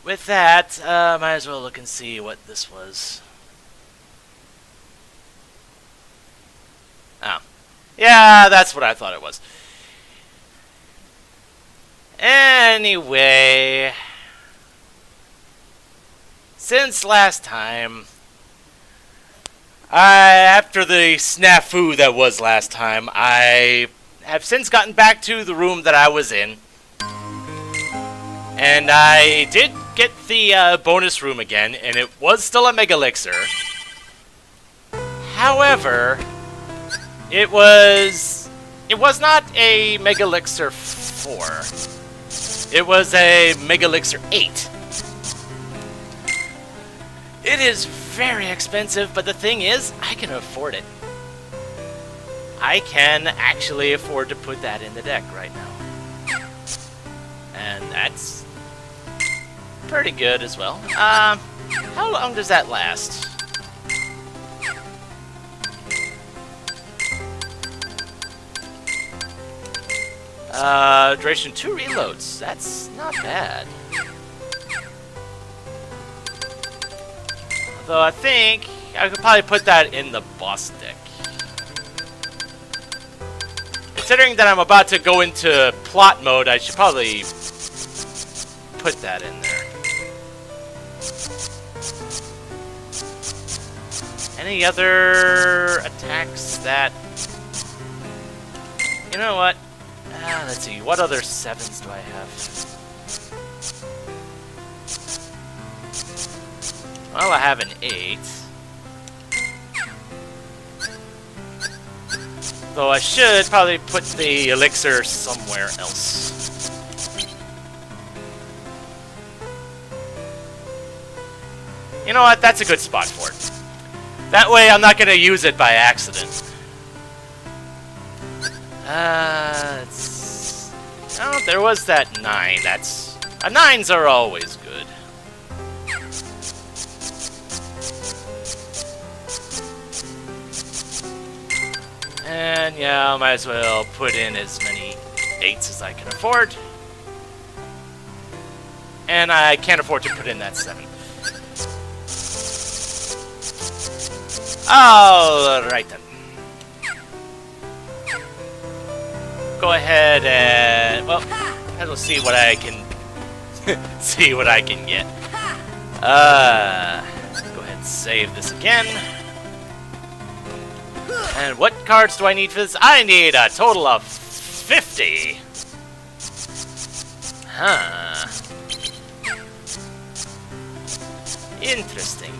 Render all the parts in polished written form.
with that, might as well look and see what this was. Oh. Yeah, that's what I thought it was. Anyway, since last time, after the snafu that was last time, I have since gotten back to the room that I was in. And I did get the bonus room again, and it was still a Mega Elixir. However, it was not a Mega Elixir 4. It was a Mega Elixir 8. It is very expensive, but the thing is, I can afford it. I can actually afford to put that in the deck right now. And that's pretty good as well. How long does that last? Duration 2 reloads. That's not bad. Though I think I could probably put that in the boss deck. Considering that I'm about to go into plot mode, I should probably put that in there. Any other attacks that... You know what? Let's see, what other 7s do I have? Well, I have an 8. Though I should probably put the elixir somewhere else. You know what? That's a good spot for it. That way I'm not going to use it by accident. Oh, there was that 9. That's... 9s are always good. And yeah, I might as well put in as many 8s as I can afford. And I can't afford to put in that 7. Alright then. Go ahead and... Well, let's see what I can... see what I can get. Go ahead and save this again. And what cards do I need for this? I need a total of 50. Huh. Interesting.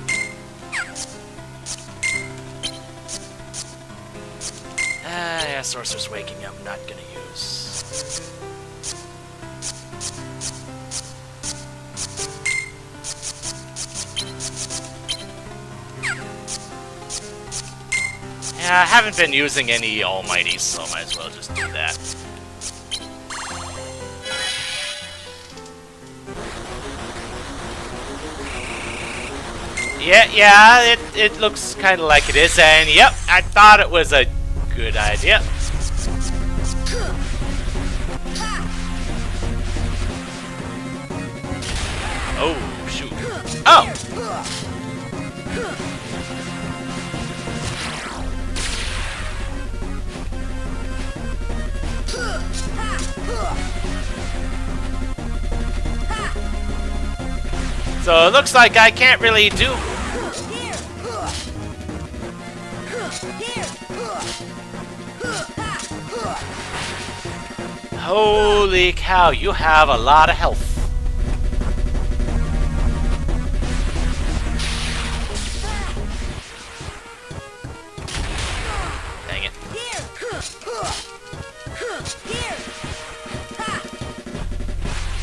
Yeah, Sorcerer's Waking I'm not gonna use. Yeah, I haven't been using any Almighties, so I might as well just do that. Yeah, it looks kind of like it is, and yep, I thought it was a good idea. Oh, shoot. Oh! So it looks like I can't really do... Holy cow, you have a lot of health. Dang it.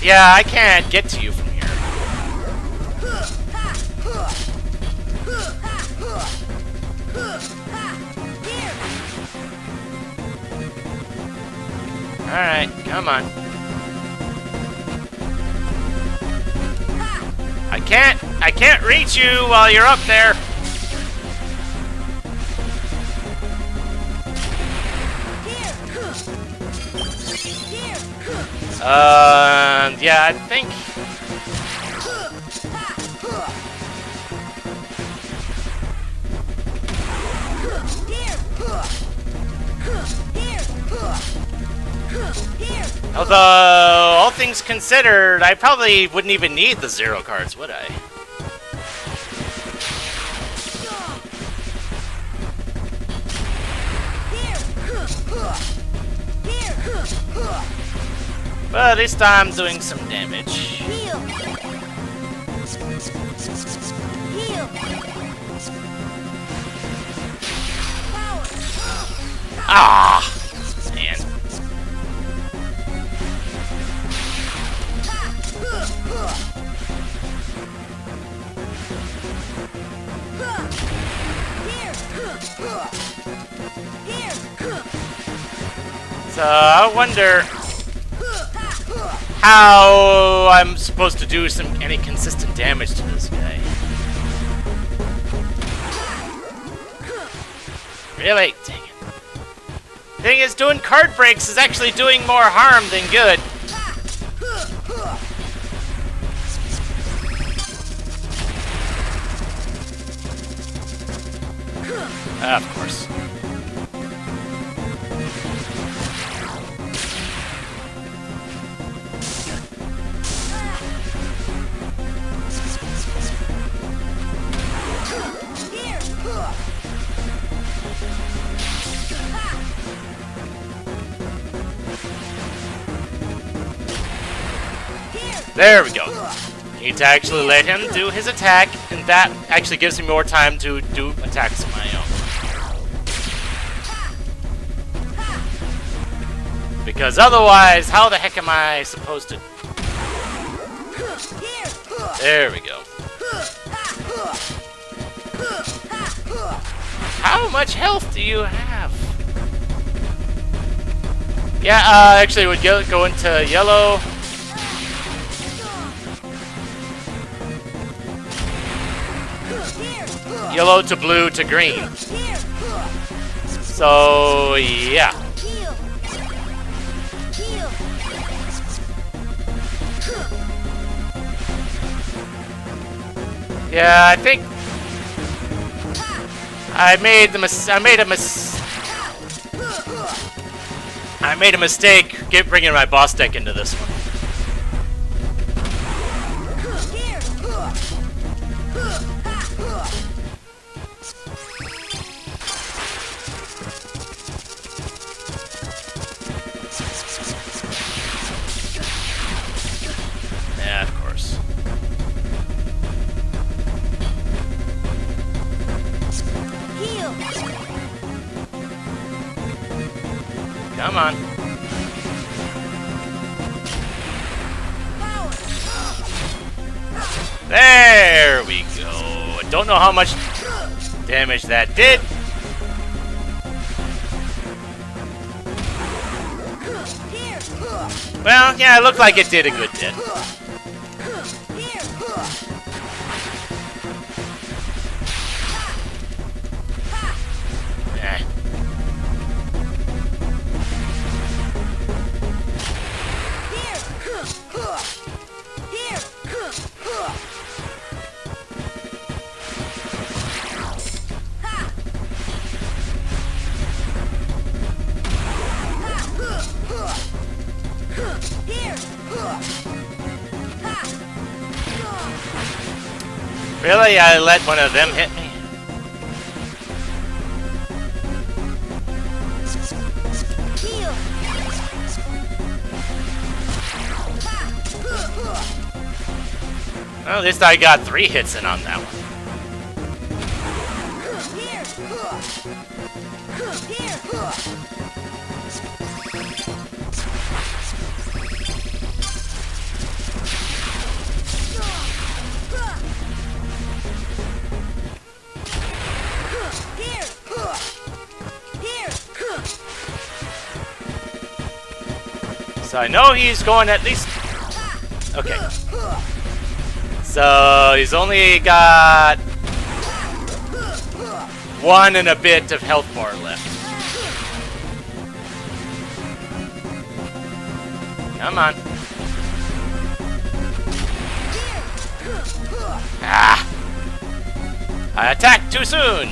Yeah, I can't get to you from here. Alright, come on. I can't reach you while you're up there. Yeah, I think Although, all things considered, I probably wouldn't even need the 0 cards, would I? But at least I'm doing some damage. Ah! Man. So, I wonder how I'm supposed to do any consistent damage to this guy. Really? Dang it. Thing is, doing card breaks is actually doing more harm than good. Of course. There we go. Need to actually let him do his attack, and that actually gives me more time to do attacks of my own. Because otherwise, how the heck am I supposed to... There we go. How much health do you have? Yeah, actually it would go into yellow. Yellow to blue to green. So, yeah. Yeah, I think I made a mistake bringing my boss deck into this one. Yeah, of course. Come on. There we go. I don't know how much damage that did. Well, yeah, it looked like it did a good bit. Really? I let one of them hit me? Well, at least I got 3 hits in on that one. So I know he's going at least... Okay. So he's only got 1 and a bit of health bar left. Come on. Ah! I attacked too soon!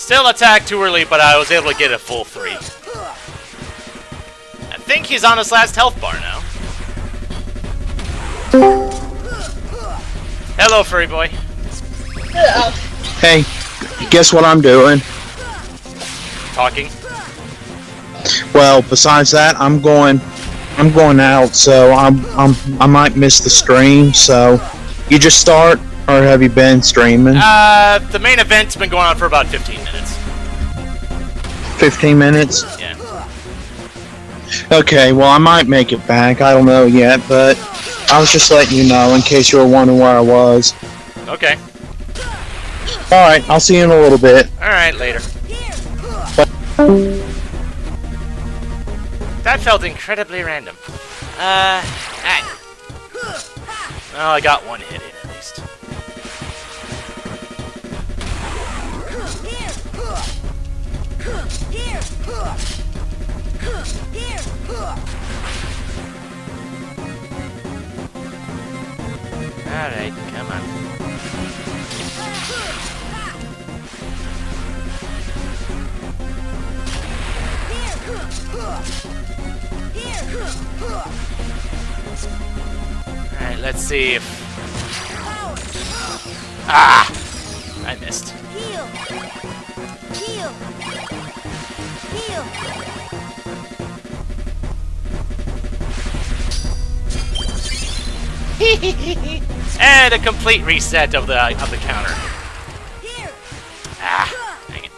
Still attacked too early, but I was able to get a full 3. I think he's on his last health bar now. Hello, furry boy. Hello. Hey, guess what I'm doing? Talking. Well, besides that, I'm going out, so I might miss the stream. So, you just start, or have you been streaming? The main event's been going on for about 15 minutes. 15 minutes? Yeah. Okay, well, I might make it back. I don't know yet, but I was just letting you know in case you were wondering where I was. Okay. Alright, I'll see you in a little bit. Alright, later. That felt incredibly random. Well, I got one hit in at least. Alright, come on. Alright, let's see if... Ah! I missed. Heal. Heal. Heal. And a complete reset of the counter. Here. Ah, dang it.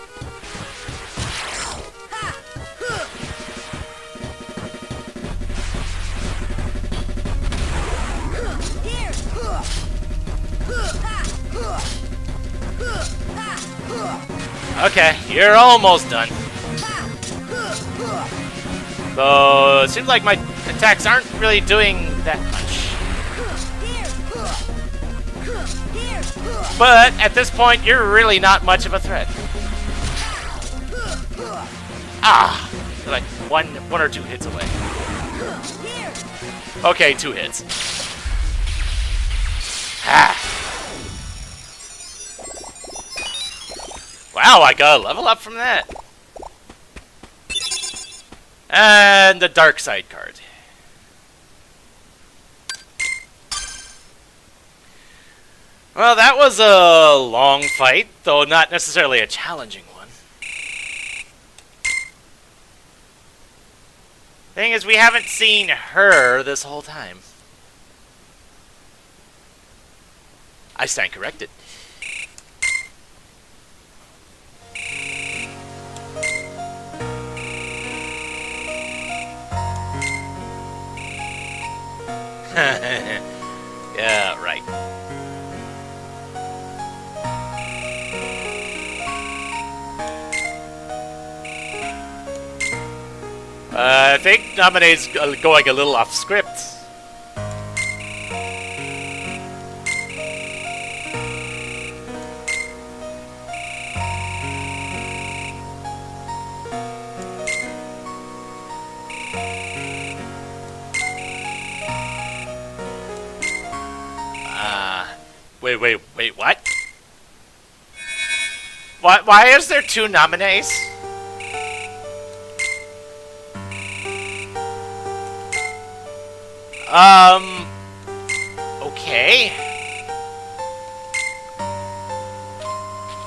Okay, you're almost done. Though it seems like my attacks aren't really doing that much. But at this point, you're really not much of a threat. Ah, you're like one or two hits away. Okay, 2 hits. Ah. Wow, I got a level up from that. And the dark side card. Well, that was a long fight, though not necessarily a challenging one. Thing is, we haven't seen her this whole time. I stand corrected. Yeah, right. I think Namine's going a little off script. Wait, what? Why is there 2 nominees? Okay.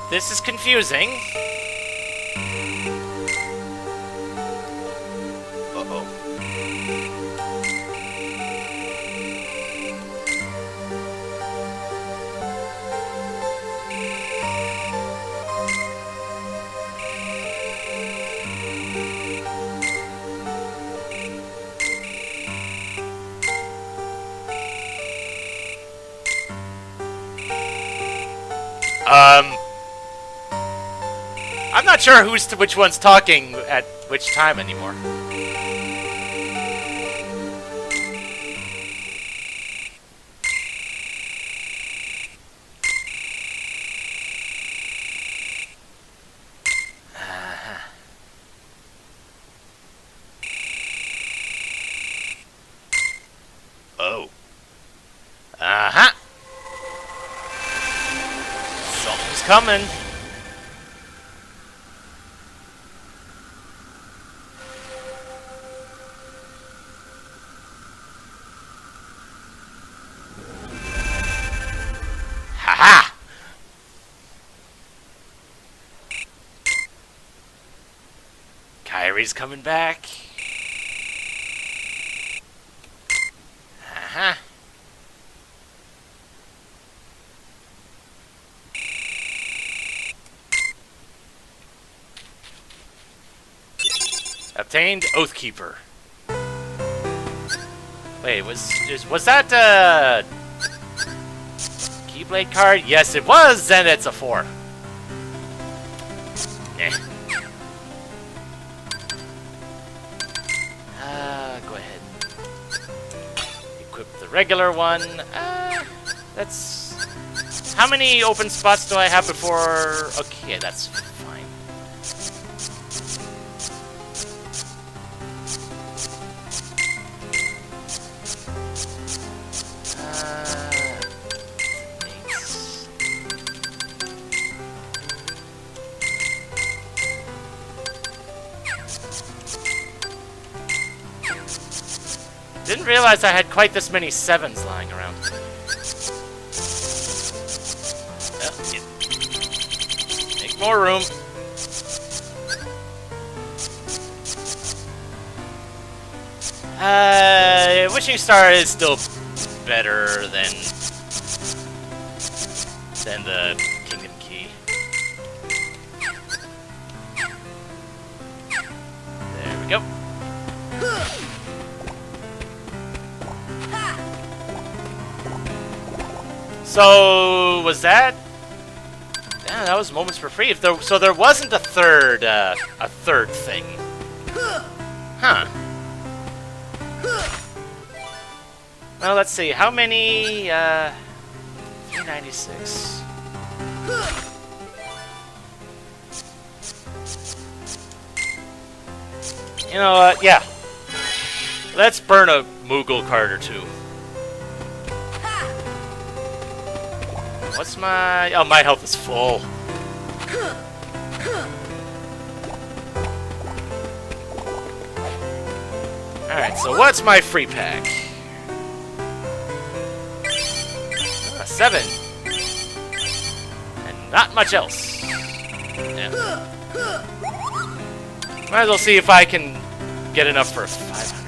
This is confusing. Uh-oh. I'm not sure which one's talking at which time anymore. Oh. Uh-huh. Something's coming. Kyrie's coming back. Uh-huh. Obtained Oathkeeper. Wait, was that Keyblade card? Yes, it was, and it's a 4. Eh. Go ahead. Equip the regular one. That's... How many open spots do I have before... Okay, that's fine. Didn't realize I had quite this many 7s lying around. Make more room. Wishing Star is still better than the Kingdom Key. There we go. So was that? Yeah, that was moments for free. So there wasn't a third thing. Huh. Well, let's see. How many? 396. You know what? Yeah. Let's burn a Moogle card or two. What's my... Oh, my health is full. Alright, so what's my free pack? 7. And not much else. Yeah. Might as well see if I can get enough for 500.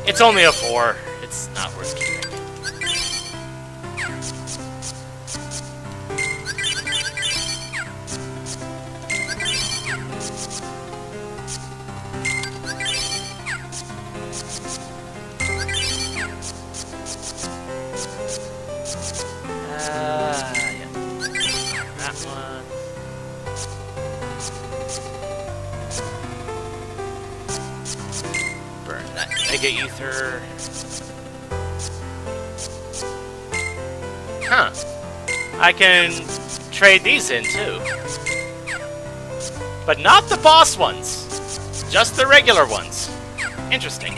It's only a 4. It's not worth keeping. Yeah. That one. Burn that Mega Ether. Huh. I can trade these in too. But not the boss ones. Just the regular ones. Interesting.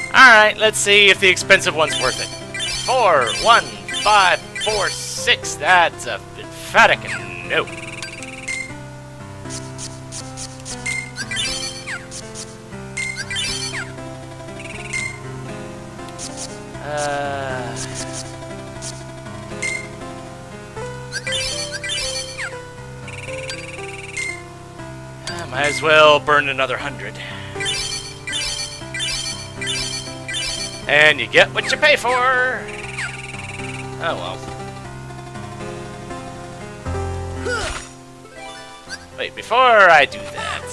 Alright, let's see if the expensive one's worth it. 4, 1, 5, 4, 6. That's a emphatic no. Might as well burn another 100. And you get what you pay for! Oh well. Wait, before I do that...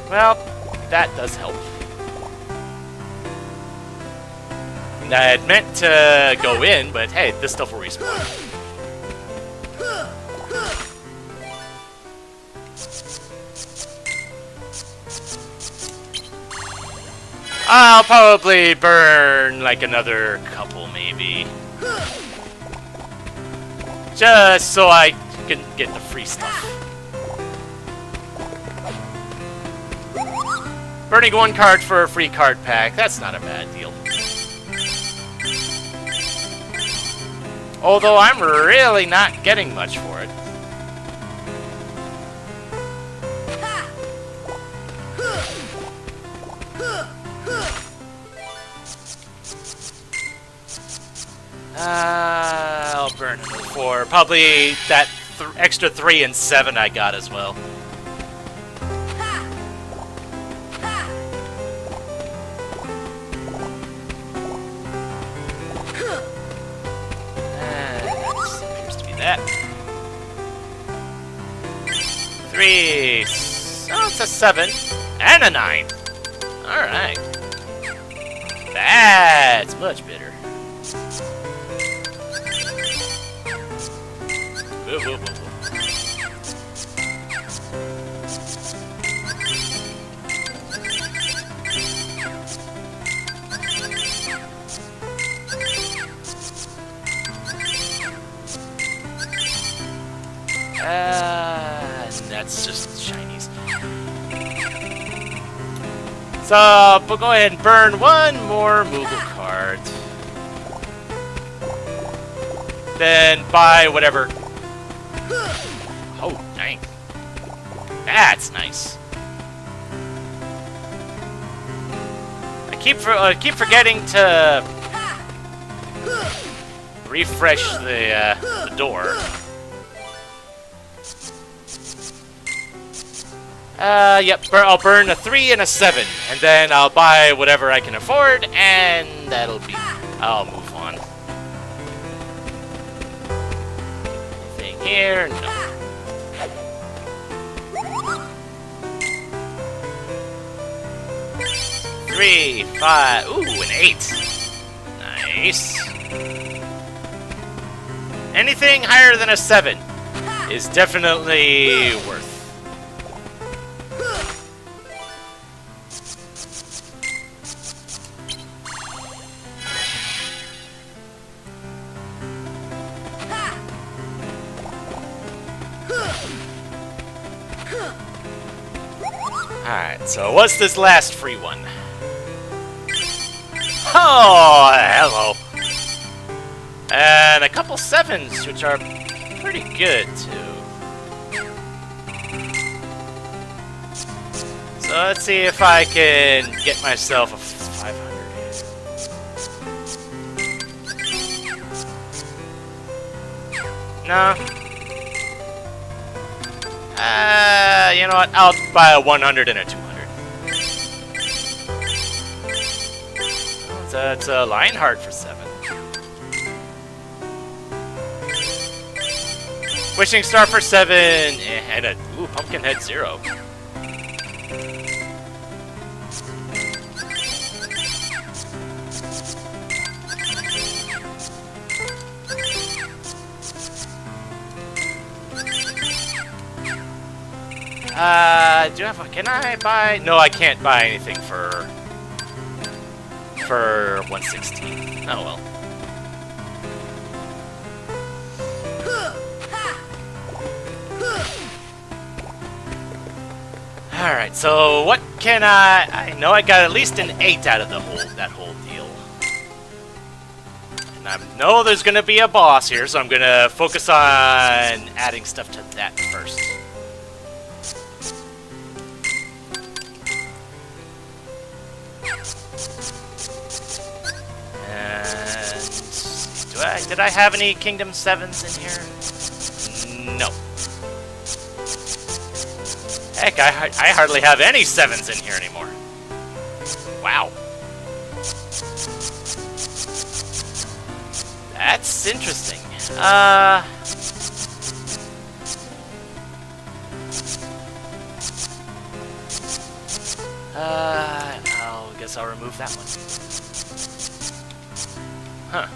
Well, that does help. I had meant to go in, but hey, this stuff will respawn. I'll probably burn like another couple, maybe. Just so I can get the free stuff. Burning one card for a free card pack, that's not a bad deal. Although I'm really not getting much for it. I'll burn it for probably that extra 3 and 7 I got as well. That appears to be that. 3. Oh, it's a 7 and a 9. All right, that's much better. Whoa, whoa, whoa, whoa. That's just shinies. So, but go ahead and burn one more Moogle card. Then buy whatever. Oh, dang. That's nice. I keep forgetting to refresh the door. Yep, I'll burn a 3 and a 7, and then I'll buy whatever I can afford, and I'll move on. Anything here? No. 3, 5, ooh, an 8. Nice. Anything higher than a 7 is definitely worth. Alright, so what's this last free one? Oh, hello. And a couple 7s, which are pretty good, too. So let's see if I can get myself a 500. No. You know what? I'll buy a 100 and a 200. So it's a Lionheart for 7. Wishing Star for 7, and a Pumpkinhead 0. Do I have can I buy? No, I can't buy anything for 116. Oh well. Alright, so what can I know I got at least an 8 out of that whole deal. And I know there's gonna be a boss here, so I'm gonna focus on adding stuff to that first. And did I have any Kingdom 7s in here? No. Heck, I hardly have any 7s in here anymore. Wow. That's interesting. I guess I'll remove that one. Huh.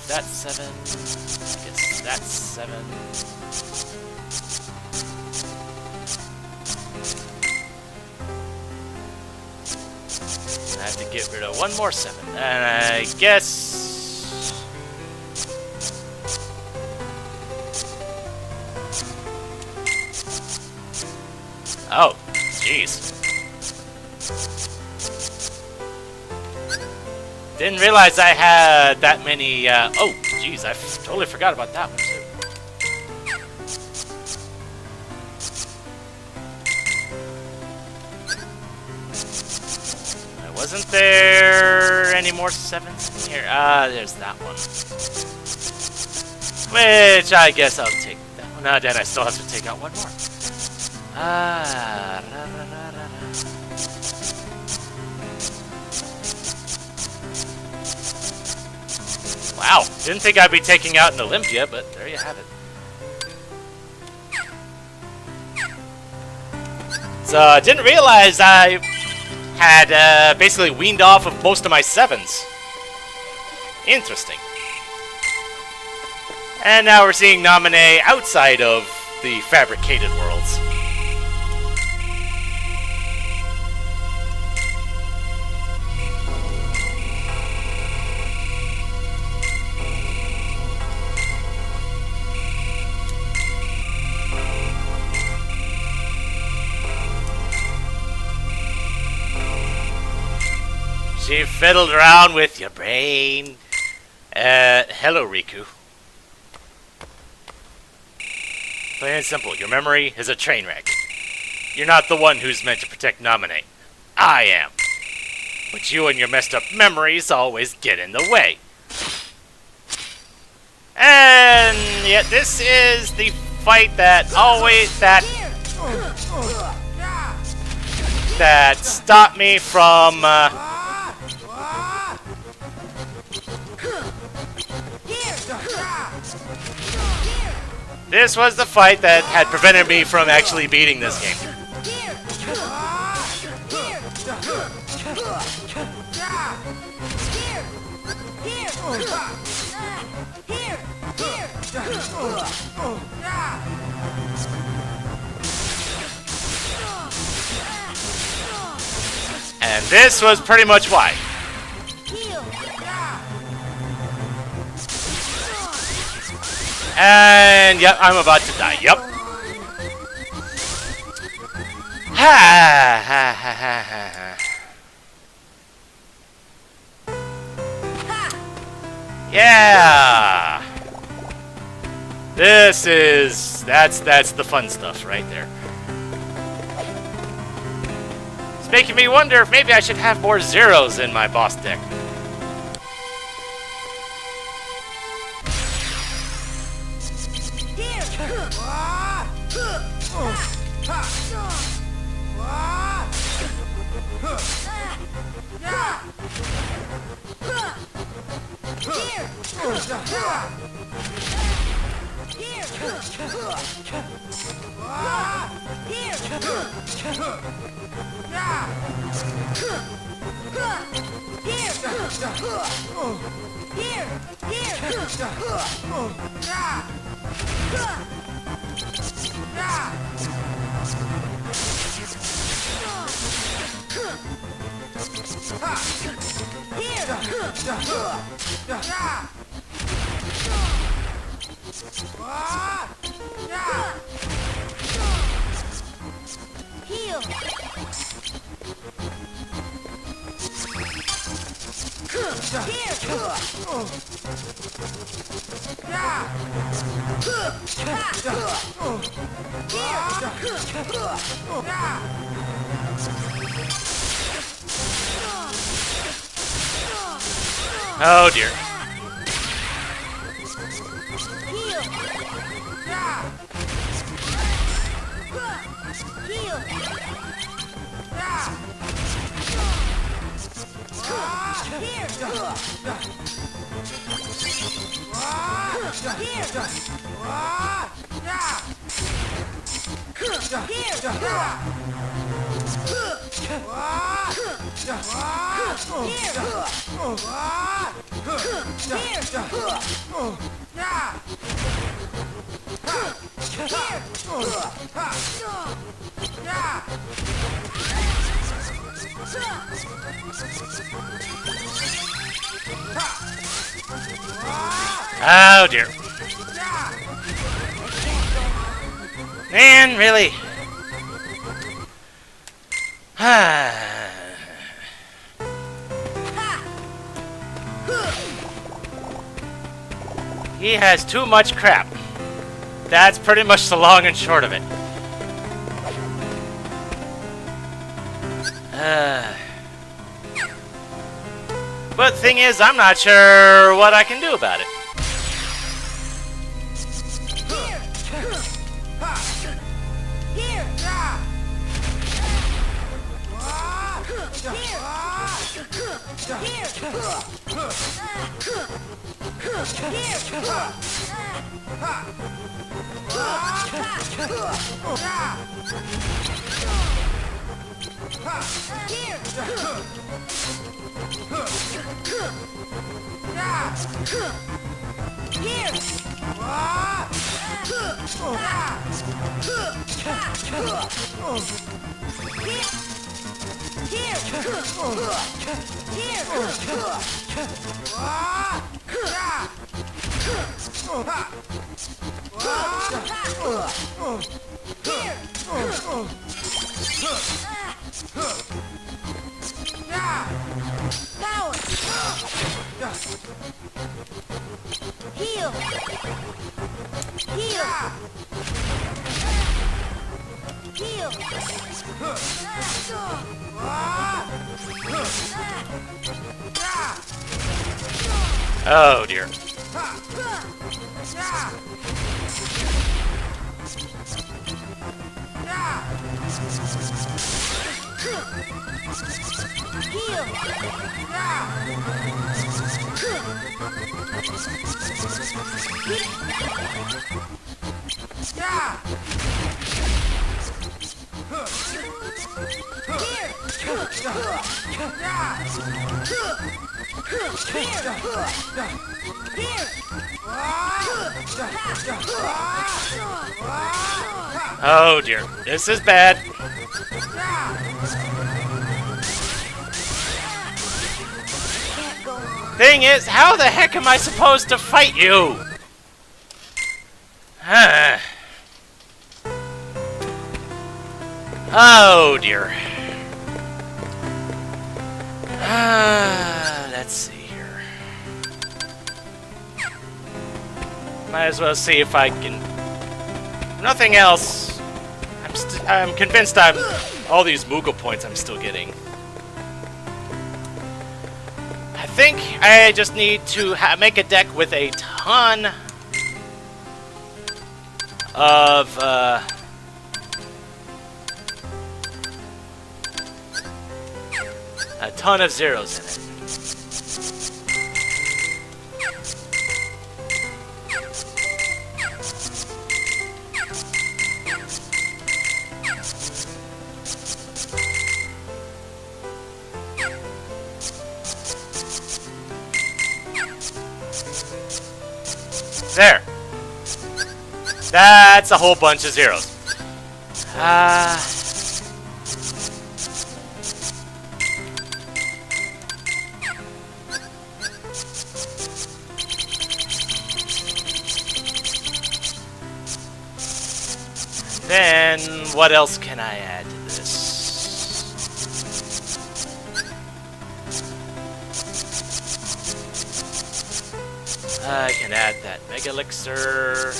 That's 7. I guess that's 7. I have to get rid of one more 7. And I guess... Oh, jeez. Didn't realize I had that many, oh, jeez, I totally forgot about that one, too. Wasn't there any more 7s in here? There's that one. Which I guess I'll take that one. Then I still have to take out one more. Wow, didn't think I'd be taking out an Olympia, but there you have it. So I didn't realize I had basically weaned off of most of my 7s. Interesting. And now we're seeing Naminé outside of the fabricated worlds. She fiddled around with your brain. Hello, Riku. Plain and simple, your memory is a train wreck. You're not the one who's meant to protect Naminé. I am. But you and your messed up memories always get in the way. And yet this is the fight that that stopped me from this was the fight that had prevented me from actually beating this game. And this was pretty much why. And yep, I'm about to die. Yep. Ha ha ha ha ha. Yeah. That's the fun stuff right there. It's making me wonder if maybe I should have more zeros in my boss deck. Oh dear. Oh dear. Man, really? He has too much crap. That's pretty much the long and short of it. But the thing is, I'm not sure what I can do about it. Oh dear. Oh dear, this is bad. Thing is, how the heck am I supposed to fight you? Oh dear. Let's see here. Might as well see if I can. Nothing else. I'm convinced all these Moogle points I'm still getting. I think I just need to make a deck with a ton of zeros in it. There. That's a whole bunch of zeros. Then, what else can I add to this? I can add that Mega Elixir.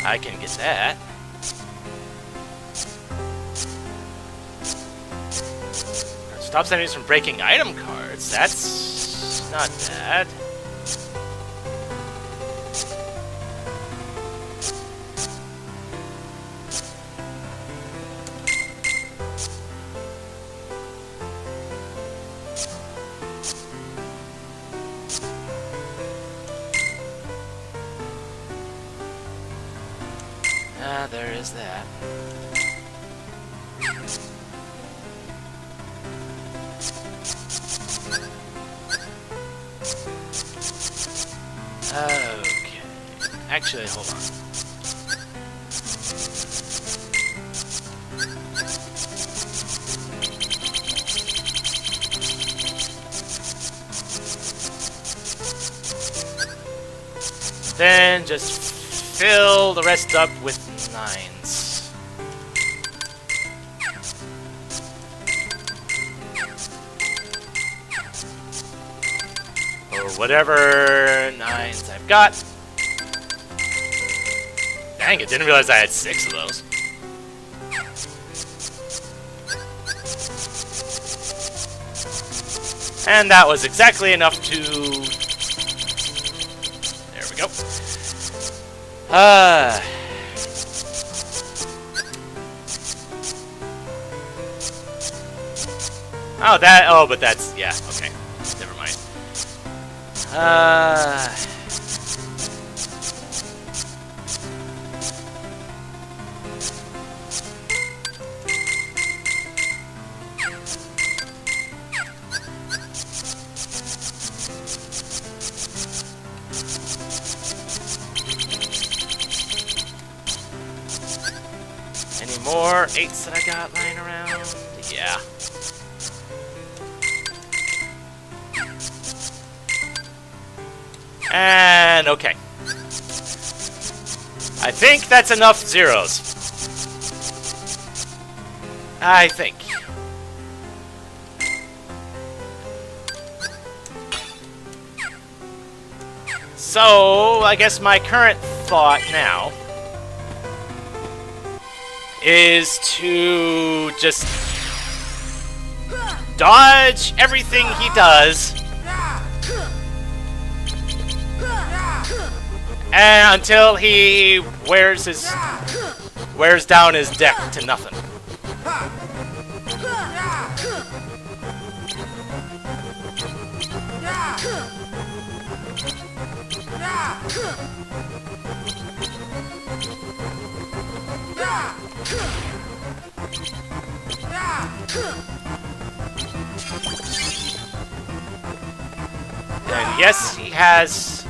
I can get that. Stops enemies from breaking item cards. That's not bad. There is that. Okay. Actually, hold on. Then just fill the rest up with 9s. Or whatever 9s I've got. Dang it, didn't realize I had 6 of those. And that was exactly enough to... There we go. Oh, that... Oh, but that's... Yeah, okay. Never mind. Any more 8s that I got lying around? Yeah. And okay. I think that's enough 0s. I think. So, I guess my current thought now is to just dodge everything he does and until he wears down his deck to nothing. And yes, he has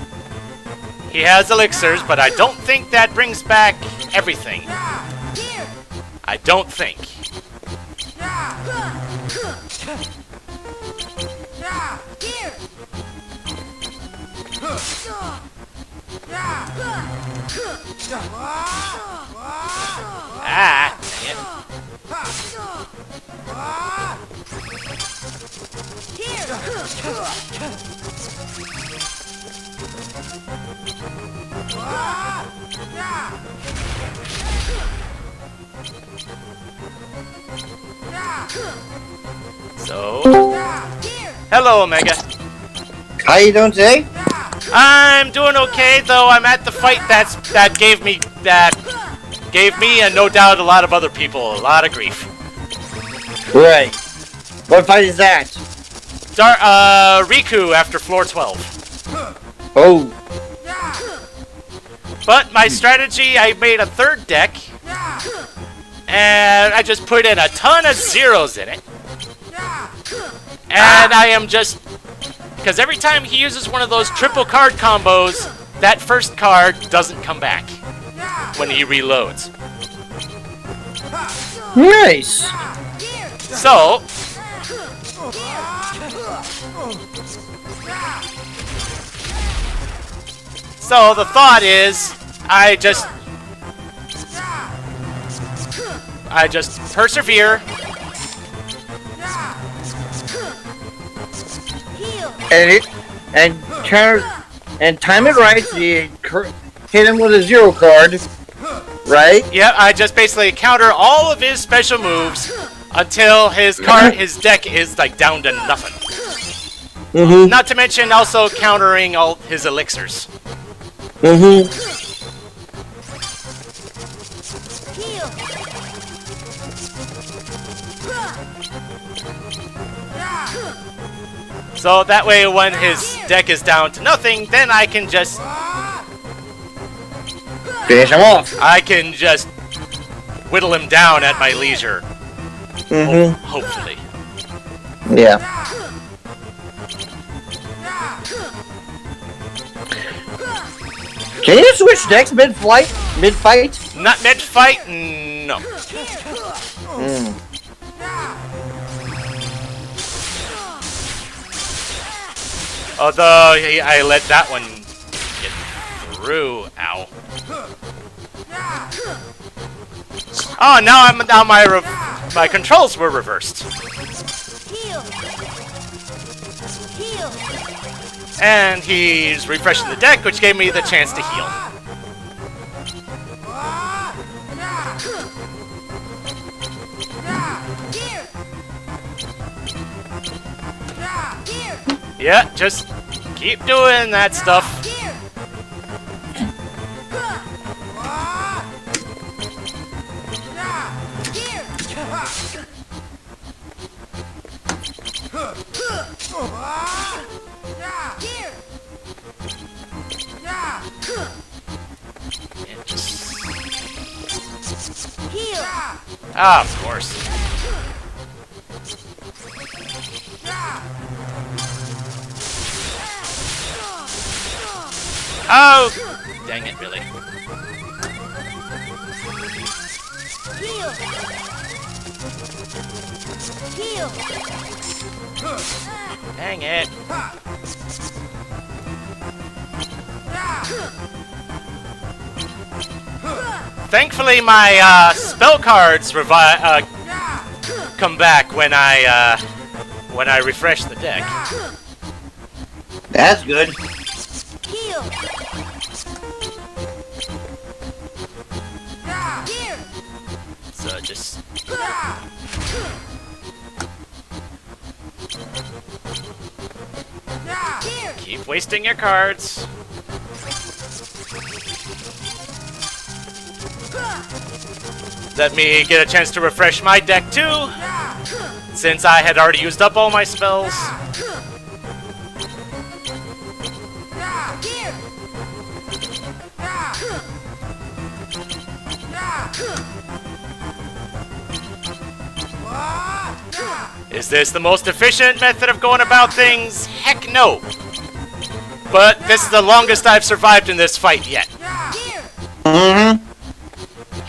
elixirs, but I don't think that brings back everything. I don't think. Ah, dang it. So, hello, Omega. How you doing today? I'm doing okay, though I'm at the fight that gave me and no doubt a lot of other people a lot of grief. Right. What fight is that? Riku after floor 12. Oh. But my strategy, I made a third deck, and I just put in a ton of 0s in it. And I am just... Because every time he uses one of those triple card combos, that first card doesn't come back when he reloads. Nice. So... So the thought is, I just persevere. And time it right. You hit him with a 0 card, right? Yeah, I just basically counter all of his special moves until his deck is like down to nothing. Mm-hmm. Not to mention also countering all his elixirs. Mm-hmm. So that way when his deck is down to nothing, then I can just... Finish him off. I can just whittle him down at my leisure. Mm-hmm. Hopefully. Yeah. Can you switch decks mid-flight? Mid-fight? Not mid-fight? No. Hmm. Although, I let that one get through. Ow. Oh, now my controls were reversed. Heal. Heal. And he's refreshing the deck, which gave me the chance to heal. Here. Here. Yeah, just keep doing that stuff. Here. Here. Here. Yeah, just... Heal. Ah, of course. Oh! Dang it, really. Heal. Heal. Dang it. Thankfully, my spell cards come back when I refresh the deck. That's good. Heal. Here. So just Here. keep wasting your cards. Let me get a chance to refresh my deck too, since I had already used up all my spells. Here. Is this the most efficient method of going about things? Heck no. But this is the longest I've survived in this fight yet. Here. Mm-hmm.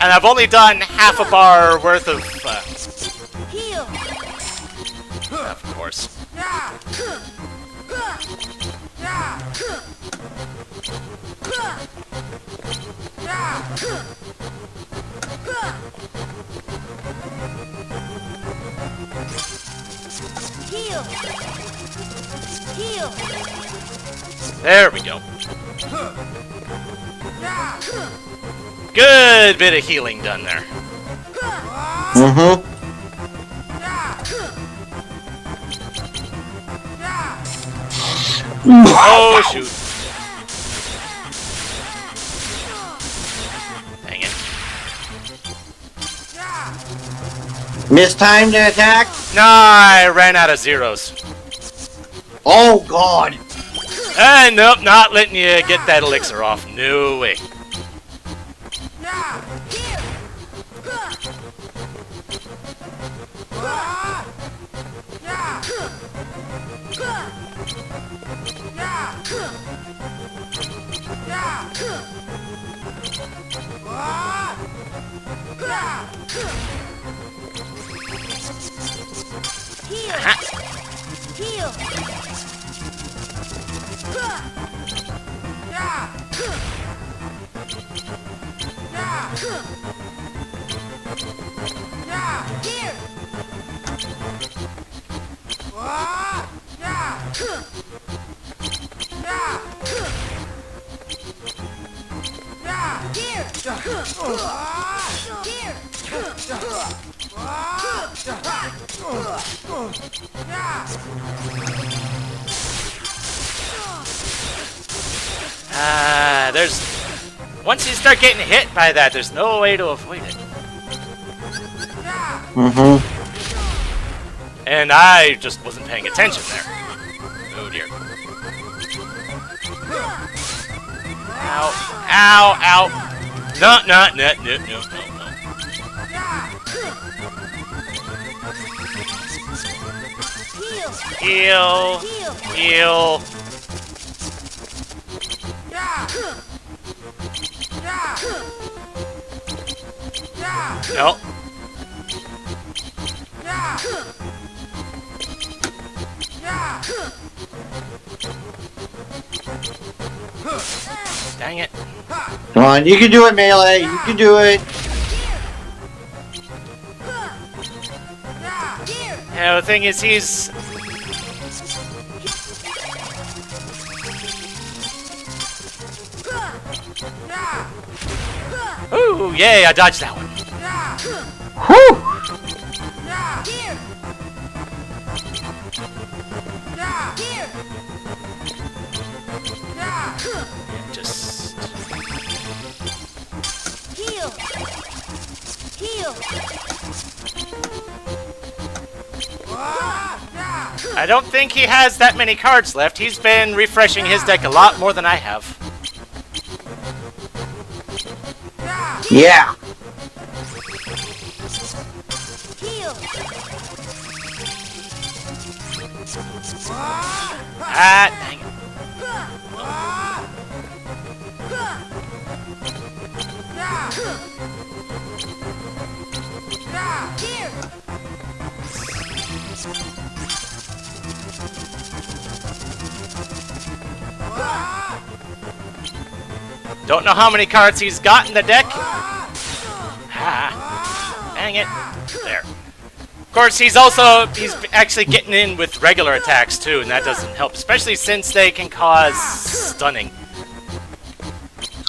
And I've only done half a bar worth of, Heal. of course. Heal. Heal. There we go. Good bit of healing done there. Mm-hmm. Oh, shoot. Dang it. Mistimed attack? Nah, I ran out of zeros. Oh, God. Nope, not letting you get that elixir off. No way. Here. Heal. Heal. Here. Here. Here. There's... Once you start getting hit by that, there's no way to avoid it. Mm-hmm. And I just wasn't paying attention there. Oh dear. Ow. Ow, ow. No, no, no, no, no, no, no. Heal. Heal. Heal. Heal. No. Dang it. Come on, you can do it, Melee. You can do it. Yeah, the thing is, he's... Ooh, yay, I dodged that one. Whew! Just... Heal. Heal. I don't think he has that many cards left. He's been refreshing his deck a lot more than I have. Yeah. Heal. Ah, dang it. Here. Don't know how many cards he's got in the deck. Ah, dang it. There. Of course, he's actually getting in with regular attacks too, and that doesn't help, especially since they can cause stunning.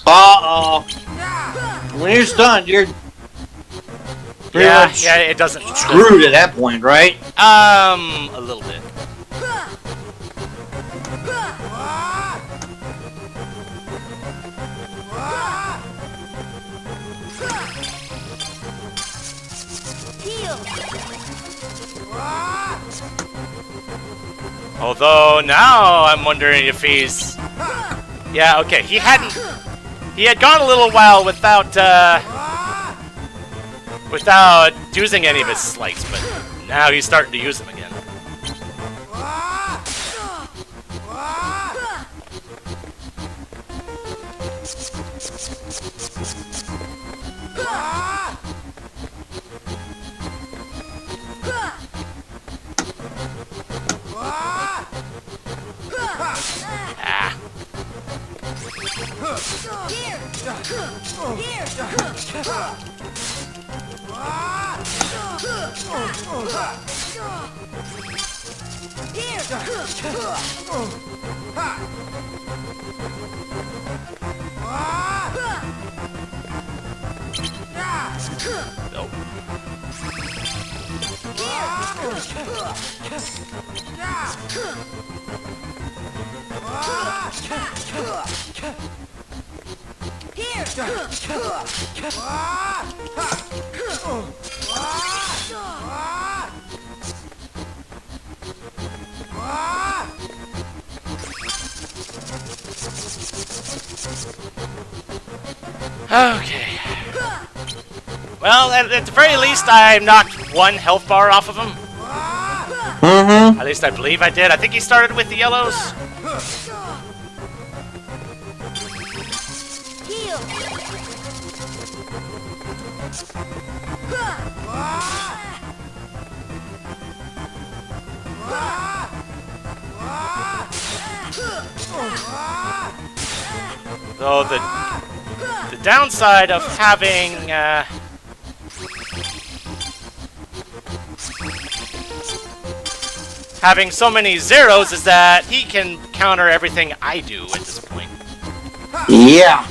Uh-oh. When you're stunned, you're pretty much Yeah, it doesn't. screwed at that point, right? A little bit. Heal. Although now I'm wondering if he's... Yeah, okay, he had gone a little while without using any of his slice, but now he's starting to use them again. Ah. Here. Nope. Okay. Well, at the very least, I knocked one health bar off of him. Mm-hmm. At least I believe I did. I think he started with the yellows. Heal. Though the downside of having having so many zeros is that he can counter everything I do at this point. Yeah.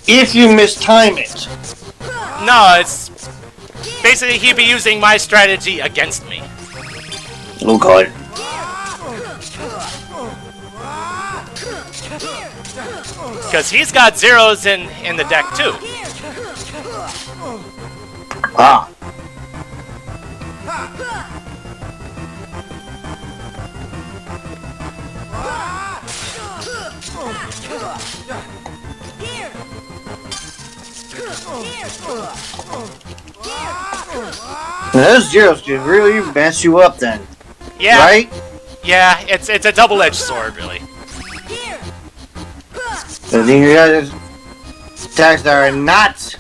If you mistime it. No, it's basically he'd be using my strategy against me. Oh god. Because he's got zeros in the deck too. Ah. Now those zeros can really mess you up then. Yeah, Right? yeah, it's a double-edged sword, really. The thing you guys attacks that are not.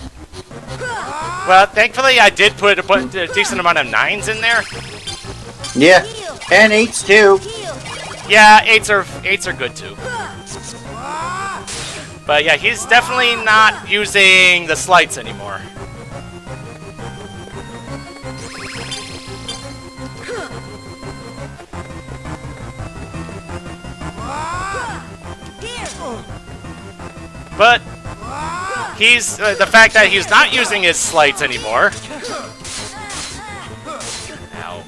Well, thankfully I did put a decent amount of 9s in there. Yeah, and 8s too. Heal. Yeah, 8s are good too. But yeah, he's definitely not using the slights anymore. But he's the fact that he's not using his slights anymore. Ow.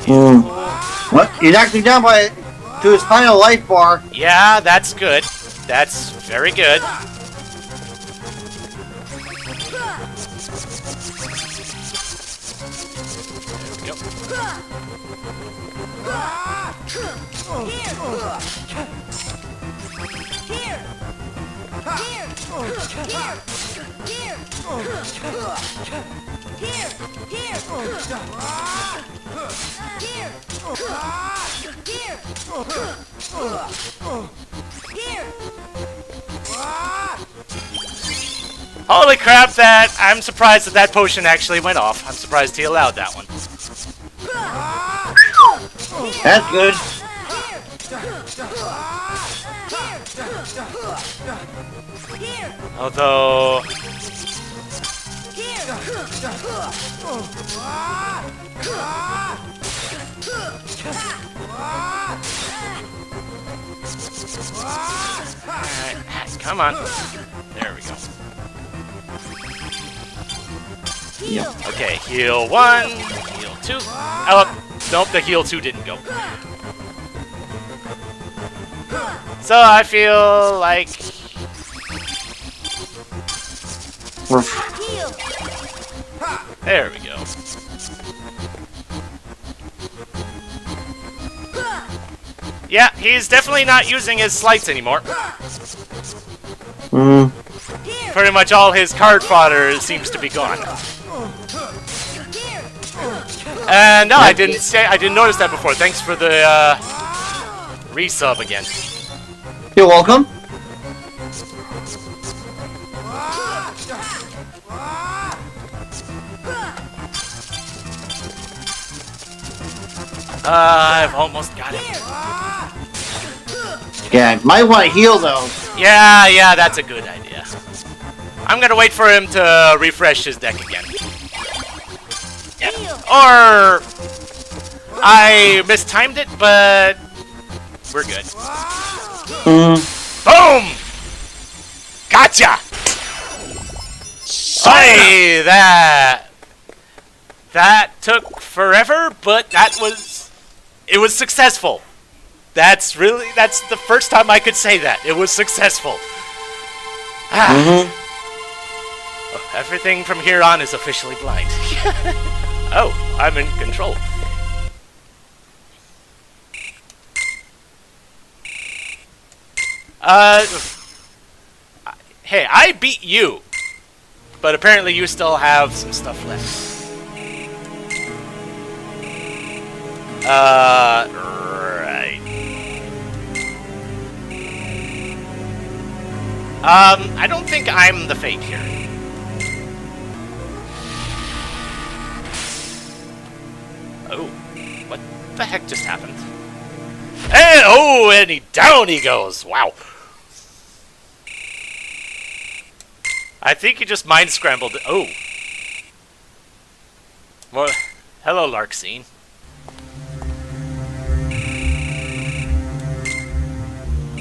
Heal. What? He knocked me down by to his final life bar. Yeah, that's good. That's very good. There we go. Holy crap, I'm surprised that potion actually went off. I'm surprised he allowed that one. That's good. Although... Alright, come on. There we go. Okay, heal 1, heal 2. Oh, nope, the heal 2 didn't go. So I feel like... There we go. Yeah, he's definitely not using his slights anymore. Pretty much all his card fodder seems to be gone. And no, I didn't notice that before. Thanks for the resub again. You're welcome. I've almost got him. Yeah, might want to heal though. Yeah, that's a good idea. I'm gonna wait for him to refresh his deck again. Yeah. Or I mistimed it, but we're good. Boom! Gotcha! Hey, that took forever, but it was successful. That's the first time I could say that. It was successful. Oh, everything from here on is officially blind. Oh, I'm in control. Hey, I beat you. But apparently you still have some stuff left. Right. I don't think I'm the fake here. Oh, what the heck just happened? Hey, oh, and down he goes. Wow. I think he just mind scrambled. Oh. Well, hello, Larkscene.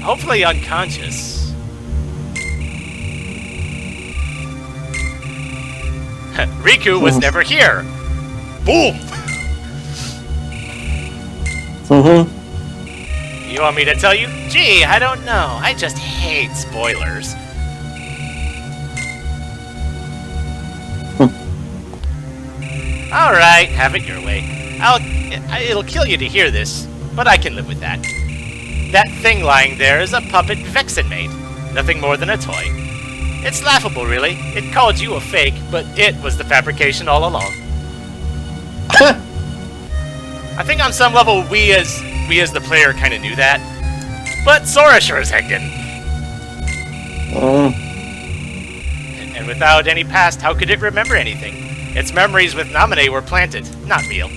Hopefully unconscious. Riku was never here. Boom. You want me to tell you? Gee, I don't know. I just hate spoilers. Alright, have it your way. It'll kill you to hear this. but I can live with that. That thing lying there is a puppet Vexen made. Nothing more than a toy. It's laughable, really. It called you a fake, but it was the fabrication all along. I think on some level, we as the player kind of knew that. But Sora sure as heck didn't. And without any past, how could it remember anything? Its memories with Namine were planted, not real.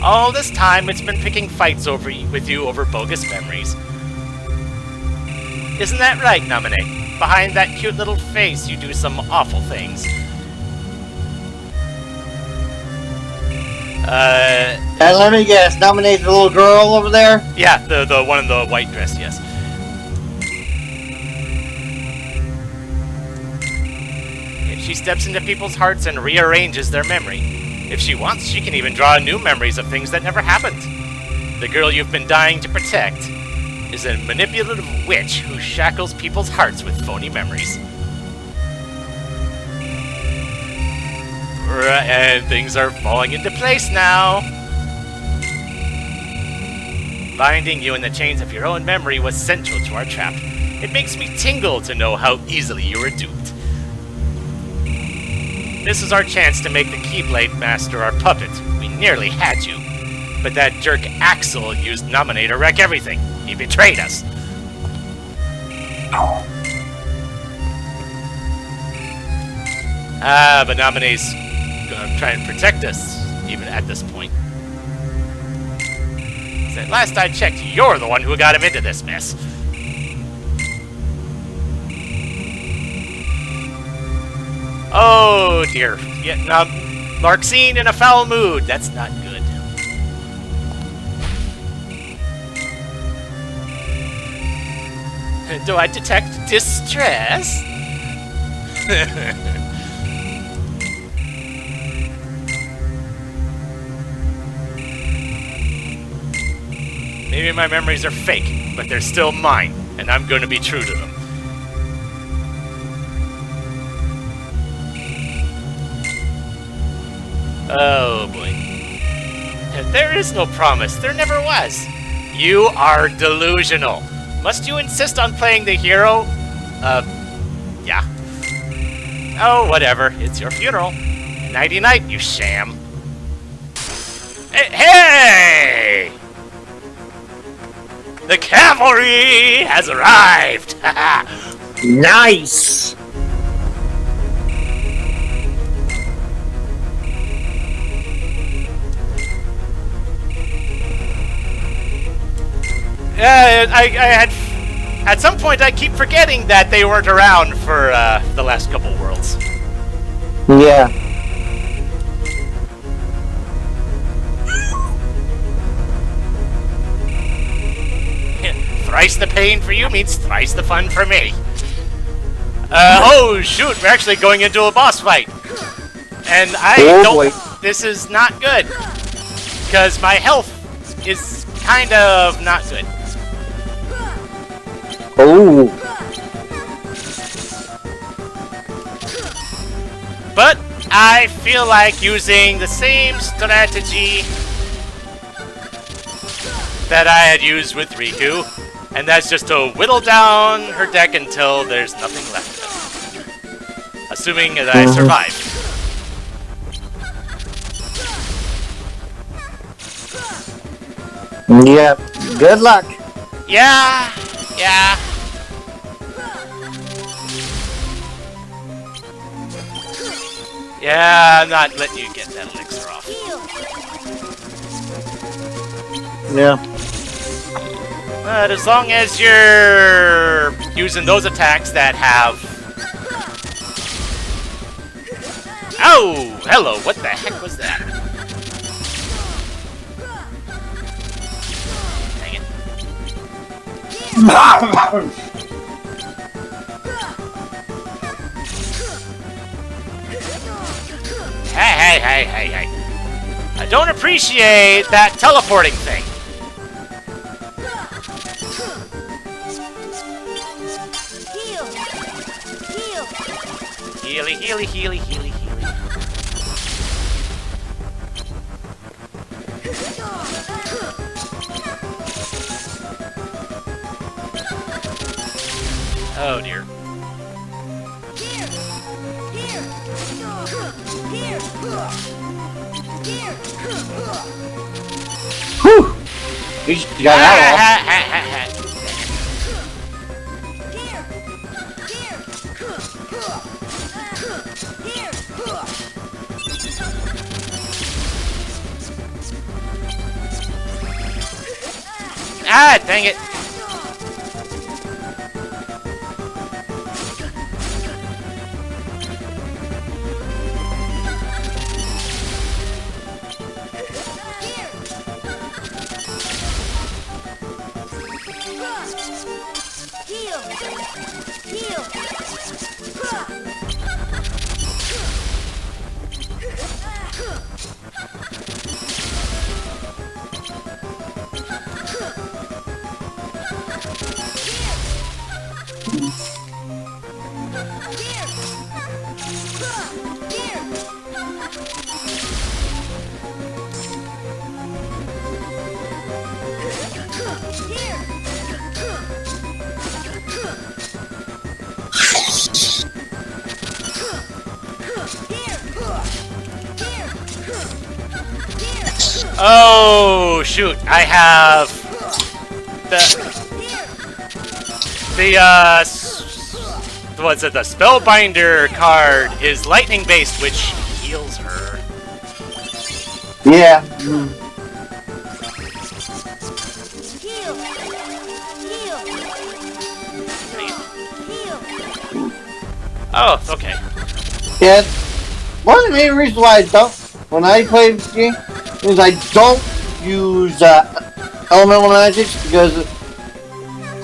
All this time, it's been picking fights with you over bogus memories. Isn't that right, Namine? Behind that cute little face, you do some awful things. And let me guess, nominate the little girl over there? Yeah, the one in the white dress, yes. She steps into people's hearts and rearranges their memory. If she wants, she can even draw new memories of things that never happened. The girl you've been dying to protect is a manipulative witch who shackles people's hearts with phony memories. And things are falling into place now. Binding you in the chains of your own memory was central to our trap. It makes me tingle to know how easily you were duped. This is our chance to make the Keyblade Master our puppet. We nearly had you. But that jerk Axel used Namine to wreck everything. He betrayed us. But Namine's gonna try and protect us, even at this point. At last I checked, you're the one who got him into this mess. Oh dear. Yeah, now, Larxene in a foul mood. That's not good. Do I detect distress? Maybe my memories are fake, but they're still mine, and I'm going to be true to them. Oh boy. There is no promise. There never was. You are delusional. Must you insist on playing the hero? Yeah. Oh, whatever. It's your funeral. Nighty-night, you sham. Hey! The cavalry has arrived! Nice! I had... At some point, I keep forgetting that they weren't around for the last couple worlds. Yeah. Thrice the pain for you means thrice the fun for me. Oh shoot, we're actually going into a boss fight. And this is not good. Because my health is kind of not good. Oh. But I feel like using the same strategy that I had used with Riku, and that's just to whittle down her deck until there's nothing left of it. Assuming that I survive. Yep. Good luck. Yeah. Yeah, I'm not letting you get that elixir off. Yeah. But as long as you're using those attacks that have... Oh! Hello, what the heck was that? Dang it. Hey. I don't appreciate that teleporting thing. Healy. Oh dear. Here. Here. Here. Here. Whew! You got that Here. Here. Here. Ah, dang it. Heal. Heal. Oh shoot! I have what's it? The Spellbinder card is lightning based, which heals her. Yeah. Heal. Heal. Heal. Oh, okay. Yeah. One of the main reasons why I don't, when I play this game, is I don't use elemental magics because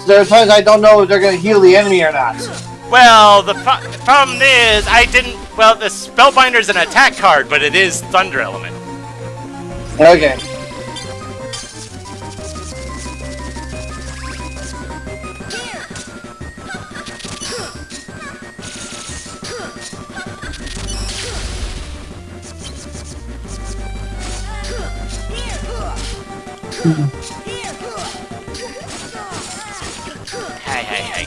there are times I don't know if they're going to heal the enemy or not. Well, the problem is I didn't. Well, the Spellbinder's an attack card, but it is Thunder Element. Okay. Hey.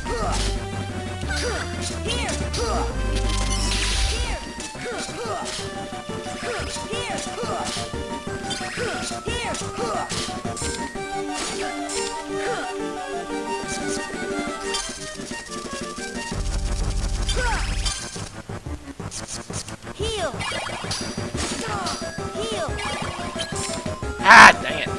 Heal. Heal. Ah, dang it.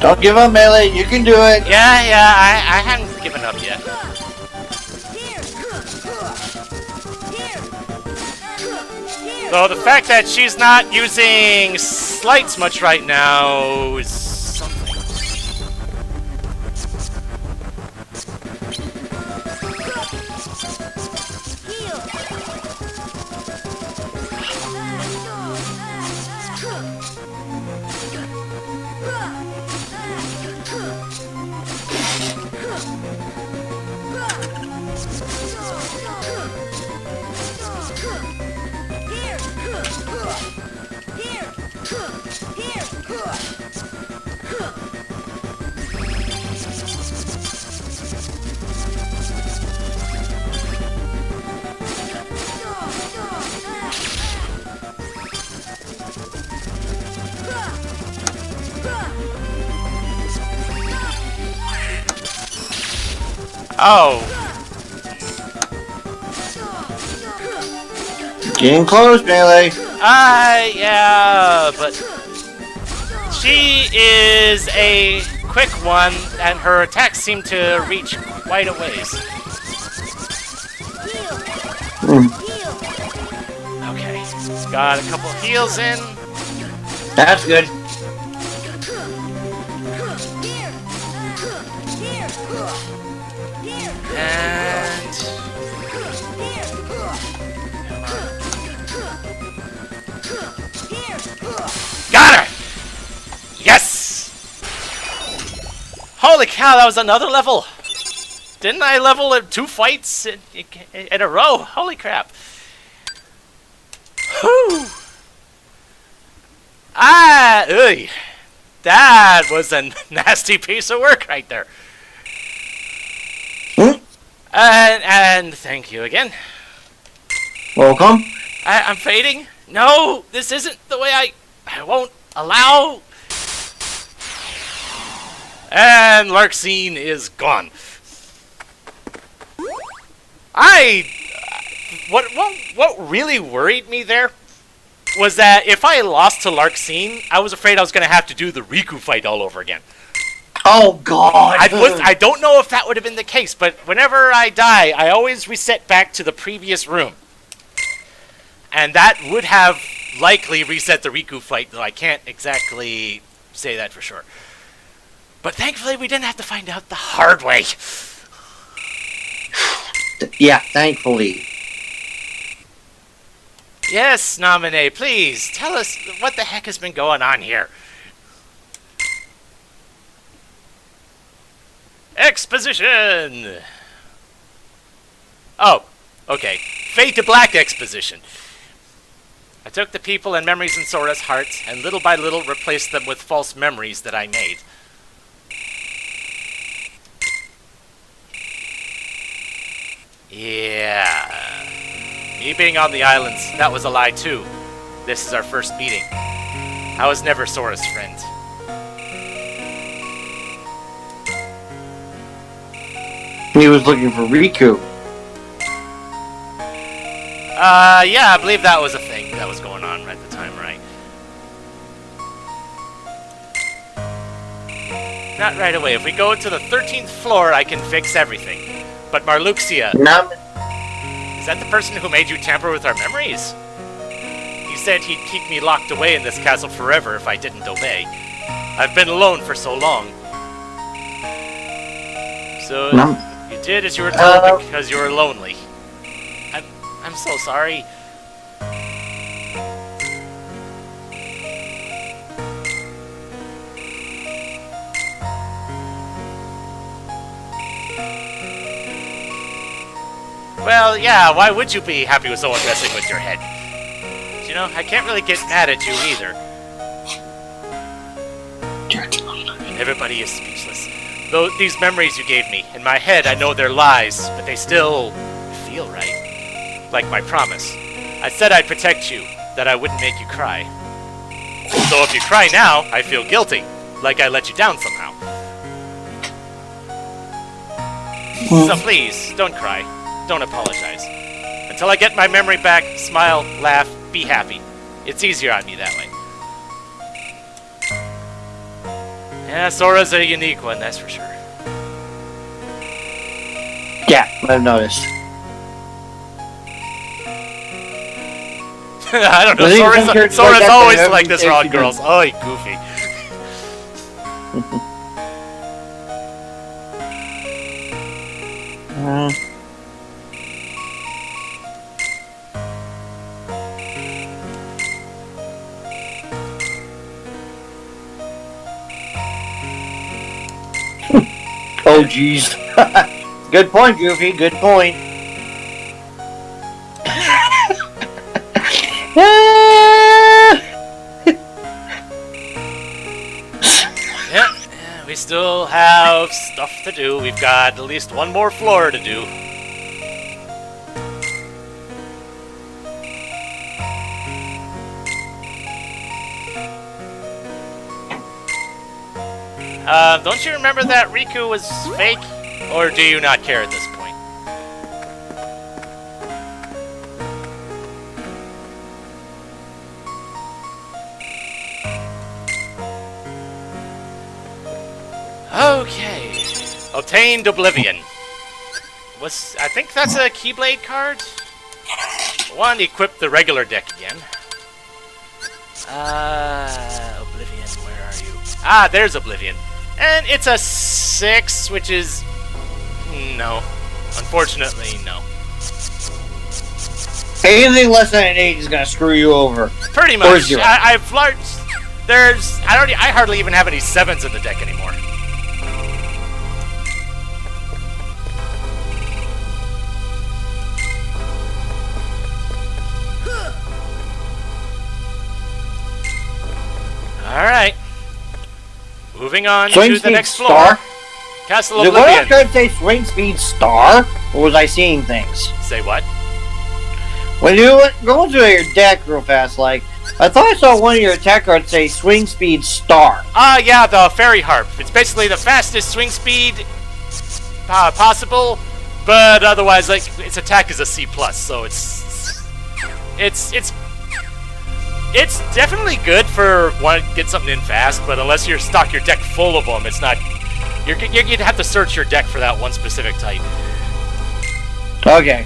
Don't give up, Melee. You can do it. Yeah, I haven't given up yet. So the fact that she's not using slights much right now is something. Oh, Getting close, Melee. yeah, but she is a quick one, and her attacks seem to reach quite a ways. Okay, got a couple heals in. That's good. Holy cow, that was another level! Didn't I level in 2 fights in a row? Holy crap. Whew! Ugh. That was a nasty piece of work right there. And thank you again. Welcome. I'm fading? No, this isn't the way I won't allow. And Larxene is gone. What really worried me there was that if I lost to Larxene, I was afraid I was going to have to do the Riku fight all over again. Oh God! I don't know if that would have been the case, but whenever I die, I always reset back to the previous room. And that would have likely reset the Riku fight, though I can't exactly say that for sure. But thankfully, we didn't have to find out the hard way. Yeah, thankfully. Yes, Nominee, please, tell us what the heck has been going on here. Exposition! Oh, okay. Fade to black exposition. I took the people and memories in Sora's hearts, and little by little replaced them with false memories that I made. Yeah. Me being on the islands, that was a lie too. This is our first meeting. I was never Sora's friend. He was looking for Riku. Yeah, I believe that was a thing that was going on at the time, right? Not right away. If we go to the 13th floor, I can fix everything. But Marluxia, is that the person who made you tamper with our memories? He said he'd keep me locked away in this castle forever if I didn't obey. I've been alone for so long. So, you did as you were told because you were lonely. I'm so sorry. Well, yeah, why would you be happy with someone messing with your head? You know, I can't really get mad at you either. Everybody is speechless. Though these memories you gave me, in my head I know they're lies, but they still feel right. Like my promise. I said I'd protect you, that I wouldn't make you cry. So if you cry now, I feel guilty, like I let you down somehow. So please, don't cry. Don't apologize. Until I get my memory back, smile, laugh, be happy. It's easier on me that way. Yeah, Sora's a unique one, that's for sure. Yeah, I've noticed. I don't know, Sora's always like this around girls. Oh, goofy. Oh, jeez. Good point, Goofy. Good point. Yeah, we still have stuff to do. We've got at least one more floor to do. Don't you remember that Riku was fake? Or do you not care at this point? Okay. Obtained Oblivion. I think that's a Keyblade card? One, equip the regular deck again. Oblivion, where are you? Ah, there's Oblivion. And it's a 6, which is... no. Unfortunately, no. Anything less than an 8 is gonna screw you over. Pretty much. I've large... I hardly even have any 7s in the deck anymore. Alright. Moving on Swing to the speed next floor. star. Castle Did what I Oblivion. try to say swing speed star? Or was I seeing things? Say what? When you go through your deck real fast, like, I thought I saw one of your attack cards say swing speed star. Yeah, the Fairy Harp. It's basically the fastest swing speed possible, but otherwise, like, its attack is a C+, so it's definitely good for want to get something in fast, but unless you're stock your deck full of them, it's not. You'd have to search your deck for that one specific type. Okay.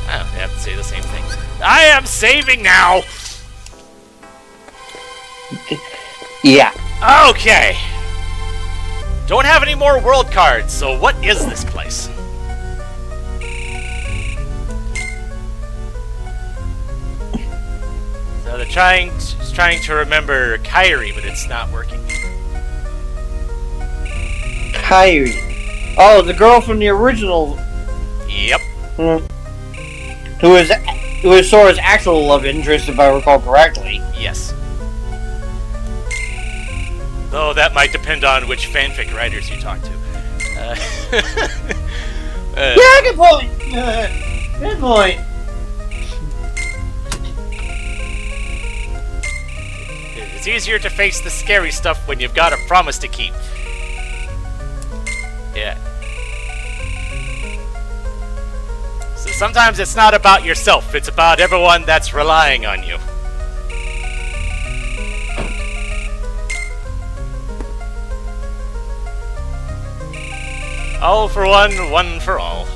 I have to say the same thing. I am saving now! Yeah. Okay. Don't have any more world cards, so what is this place? So they're trying to remember Kyrie, but it's not working. Kyrie. Oh, the girl from the original. Yep. Who is Sora's actual love interest, if I recall correctly. Yes. Though that might depend on which fanfic writers you talk to. Yeah, good point. Good point. It's easier to face the scary stuff when you've got a promise to keep. Yeah. So sometimes it's not about yourself, it's about everyone that's relying on you. All for one, one for all.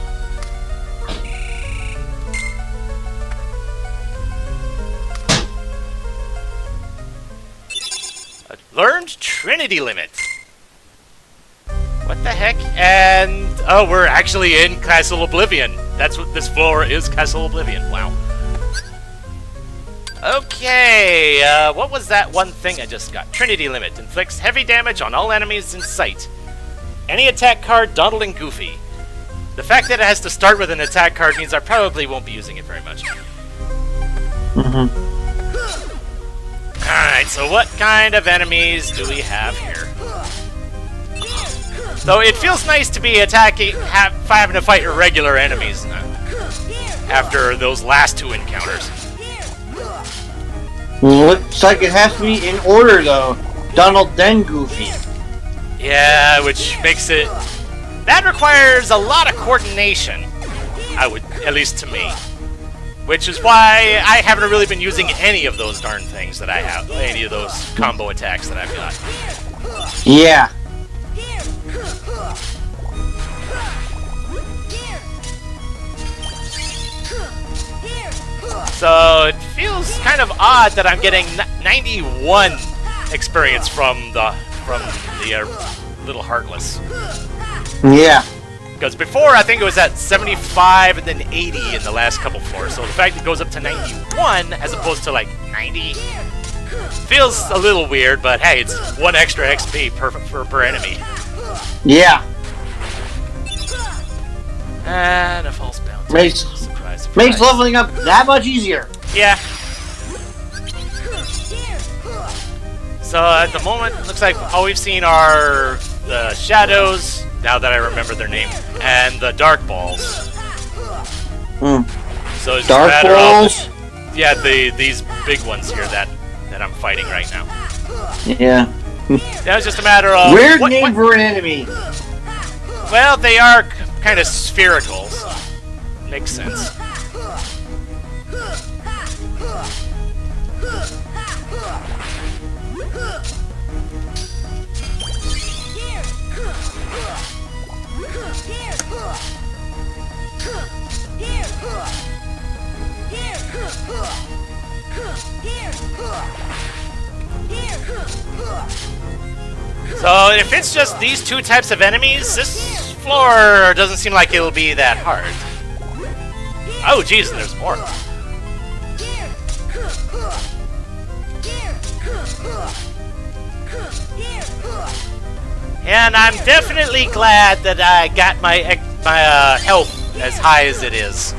Learned Trinity Limit. What the heck? And oh, we're actually in Castle Oblivion. That's what this floor is, Castle Oblivion. Wow. Okay, what was that one thing I just got? Trinity Limit. Inflicts heavy damage on all enemies in sight. Any attack card, Donald and Goofy. The fact that it has to start with an attack card means I probably won't be using it very much. Alright, so what kind of enemies do we have here? Though it feels nice to be having to fight irregular enemies after those last two encounters. Looks like it has to be in order, though. Donald, then Goofy. Yeah, which makes it... That requires a lot of coordination, at least to me. Which is why I haven't really been using any of those darn things that I have. Any of those combo attacks that I've got. Yeah. So it feels kind of odd that I'm getting 91 experience from the Little Heartless. Yeah. Because before, I think it was at 75 and then 80 in the last couple floors. So the fact it goes up to 91 as opposed to like 90 feels a little weird, but hey, it's one extra XP per enemy. Yeah. And a false bounty. Makes Surprise. leveling up that much easier. Yeah. So at the moment, looks like all we've seen are the shadows, now that I remember their name, and the dark balls. So it's Dark just a matter balls? of, yeah, these big ones here that I'm fighting right now. Yeah. Now it's just a matter of Weird name for an enemy. Well, they are kind of spherical, so makes sense. So if it's just these two types of enemies, this floor doesn't seem like it'll be that hard. Oh jeez, there's more. And I'm definitely glad that I got my health as high as it is.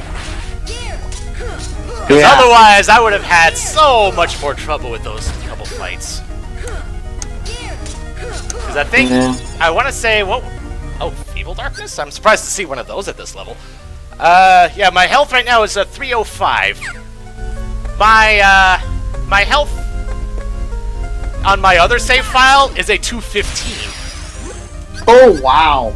Because otherwise, I would have had so much more trouble with those couple fights. Because I think, I want to say, what? Oh, Feeble Darkness? I'm surprised to see one of those at this level. Yeah, my health right now is a 305. My health on my other save file is a 215. Oh, wow.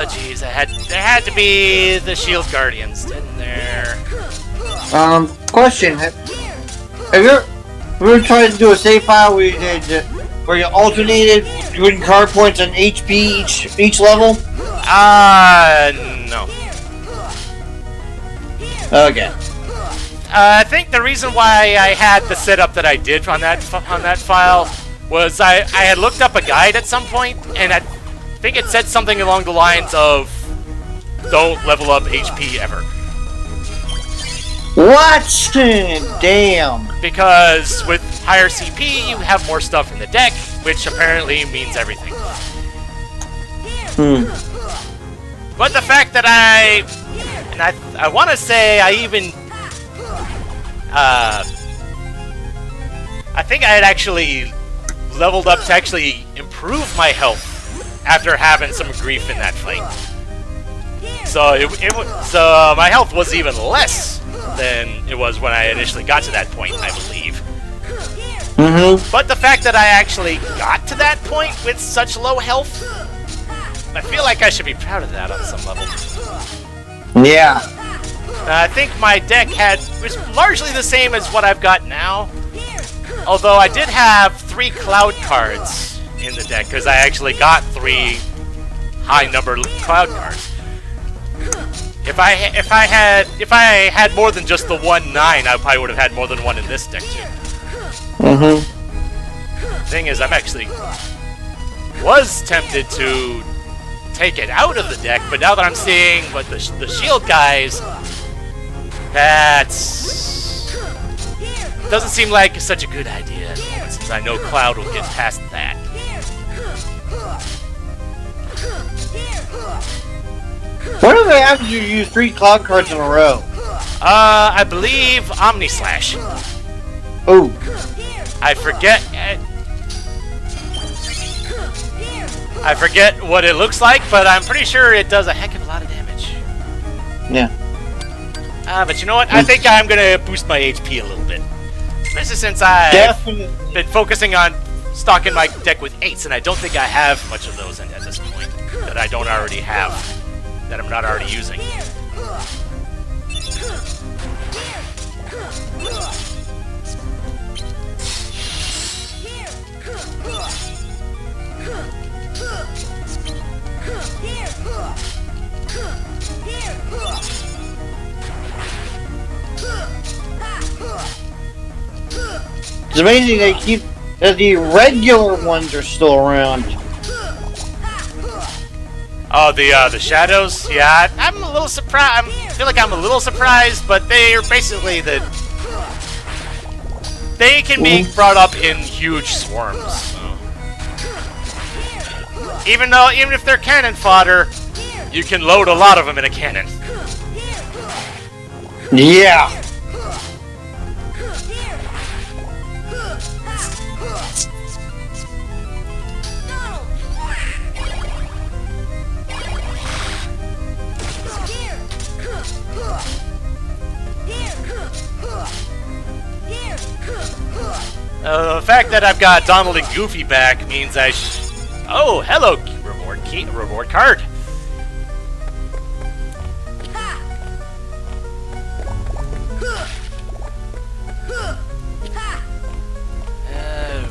Jeez, there had to be the Shield Guardians, didn't there? Question. Have you ever tried to do a save file where you did, where you alternated between card points and HP each level? No. Okay. I think the reason why I had the setup that I did on that file was I had looked up a guide at some point, and I think it said something along the lines of, don't level up HP ever. What? Damn. Because with higher CP, you have more stuff in the deck, which apparently means everything. But the fact that I want to say I even, I think I had actually leveled up to actually improve my health after having some grief in that fight. So so my health was even less than it was when I initially got to that point, I believe. But the fact that I actually got to that point with such low health, I feel like I should be proud of that on some level. Yeah. I think my deck was largely the same as what I've got now. Although I did have 3 cloud cards in the deck, because I actually got 3 high number cloud cards. If I had more than just the 1/9, I probably would have had more than one in this deck too. Thing is, I'm actually was tempted to take it out of the deck, but now that I'm seeing what the shield guys, doesn't seem like such a good idea at the moment, since I know Cloud will get past that. What do they have to use 3 cloud cards in a row? I believe Omnislash. Oh. I forget what it looks like, but I'm pretty sure it does a heck of a lot of damage. Yeah. But you know what? I think I'm gonna boost my HP a little bit. Especially since I've been focusing on stocking my deck with 8s, and I don't think I have much of those at this point that I don't already have, that I'm not already using. It's amazing they keep that the regular ones are still around. Oh, the shadows? Yeah, I'm a little surprised. I feel like I'm a little surprised, but they're basically they can be brought up in huge swarms. So. Even if they're cannon fodder, you can load a lot of them in a cannon. Yeah. The fact that I've got Donald and Goofy back means oh, hello, reward card.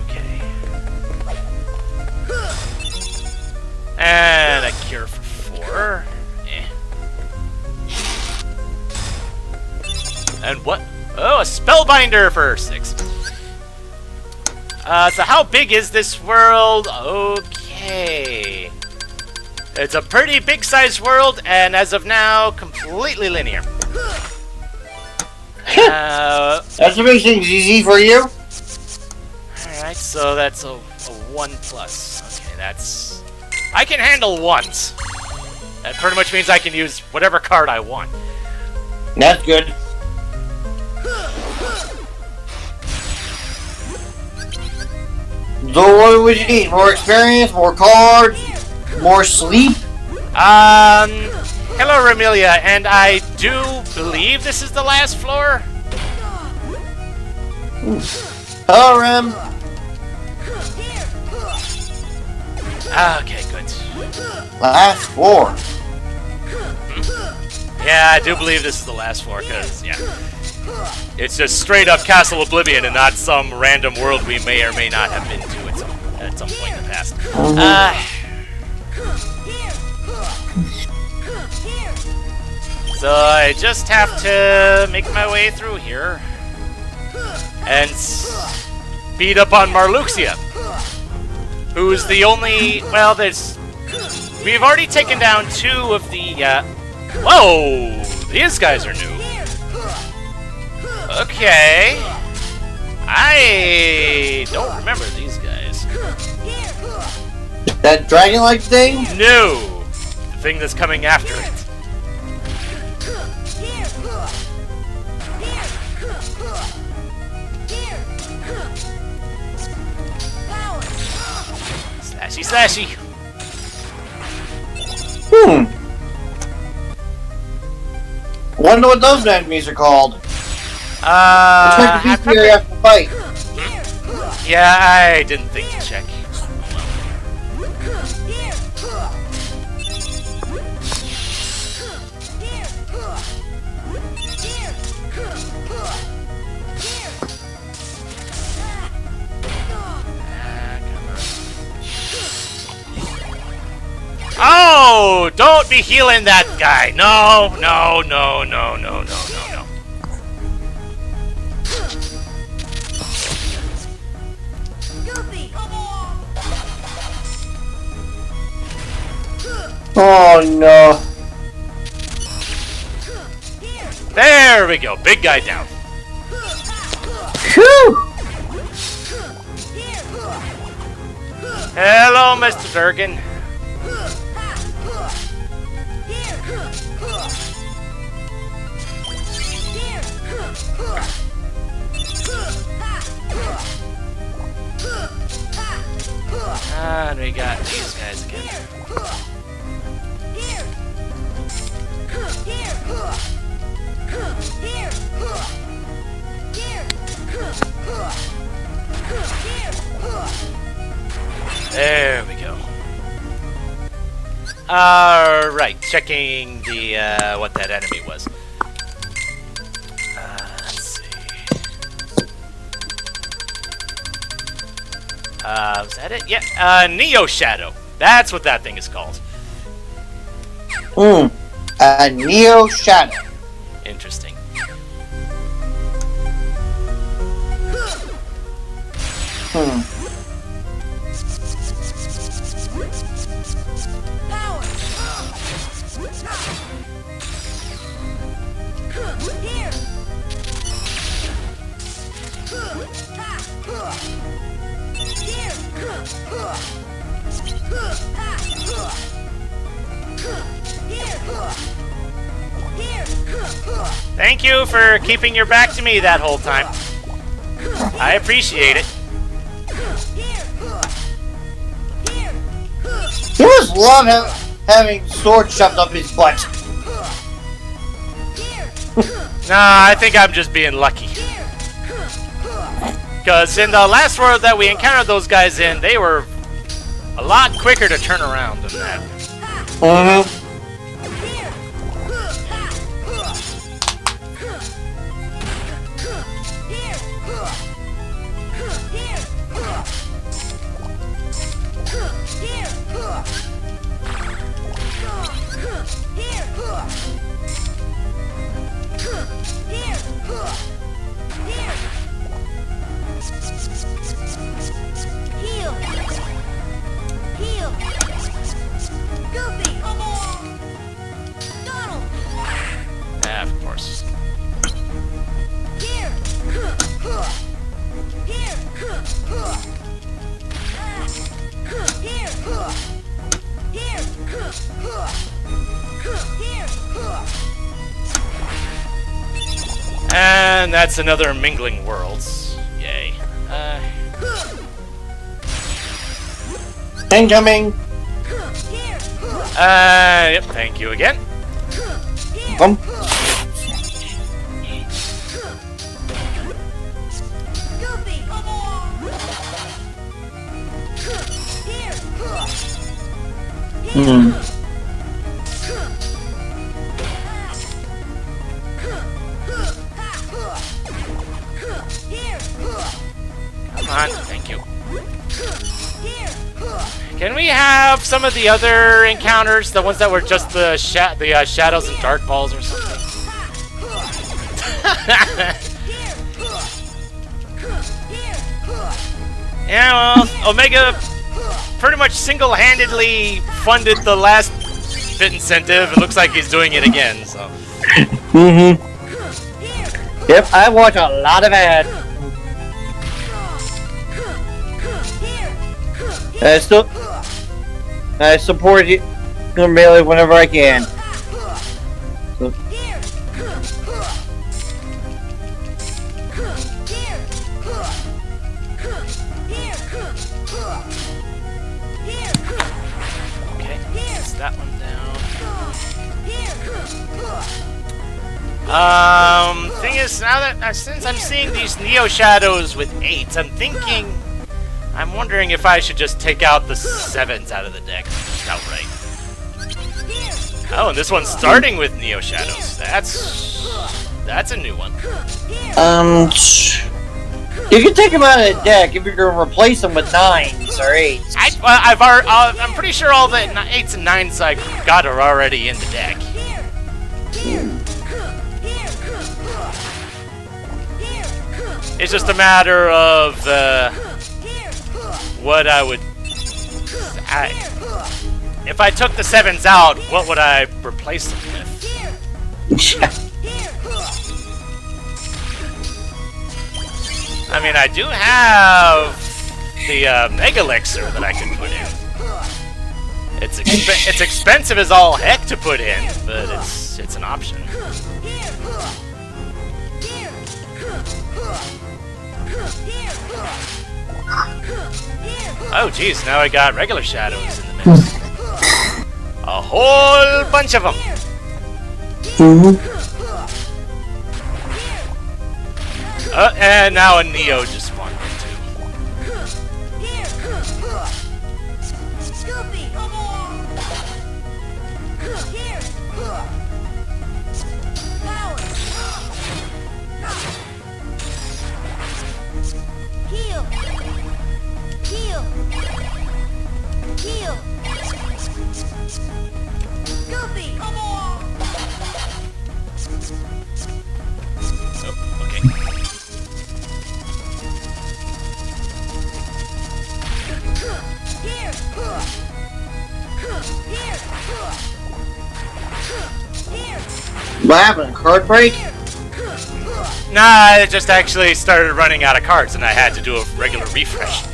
Okay. And a cure for 4. And what? Oh, a spellbinder for 6. So how big is this world? Okay. It's a pretty big sized world, and as of now, completely linear. That's to make things easy for you. Alright, so that's a 1+. Okay, that's... I can handle 1s. That pretty much means I can use whatever card I want. That's good. So what would you need? More experience? More cards? More sleep? Hello, Remelia, and I do believe this is the last floor. Hello, Rem. Okay, good. Last floor. Yeah, I do believe this is the last floor, because, yeah. It's just straight up Castle Oblivion and not some random world we may or may not have been to at some point in the past. So I just have to make my way through here and beat up on Marluxia, who's the only... Well, we've already taken down 2 of the... Whoa! These guys are new. Okay. I don't remember these guys. That dragon-like thing? No! The thing that's coming after it. Slashy, slashy. Wonder what those enemies are called. I Check the bestiary after the fight. Yeah, I didn't think to check. Oh, don't be healing that guy. No, no, no, no, no, no, no, no. Oh no. There we go. Big guy down. Phew! Hello, Mr. Durgan. And we got these guys again. There we go. Alright, checking the, what that enemy was. Let's see. Was that it? Yeah, Neo Shadow. That's what that thing is called. A Neo Shadow. Interesting. Thank you for keeping your back to me that whole time. I appreciate it. He must love having swords shoved up his butt. Nah, I think I'm just being lucky. Because in the last world that we encountered those guys in, they were a lot quicker to turn around than that. Yeah, of course. And that's another Mingling Worlds. Yay. Incoming. Here. Yep, thank you again. Come. Goofy. Here. Hmm. Here. Come on, thank you. Here. Can we have some of the other encounters, the ones that were just the shadows and dark balls or something? Yeah, well, Omega pretty much single-handedly funded the last bit incentive. It looks like he's doing it again, so. Mm-hmm. Yep, I watch a lot of ads. I support you Melee whenever I can. So, Okay, gets that one down. Thing is, now that since I'm seeing these Neo Shadows with 8s, I'm wondering if I should just take out the 7s out of the deck outright. Oh, and this one's starting with Neo Shadows. That's a new one. you can take them out of the deck if you're gonna replace them with 9s or 8s. I'm pretty sure all the 8s and 9s I got are already in the deck. It's just a matter of what I would. If I took the 7s out, what would I replace them with? I mean, I do have the Mega Elixir that I can put in. It's expensive as all heck to put in, but it's an option. Oh geez, now I got regular shadows in the mix. A whole bunch of them. And now a Neo just spawned in too. Goofy. Here. Power. Heal. Heal. Heal. Goofy. Oh, okay. Here. Here. What happened? Card break? Nah, it just actually started running out of cards and I had to do a regular refresh.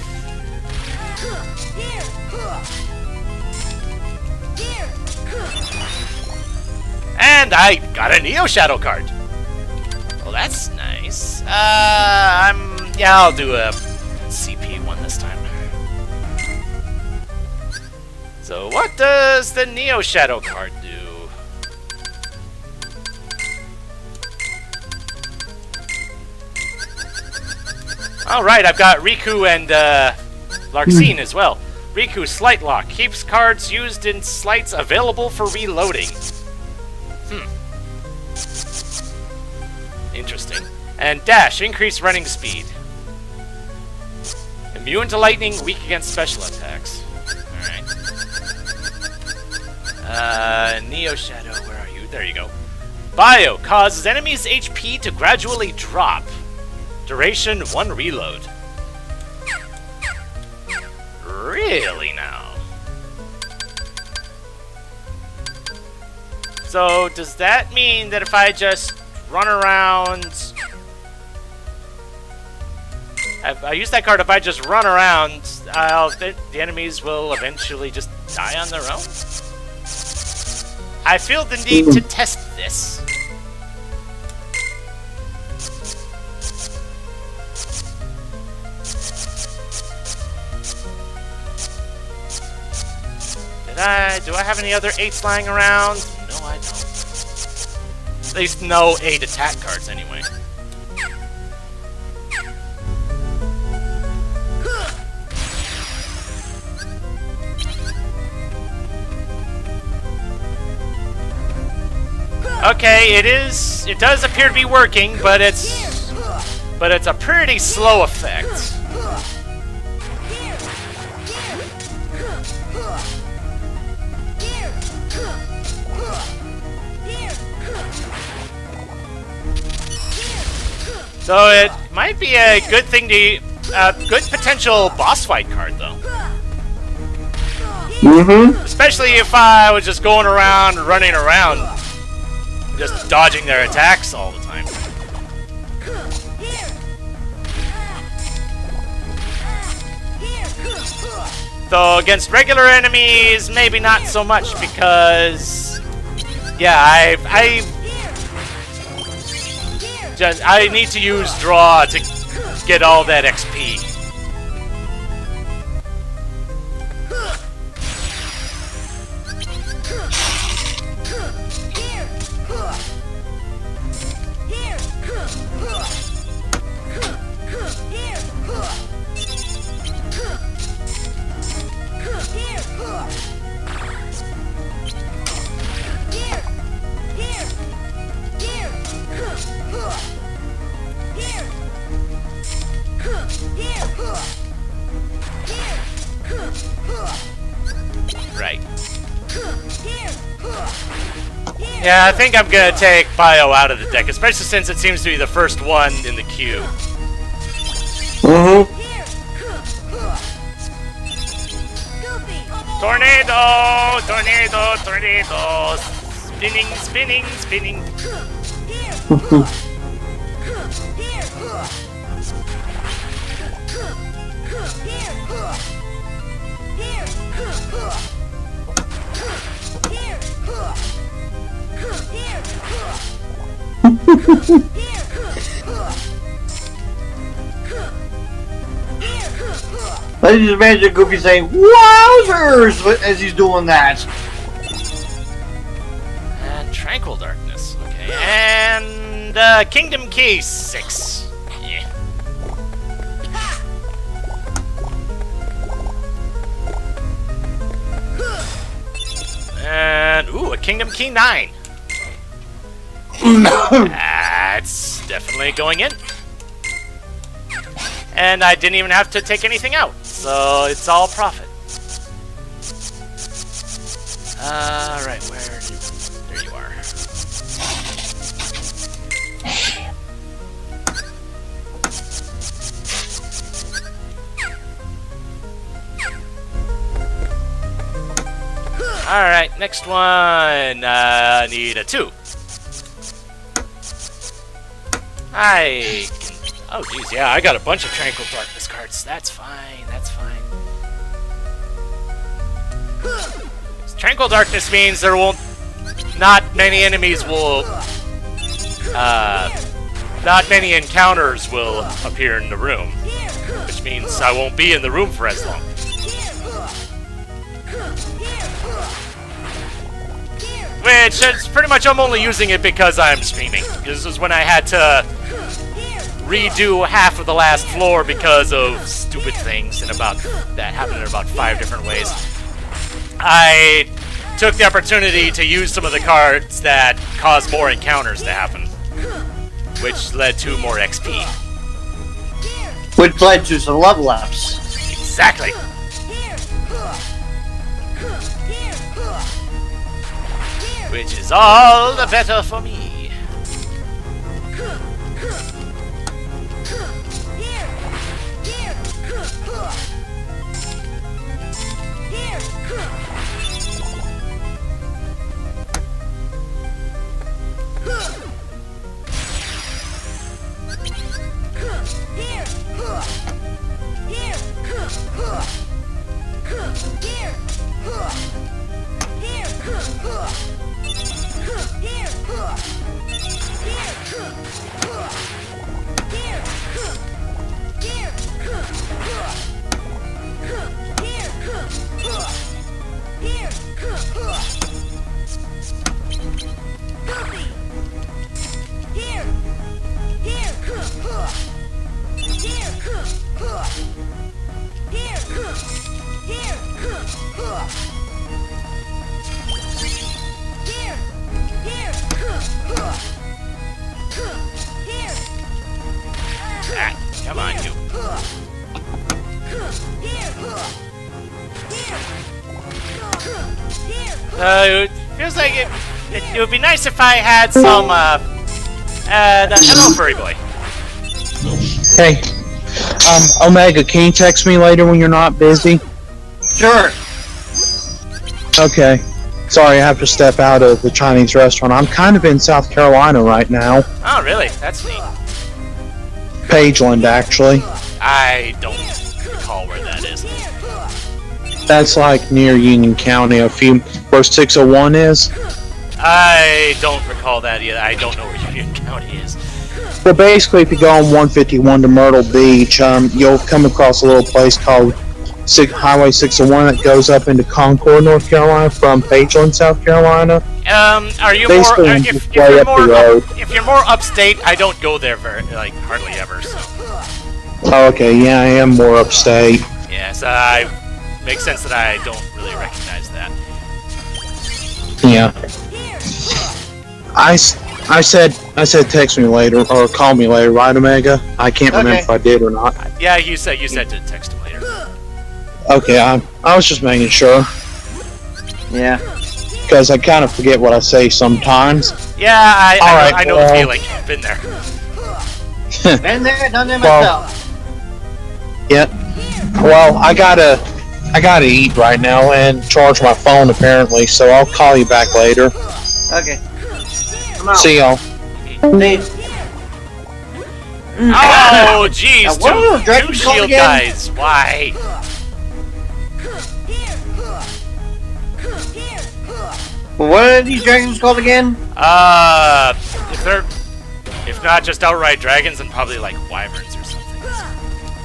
And I got a Neo Shadow card. Well, that's nice. Yeah, I'll do a CP one this time. So what does the Neo Shadow card do? Alright, I've got Riku and Larxene as well. Riku, Slight Lock. Keeps cards used in slights available for reloading. Interesting. And Dash, increase running speed. Immune to lightning, weak against special attacks. Alright. Neo Shadow, where are you? There you go. Bio, causes enemies' HP to gradually drop. Duration, 1 reload. Really now? So, does that mean that if I just run around... I use that card, if I just run around, the enemies will eventually just die on their own? I feel the need to test this. Do I have any other 8s lying around? No, I don't. At least no 8 attack cards, anyway. Okay, it does appear to be working, but it's a pretty slow effect. So it might be a good thing to, good potential boss fight card though. Especially if I was just going around, running around, just dodging their attacks all the time. Though against regular enemies, maybe not so much because, yeah, I need to use draw to get all that XP. Right. Yeah, I think I'm gonna take Bio out of the deck, especially since it seems to be the first one in the queue. Tornado! Tornado! Tornado! Spinning, spinning, spinning. I just imagine Goofy saying "Wowzers" as he's doing that. And Tranquil Darkness. Okay. And Kingdom Key 6. Yeah. And ooh, a Kingdom Key 9. That's definitely going in. And I didn't even have to take anything out, so it's all profit. Right, there you are. Alright, next one. Need a 2. I can... Oh, geez, yeah, I got a bunch of Tranquil Darkness cards. That's fine, that's fine. Tranquil Darkness means there won't... Not many enemies will... Not many encounters will appear in the room. Which means I won't be in the room for as long. Which is pretty much I'm only using it because I'm streaming. This is when I had to redo half of the last floor because of stupid things and about that happened in about 5 different ways. I took the opportunity to use some of the cards that caused more encounters to happen, which led to more XP. Which led to some level ups. Exactly. Which is all the better for me. It feels like it would be nice if I had some, hello, furry boy. Hey, Omega, can you text me later when you're not busy? Sure. Okay. Sorry, I have to step out of the Chinese restaurant. I'm kind of in South Carolina right now. Oh, really? That's neat. Pageland, actually. I don't recall where that is. That's like near Union County, where 601 is. I don't recall that either. I don't know where Union County is. But basically, if you go on 151 to Myrtle Beach, you'll come across a little place called Highway 601 that goes up into Concord, North Carolina, from Pageland, South Carolina. Are you Basically, more? I'm If just way you're up the more, road. if you're more upstate, I don't go there hardly ever. So Oh, okay, yeah, I am more upstate. yes, makes sense that I don't really recognize that. Yeah. I said text me later or call me later, right, Omega? I can't remember Okay. if I did or not. Yeah, you said to text him later. Okay, I was just making sure Yeah. because I kind of forget what I say sometimes. Yeah, I Alright, know well- the feeling. Been there. Been there, done there Well- myself. Yeah. Well, I gotta eat right now and charge my phone apparently, so I'll call you back later. Okay. Come out. See y'all. See. Oh, jeez, Now, what are those two dragons called shield again? guys. Why? What are these dragons called again? If not just outright dragons, then probably like wyverns or something.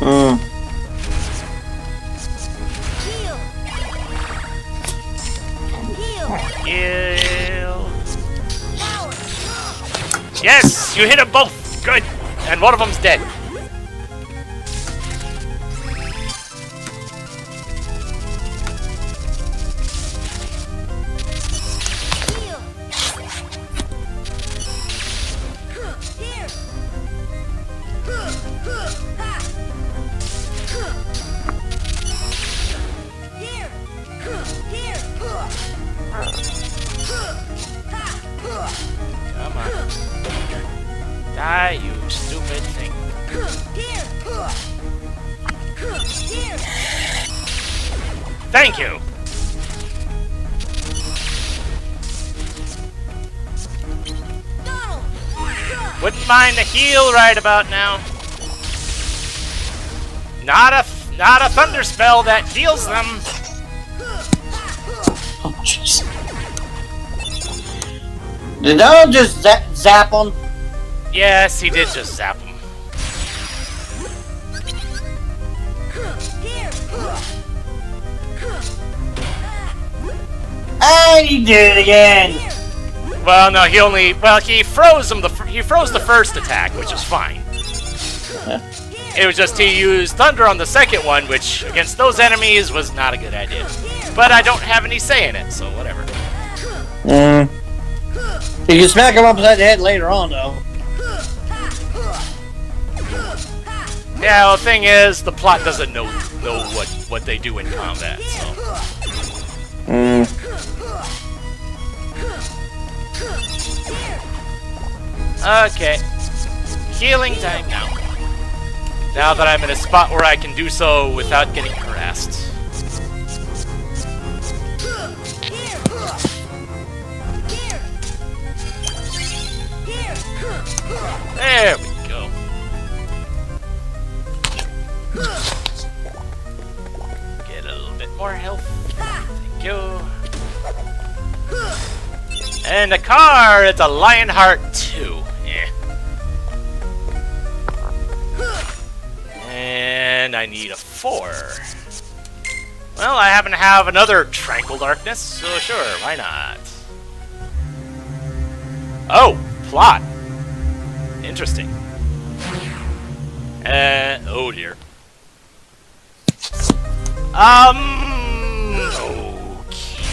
Hmm. Kill. Yes, you hit them both. Good. And one of them's dead. Come on. Die, you stupid thing. Thank you. Wouldn't mind a heal right about now. Not a thunder spell that heals them. Oh, jeez. Did I just zap them? Yes, he did just zap him. And he did it again. Well, no, he froze him. He froze the first attack, which is fine. It was just he used thunder on the second one, which against those enemies was not a good idea. But I don't have any say in it, so whatever. You can smack him upside the head later on, though. Yeah, well, the thing is, the plot doesn't know what they do in combat, so. Okay. Healing time now. Now that I'm in a spot where I can do so without getting harassed. There we go. Get a little bit more health. Thank you. And a car! It's a Lionheart 2. Yeah. And I need a 4. Well, I happen to have another Tranquil Darkness, so sure, why not? Oh, plot. Interesting. Oh dear.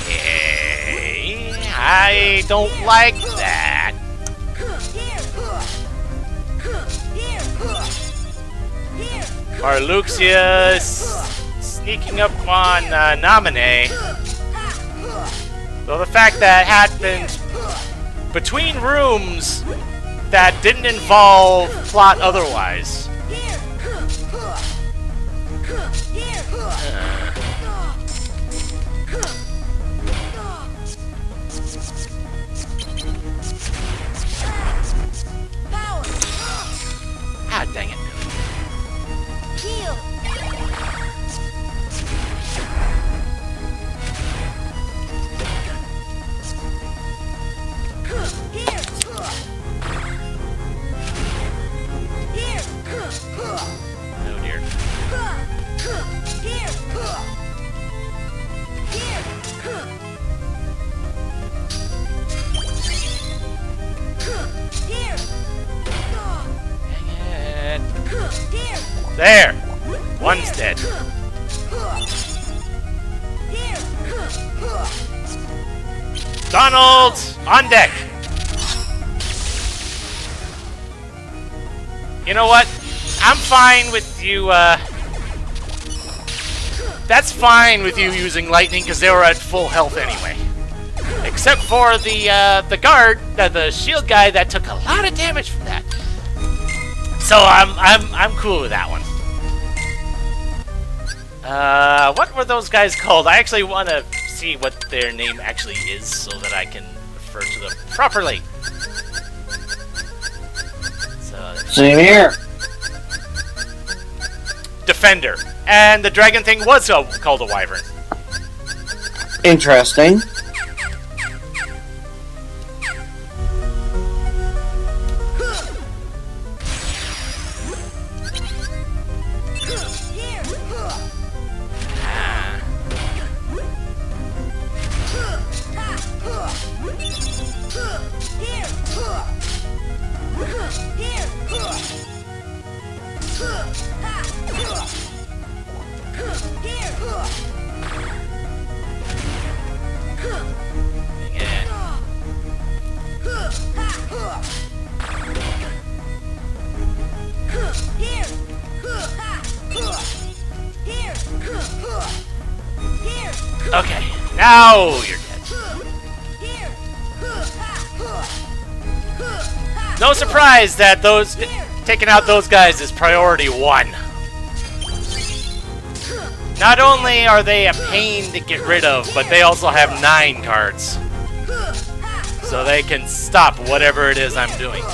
Okay. I don't like that. Marluxia sneaking up on Naminé. Though the fact that happened between rooms that didn't involve plot otherwise. Here. Here. Power. Ah, dang it. Heal. Here. Here. Oh dear. Here. Here. Dang it. Here. There! One's dead. Here. Donald! On deck! You know what? I'm fine with you, That's fine with you using lightning, because they were at full health anyway. Except for the guard, the shield guy that took a lot of damage from that. So I'm cool with that one. What were those guys called? I actually want to see what their name actually is so that I can refer to them properly. So, Same here. Defender. And the dragon thing was called a wyvern. Interesting. Okay, now you're dead. No surprise that taking out those guys is priority 1. Not only are they a pain to get rid of, but they also have 9 cards. So they can stop whatever it is I'm doing.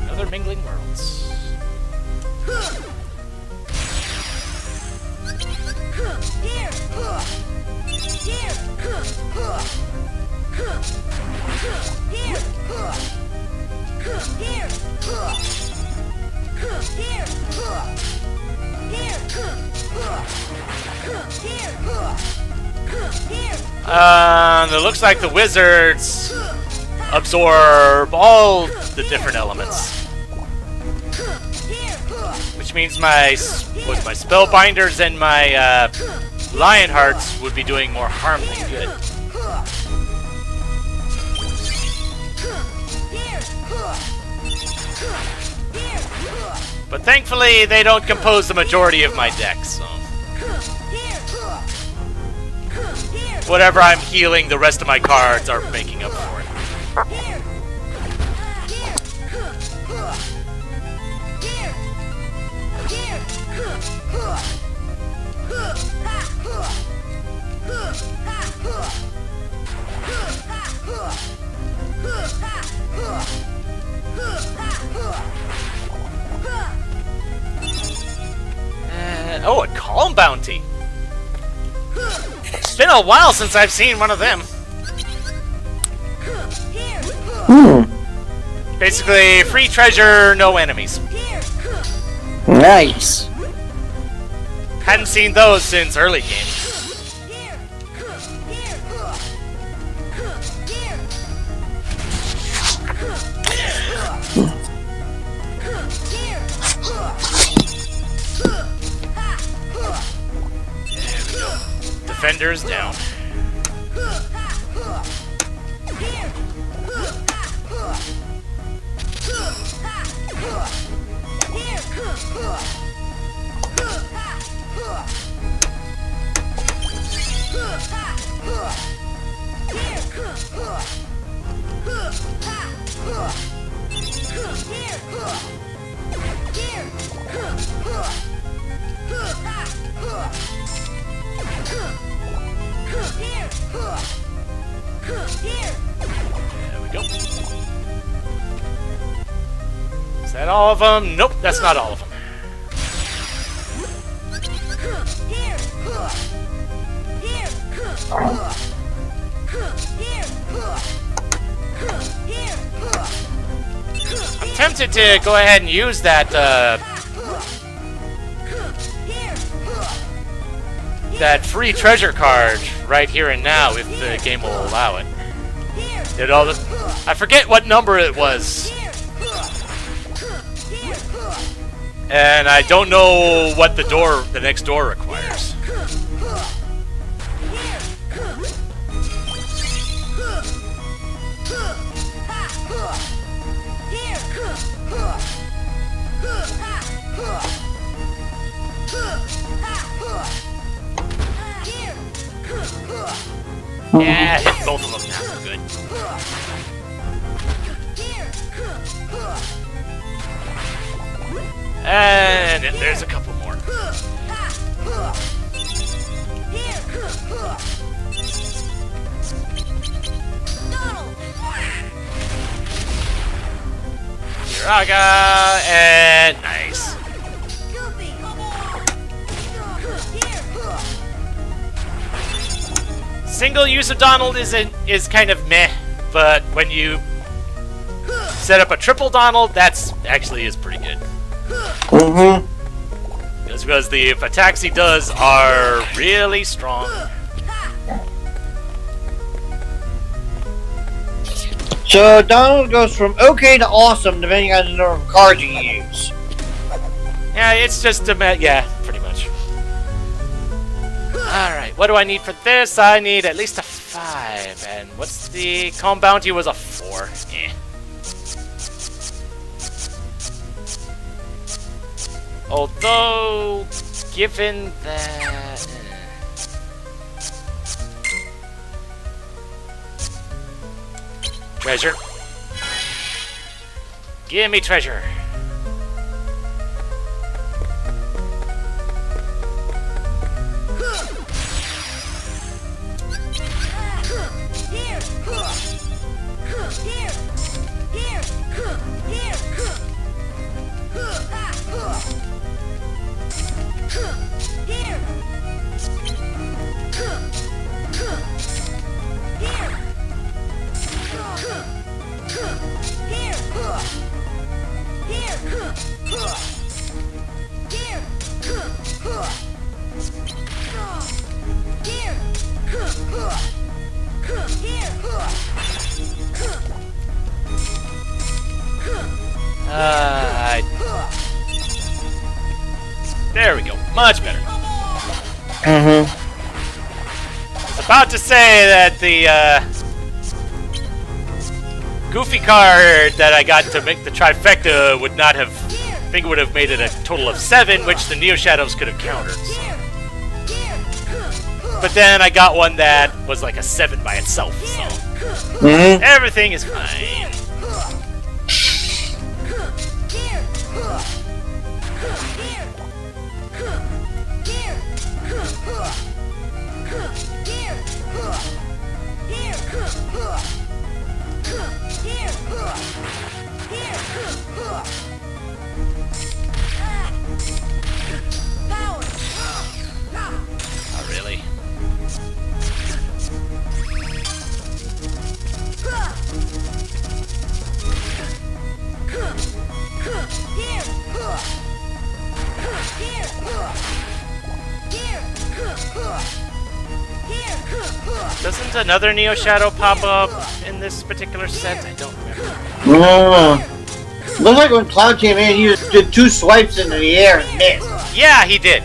Another mingling worlds. It looks like the wizards absorb all the different elements. Which means my spellbinders and my Lionhearts would be doing more harm than good. But thankfully, they don't compose the majority of my deck, so... Whatever I'm healing, the rest of my cards are making up for it. Oh, a calm bounty! It's been a while since I've seen one of them. Basically, free treasure, no enemies. Nice. Hadn't seen those since early game. defenders down. There we go. Is that all of them? Nope, that's not all of them. I'm tempted to go ahead and use that that free treasure card right here and now if the game will allow it. Did all the I forget what number it was. And I don't know what the next door requires. Yeah, hit both of them now. Good. And there's a couple more. Raga and nice. Single use of Donald is kind of meh, but when you set up a triple Donald, that's actually is pretty good. Because the attacks he does are really strong. So Donald goes from okay to awesome depending on the number of cards you use. Yeah, it's just yeah, pretty much. Alright, what do I need for this? I need at least a 5. And what's the calm bounty was a 4. Eh. Although, given that... Treasure. Give me treasure. There we go. Much better. I was about to say that the Goofy card that I got to make the trifecta would not have... I think it would have made it a total of 7, which the Neo Shadows could have countered. So. But then I got one that was like a 7 by itself, so... Everything is fine. Oh, really? Doesn't another Neo Shadow pop up in this particular set? I don't remember. Looks like when Cloud came in, he just did 2 swipes into the air and missed. Yeah, he did.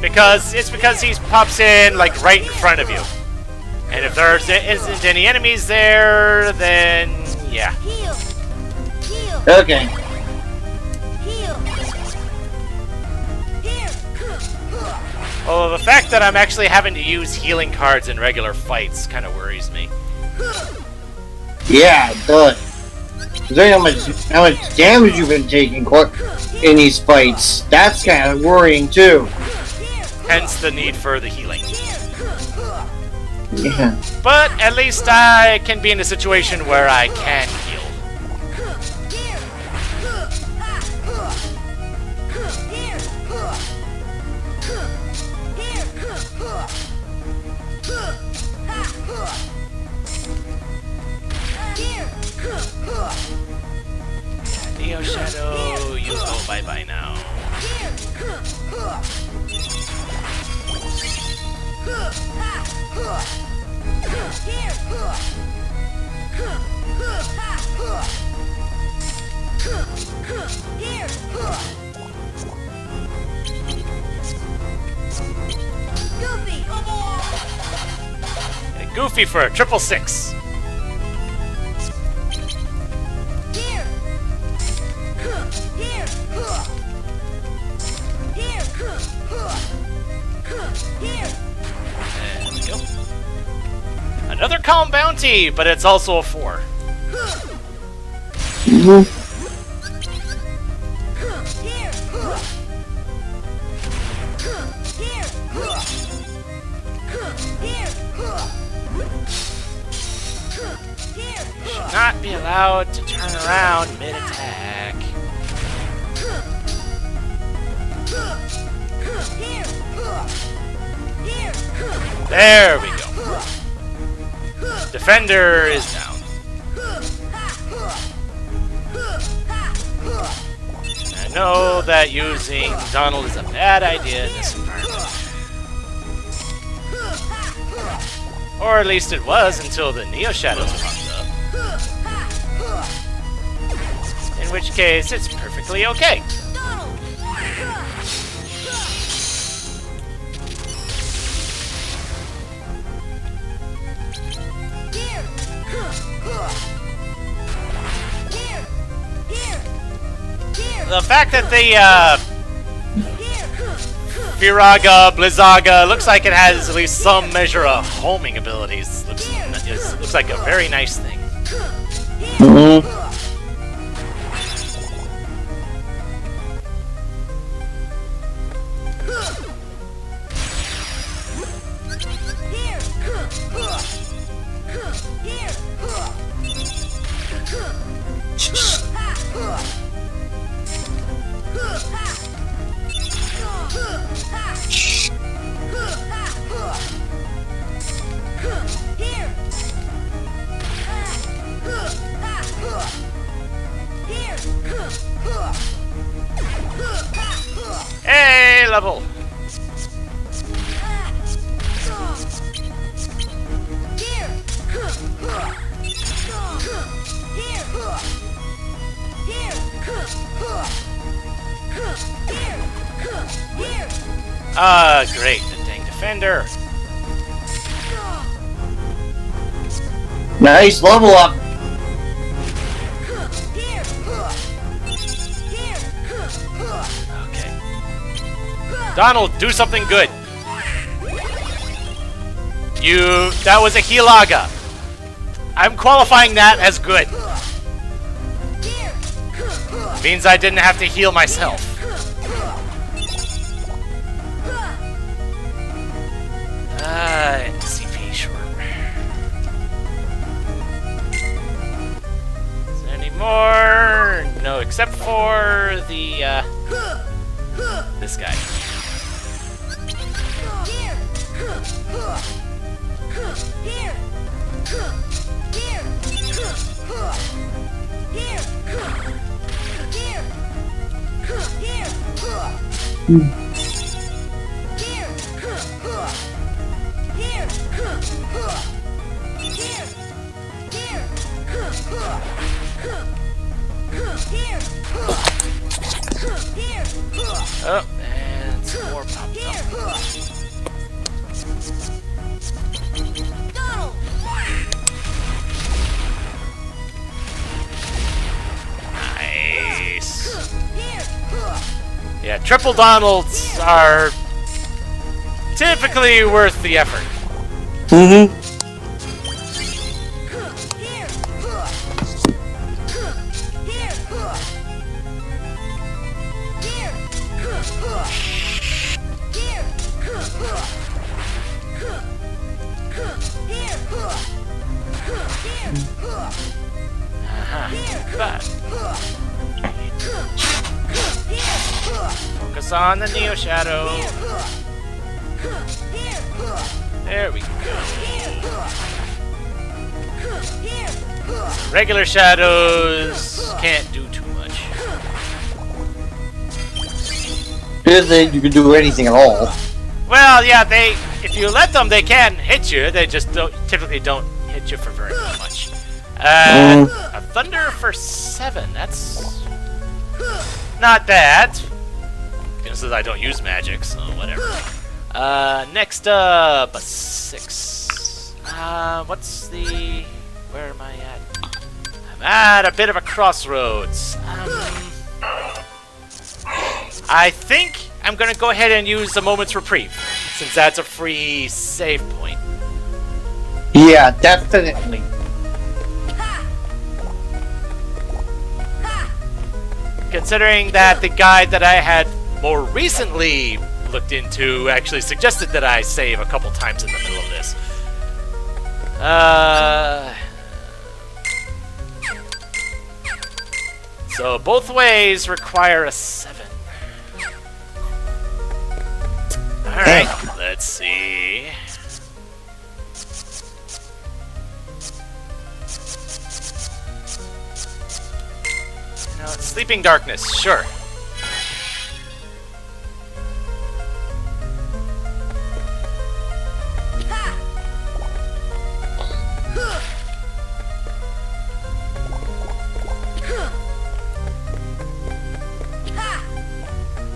Because he pops in like right in front of you. And if there isn't any enemies there, then yeah. Heal. Heal. Okay. Heal. Here. Well, the fact that I'm actually having to use healing cards in regular fights kind of worries me. Yeah, it does. Considering how much damage you've been taking in these fights, that's kind of worrying too. Hence the need for the healing. Yeah. But at least I can be in a situation where I can heal. Neo Shadow, you go bye-bye now. And Goofy for a 666. There we go. Another calm bounty, but it's also a 4. Should not be allowed to turn around mid-attack. There we go. Defender is down. I know that using Donald is a bad idea in this environment. Or at least it was until the Neo Shadows popped up. In which case, it's perfectly okay. The fact that the Firaga, Blizzaga looks like it has at least some measure of homing abilities looks like a very nice thing. Hey, level! Great, the dang defender. Nice level up. Okay. Donald, do something good. That was a Hilaga. I'm qualifying that as good. Means I didn't have to heal myself. CP, sure. Is there any more? No, except for the, this guy. Oh, and more popped up. Donald. Nice. Here. Yeah, triple Donalds are typically worth the effort. Mm-hmm. Here. Here. Here. But focus on the Neo Shadow. There we go. Regular shadows can't do too much. You can do anything at all. Well, yeah, if you let them, they can hit you. They just typically don't hit you for very much. A Thunder for 7. That's not bad. Since I don't use magic, so whatever. Next up, a 6. What's the... Where am I at? I'm at a bit of a crossroads. I think I'm gonna go ahead and use a moment's reprieve, since that's a free save point. Yeah, definitely. Considering that the guide that I had more recently looked into actually suggested that I save a couple times in the middle of this. So both ways require a 7. Alright, let's see. No, it's Sleeping Darkness, sure.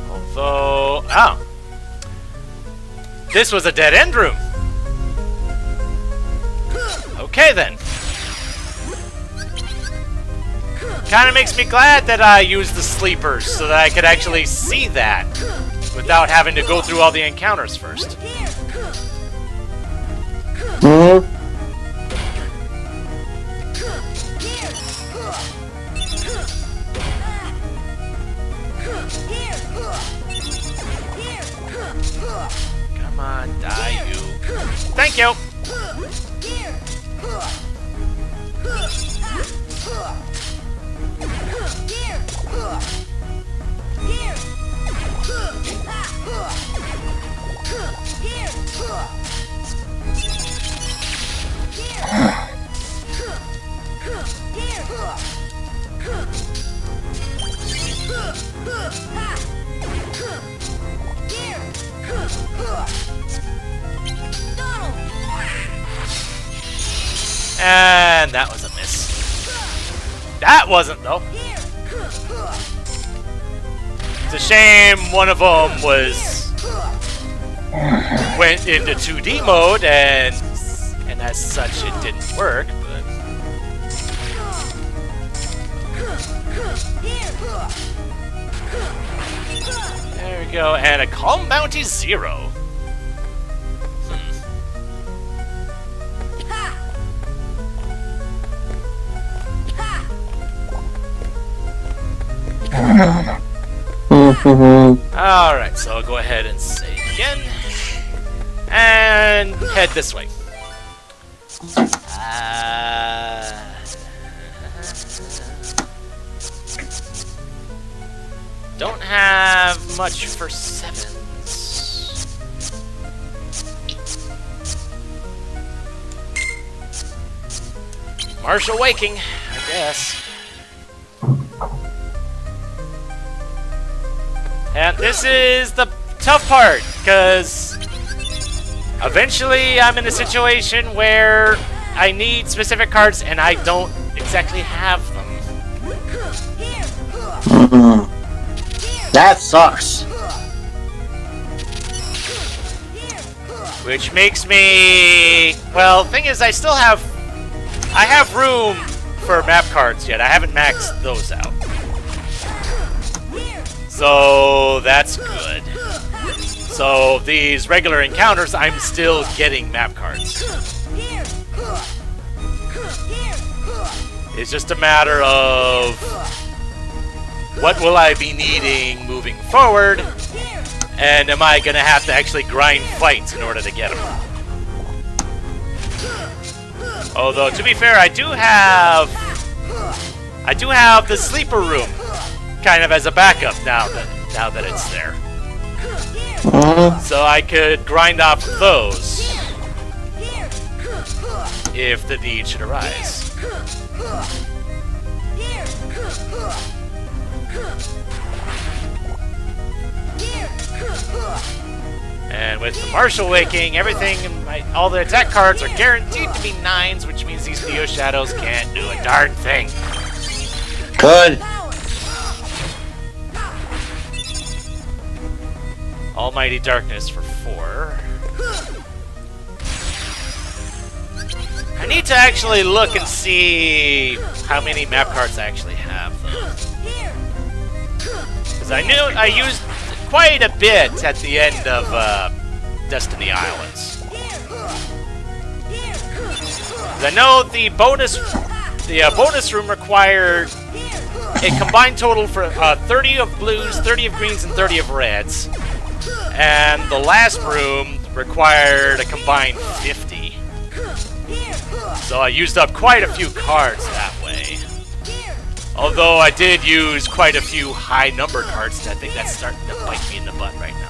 Although, oh. This was a dead-end room. Okay, then. Kind of makes me glad that I used the sleepers so that I could actually see that without having to go through all the encounters first. Mm-hmm. Come on, die you. Thank you! And that was a miss. That wasn't, though. It's a shame one of them went into 2D mode, and as such it didn't work, but... There we go, and a Calm Bounty 0. Alright, so I'll go ahead and save again. And head this way. Don't have much for 7s. Martial Waking, I guess. And this is the tough part, because eventually I'm in a situation where I need specific cards and I don't exactly have them. That sucks. Which makes me... Well, thing is, I have room for map cards yet. I haven't maxed those out. So, that's good. So, these regular encounters, I'm still getting map cards. It's just a matter of what will I be needing moving forward, and am I going to have to actually grind fights in order to get them. Although, to be fair, I do have the sleeper room kind of as a backup now that it's there. So I could grind off those if the need should arise. And with the Marshal waking, everything, all the attack cards are guaranteed to be 9s, which means these Neo Shadows can't do a darn thing. Good. Almighty Darkness for 4. I need to actually look and see how many map cards I actually have, though. Because I knew I used quite a bit at the end of Destiny Islands. I know the bonus room required a combined total for 30 of blues, 30 of greens, and 30 of reds. And the last room required a combined 50. So I used up quite a few cards that way. Although I did use quite a few high number cards, and I think that's starting to bite me in the butt right now.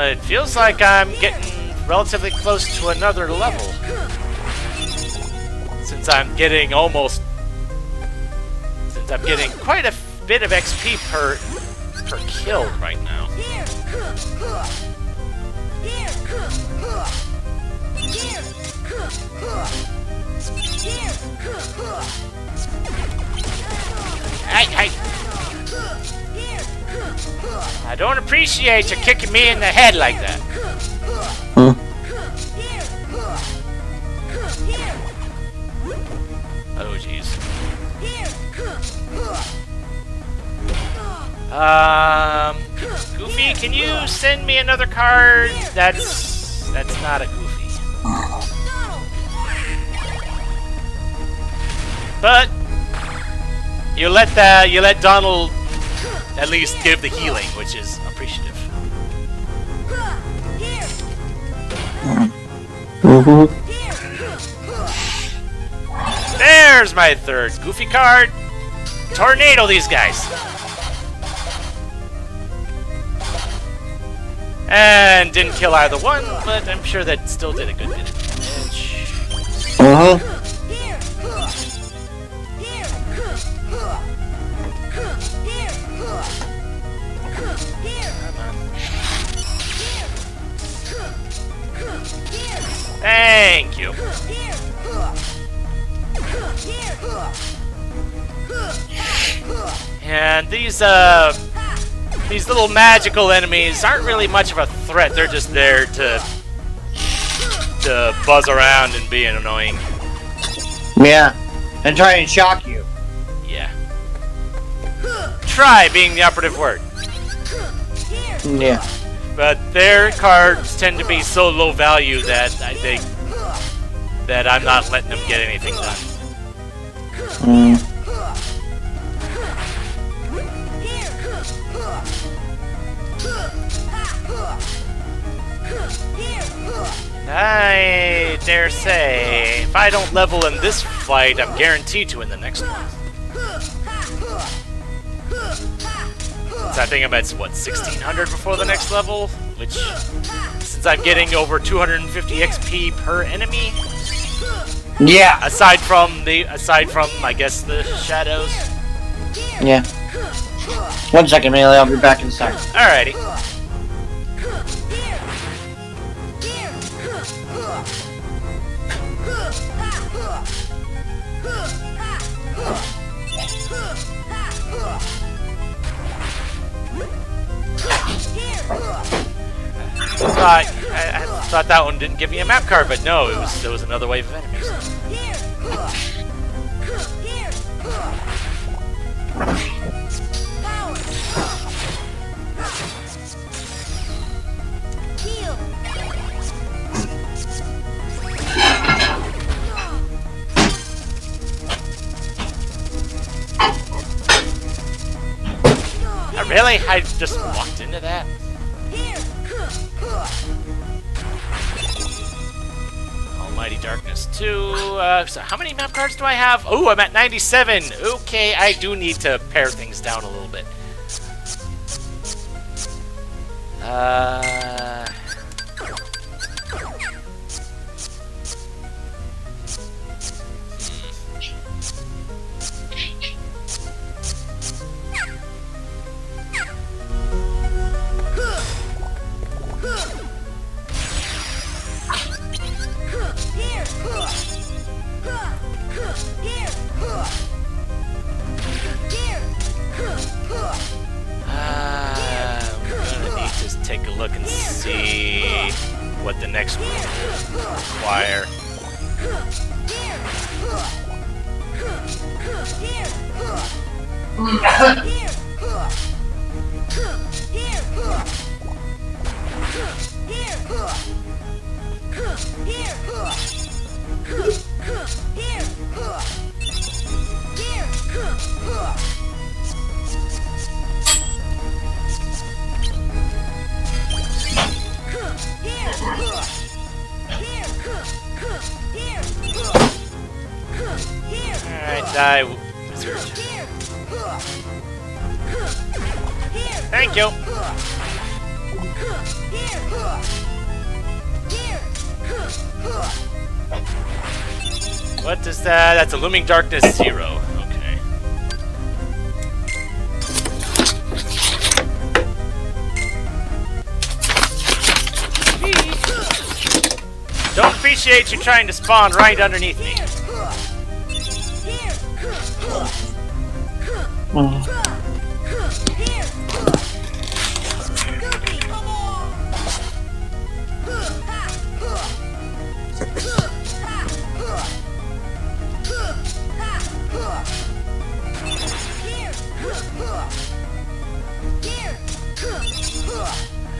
It feels like I'm getting relatively close to another level. Since I'm getting quite a bit of XP per kill right now. I don't appreciate you kicking me in the head like that. Huh? Oh, jeez. Goofy, can you send me another card? That's not a Goofy. But you let Donald at least give the healing, which is appreciative. There's my third Goofy card. Tornado these guys. And didn't kill either one, but I'm sure that still did a good bit of damage. Thank you. And these little magical enemies aren't really much of a threat. They're just there to buzz around and be annoying. Yeah, and try and shock you. Yeah. Try being the operative word. Yeah. But their cards tend to be so low value that I think that I'm not letting them get anything done. I dare say, if I don't level in this fight, I'm guaranteed to in the next one. So I think I'm at, what, 1600 before the next level? Which, since since I'm getting over 250 XP per enemy. Yeah. Aside from I guess the shadows. Yeah. 1 second, Melee. I'll be back in a second. Alrighty. I thought that one didn't give me a map card, but no, there was another wave of enemies. Really? I just walked into that? Almighty Darkness 2. So how many map cards do I have? Oh, I'm at 97. Okay, I do need to pare things down a little bit. Take a look and see what the next one will require. Alright, die, wizard. Thank you. What is that? That's a Looming Darkness 0. Okay. Don't appreciate you trying to spawn right underneath me.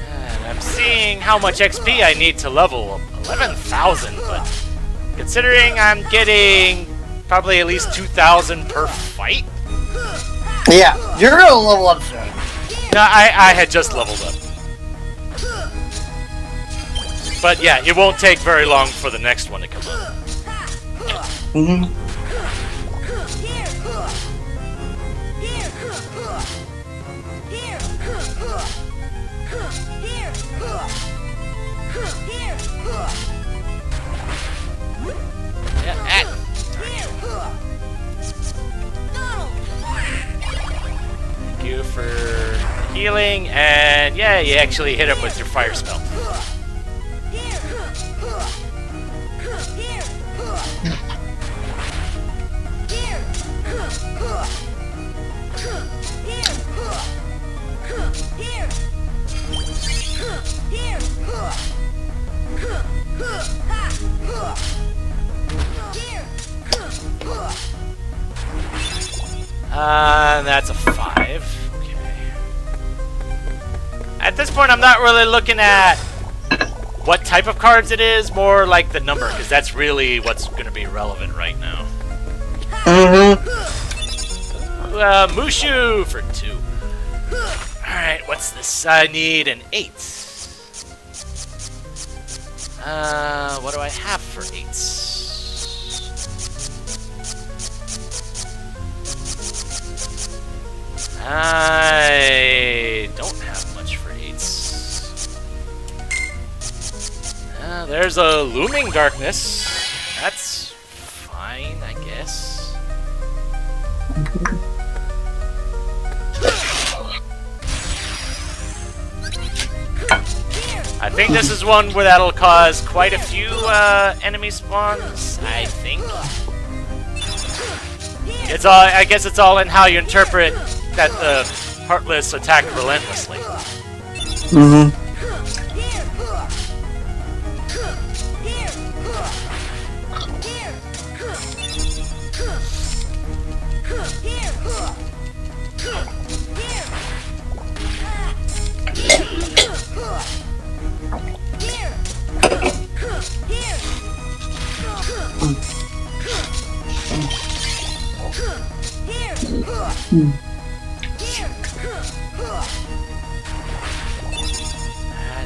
And I'm seeing how much XP I need to level up. 11,000, but considering I'm getting probably at least 2,000 per fight. Yeah, you're gonna level up soon. No, I had just leveled up. But yeah, it won't take very long for the next one to come up. Mm-hmm. Yeah, Thank you for healing, and yeah, you actually hit him with your fire spell. That's a 5. Okay. At this point, I'm not really looking at what type of cards it is, more like the number, because that's really what's going to be relevant right now. Mushu for 2. Alright, what's this? I need an 8. What do I have for 8s? I don't have much for 8s. there's a looming darkness. That's fine, I guess. I think this is one where that'll cause quite a few enemy spawns. I think. It's all. I guess it's all in how you interpret that the Heartless attack relentlessly. Mm-hmm. And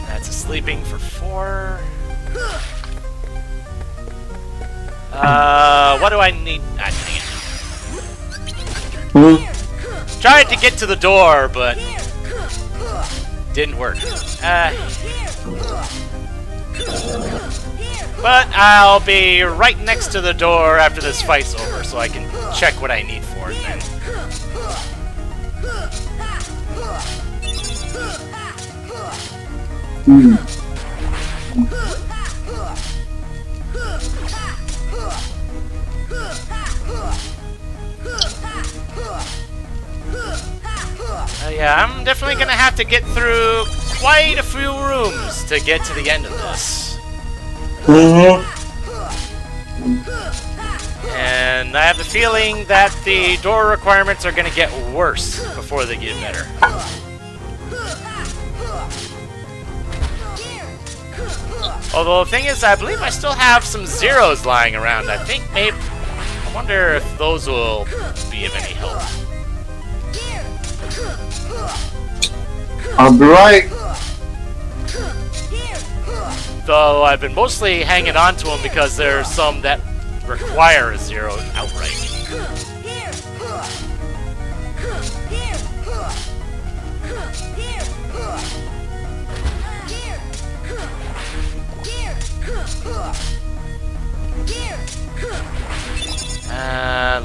that's a sleeping for 4. What do I need? Ah, dang it. Tried to get to the door, but didn't work. But I'll be right next to the door after this fight's over, so I can check what I need for it then. Yeah, I'm definitely gonna have to get through quite a few rooms to get to the end of this. And I have a feeling that the door requirements are gonna get worse before they get better. Although the thing is, I believe I still have some zeros lying around. I think maybe... I wonder if those will be of any help. I'll be right. Though I've been mostly hanging on to them because there's some that require a 0 outright.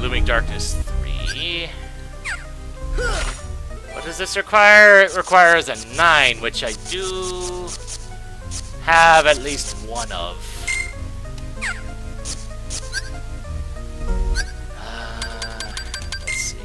Looming Darkness 3. What does this require? It requires a 9, which I do have at least one of. Let's see.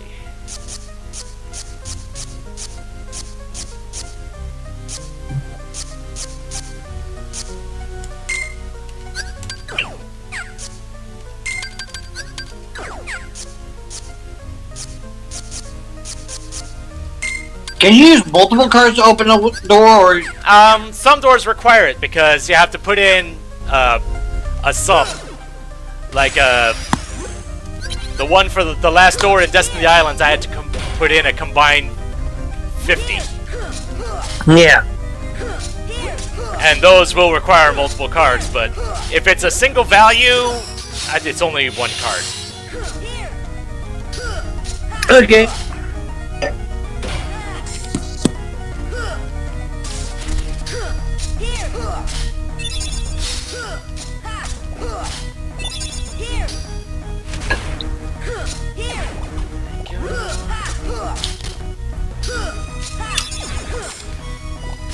Can you use multiple cards to open a door, or? Some doors require it because you have to put in a sum. Like the one for the last door in Destiny Islands, I had to put in a combined 50. Yeah. And those will require multiple cards, but if it's a single value, it's only one card. Okay.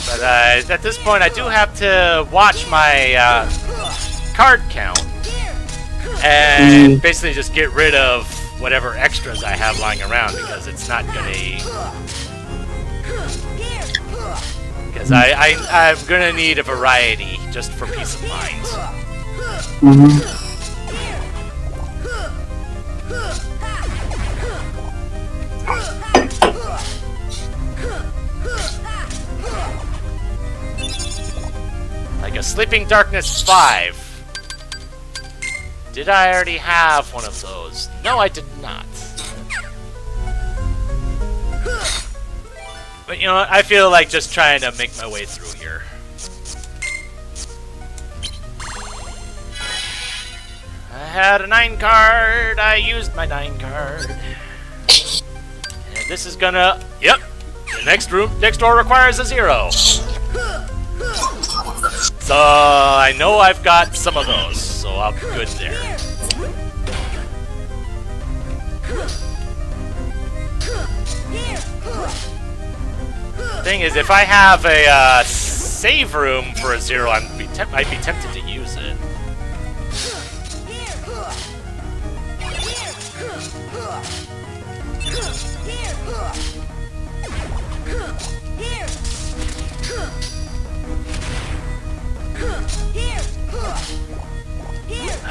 But at this point, I do have to watch my card count and basically just get rid of whatever extras I have lying around because it's not gonna. Because I'm gonna need a variety just for peace of mind. Like a Sleeping Darkness 5. Did I already have one of those? No, I did not. But you know what? I feel like just trying to make my way through here. I had a 9 card. I used my 9 card. And this is gonna... Yep. The next door requires a 0. So I know I've got some of those, so I'll be good there. Thing is, if I have a save room for a 0, I'd be tempted to use it.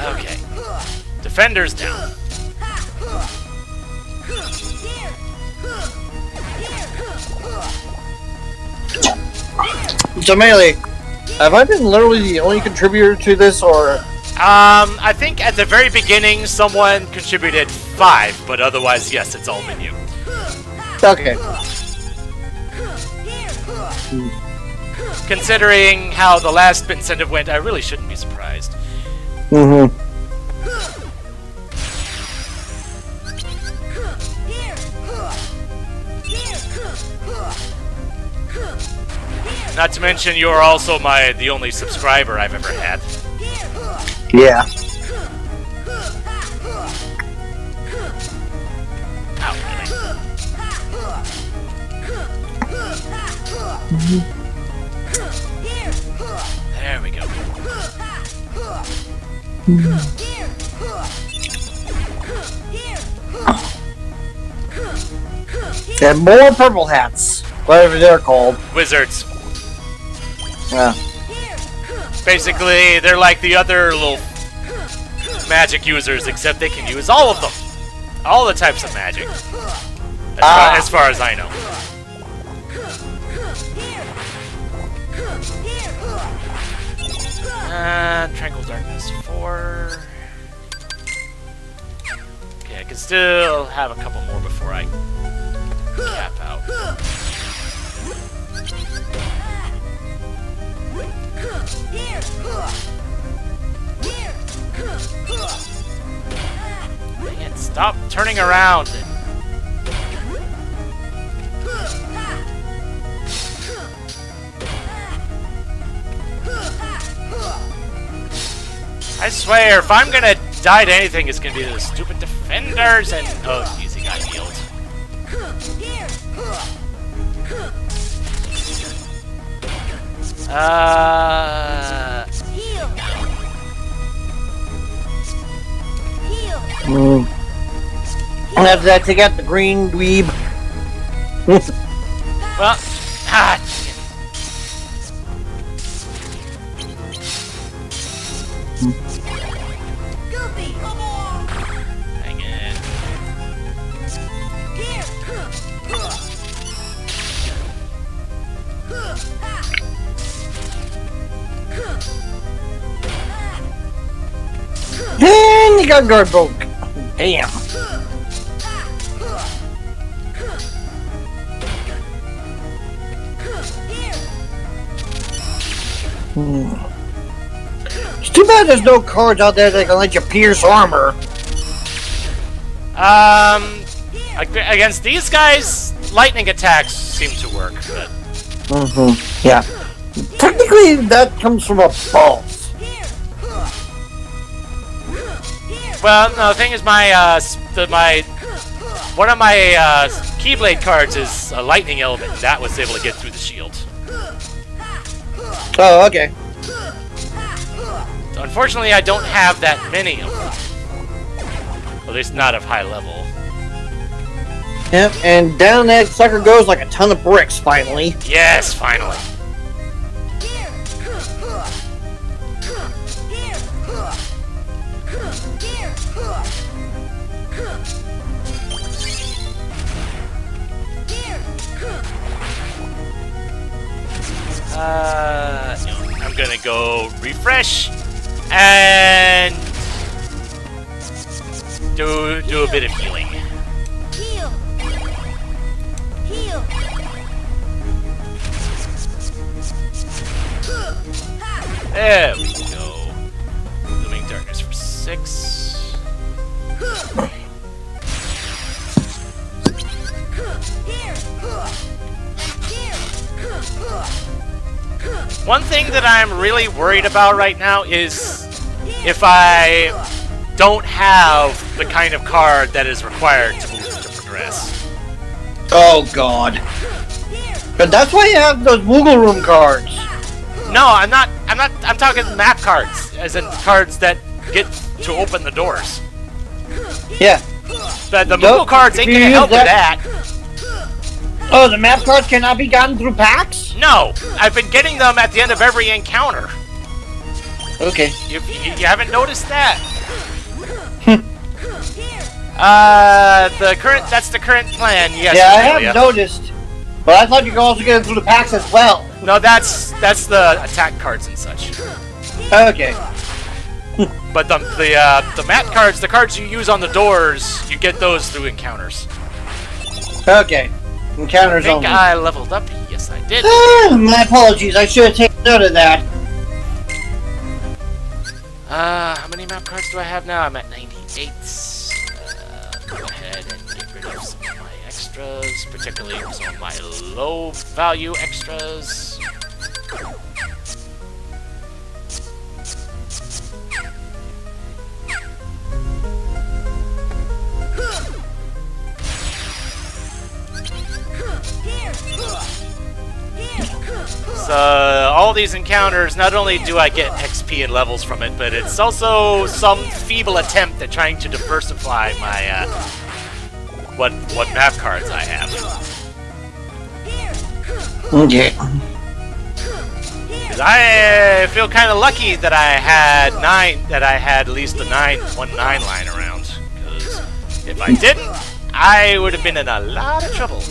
Okay. Defenders down. So Melee, have I been literally the only contributor to this, or? I think at the very beginning someone contributed 5, but otherwise, yes, it's all been you. Okay. Considering how the last incentive went, I really shouldn't be surprised. Mm-hmm. Not to mention, you're also the only subscriber I've ever had. Yeah. There we go. And more purple hats, whatever they're called. Wizards. Yeah. Basically, they're like the other little magic users, except they can use all of them. All the types of magic. As far as I know. Tranquil Darkness 4. Okay, I can still have a couple more before I cap out. Dang it, stop turning around! I swear, if I'm gonna die to anything, it's gonna be the stupid defenders and... Oh, easy, got healed. And after that, take out the green dweeb. Well, hang in. And you got guard broke. Damn. It's too bad there's no cards out there that can let you pierce armor. Against these guys, lightning attacks seem to work, but... Yeah. Technically, that comes from a boss. Well, no, the thing is, one of my Keyblade cards is a lightning element, and that was able to get through the shield. Oh, okay. So unfortunately, I don't have that many of them. At least not of high level. Yep, and down that sucker goes like a ton of bricks, finally. Yes, finally. I'm gonna go refresh and do a bit of healing. Heal. Heal. There we go. Looming Darkness for 6. Here. Here. One thing that I'm really worried about right now is if I don't have the kind of card that is required to move to progress. Oh God. But that's why you have those Woogle Room cards. No, I'm not. I'm talking map cards, as in cards that get to open the doors. Yeah. But the Nope. Moogle cards ain't If you gonna use help with that- that. Oh, the map cards cannot be gotten through packs? No, I've been getting them at the end of every encounter. Okay. You haven't noticed that? That's the current plan. Yes. Yeah, I Amelia. have noticed. But I thought you could also get it through the packs as well. No, that's the attack cards and such. Okay. But the map cards, the cards you use on the doors, you get those through encounters. Okay. I Encounters think only. I leveled up. Yes, I did. My apologies. I should have taken note of that. How many map cards do I have now? I'm at 98. Go ahead and get rid of some of my extras, particularly some of my low-value extras. So, all these encounters, not only do I get XP and levels from it, but it's also some feeble attempt at trying to diversify my, what map cards I have. Okay. Because I feel kind of lucky that I had at least one 9 line around. Because if I didn't, I would have been in a lot of trouble.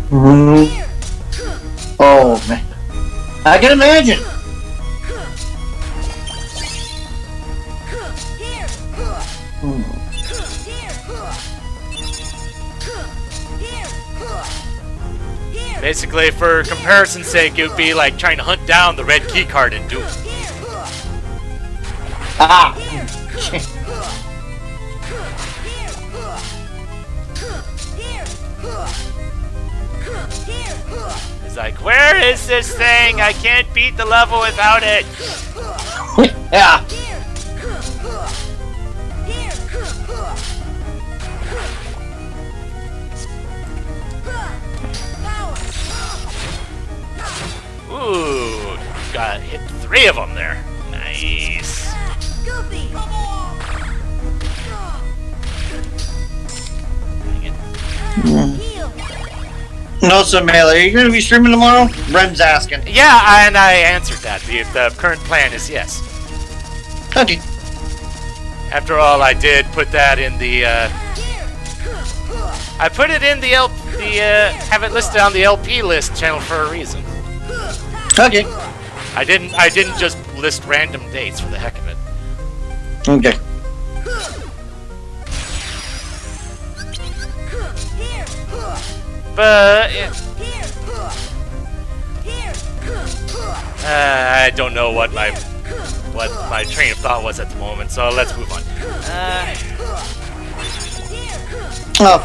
Mm-hmm. Oh, man. I can imagine. Basically, for comparison's sake, it would be like trying to hunt down the red key card in Doom. Ah. It's like, where is this thing? I can't beat the level without it. Yeah. Ooh, got hit 3 of them there. Nice. Goofy, come on! Dang it. Heal! No, so Melee, are you going to be streaming tomorrow? Bren's asking. Yeah, and I answered that. The current plan is yes. Okay. After all, I did put that in the. I put it in the have it listed on the LP list channel for a reason. Okay. I didn't just list random dates for the heck of it. Okay. But I don't know what my train of thought was at the moment, so let's move on.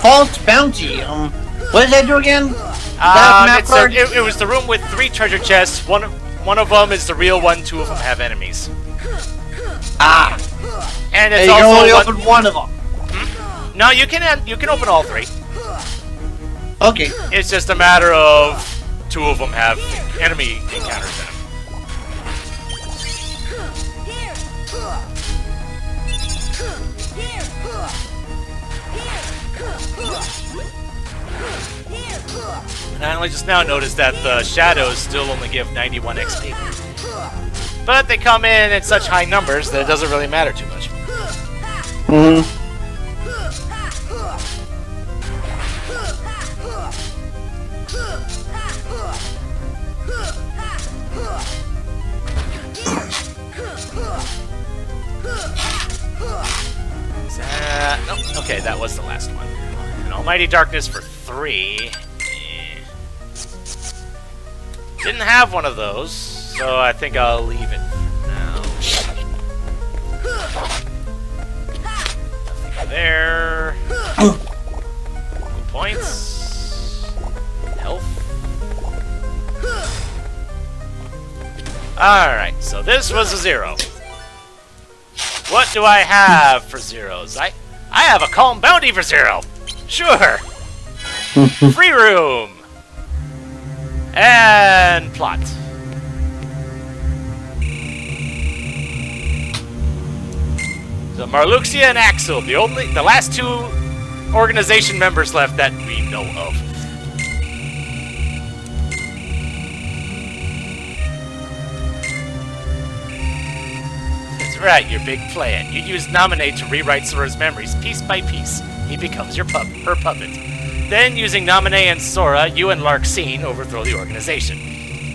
False bounty. What does that do again? Map card? It was the room with 3 treasure chests. One of them is the real one. 2 of them have enemies. Ah. And And it's you can only also open one of them. No, you can open all 3. Okay. It's just a matter of 2 of them have enemy encounters in them. And I only just now noticed that the shadows still only give 91 XP. But they come in such high numbers that it doesn't really matter too much. Mm-hmm. No, okay, that was the last one. An Almighty Darkness for 3. Didn't have one of those, so I think I'll leave it for now. Nothing there. Good points. Health. Alright, so this was a 0. What do I have for zeros? I have a calm bounty for 0. Sure. Free room. And plot. So Marluxia and Axel, the last 2 organization members left that we know of. That's right, your big plan. You use Nominate to rewrite Sora's memories piece by piece. He becomes her puppet. Then, using Nominate and Sora, you and Larxene overthrow the organization.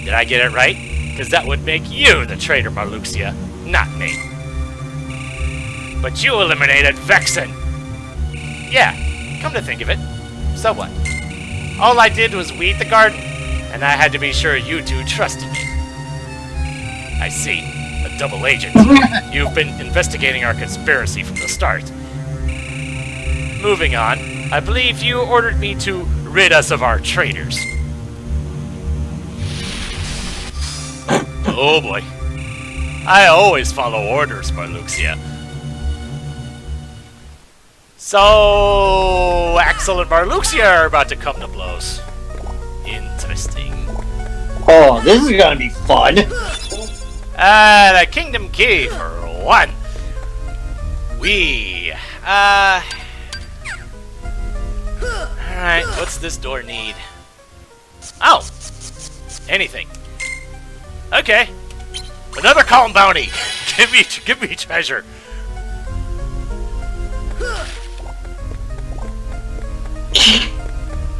Did I get it right? Because that would make you the traitor, Marluxia, not me. But you eliminated Vexen! Yeah, come to think of it. So what? All I did was weed the garden, and I had to be sure you two trusted me. I see. A double agent. You've been investigating our conspiracy from the start. Moving on, I believe you ordered me to rid us of our traitors. Oh boy. I always follow orders, Marluxia. So, Axel and Marluxia are about to come to blows. Interesting. Oh, this is gonna be fun. And a kingdom key for 1. Alright, what's this door need? Oh! Anything. Okay. Another calm bounty! Give me treasure!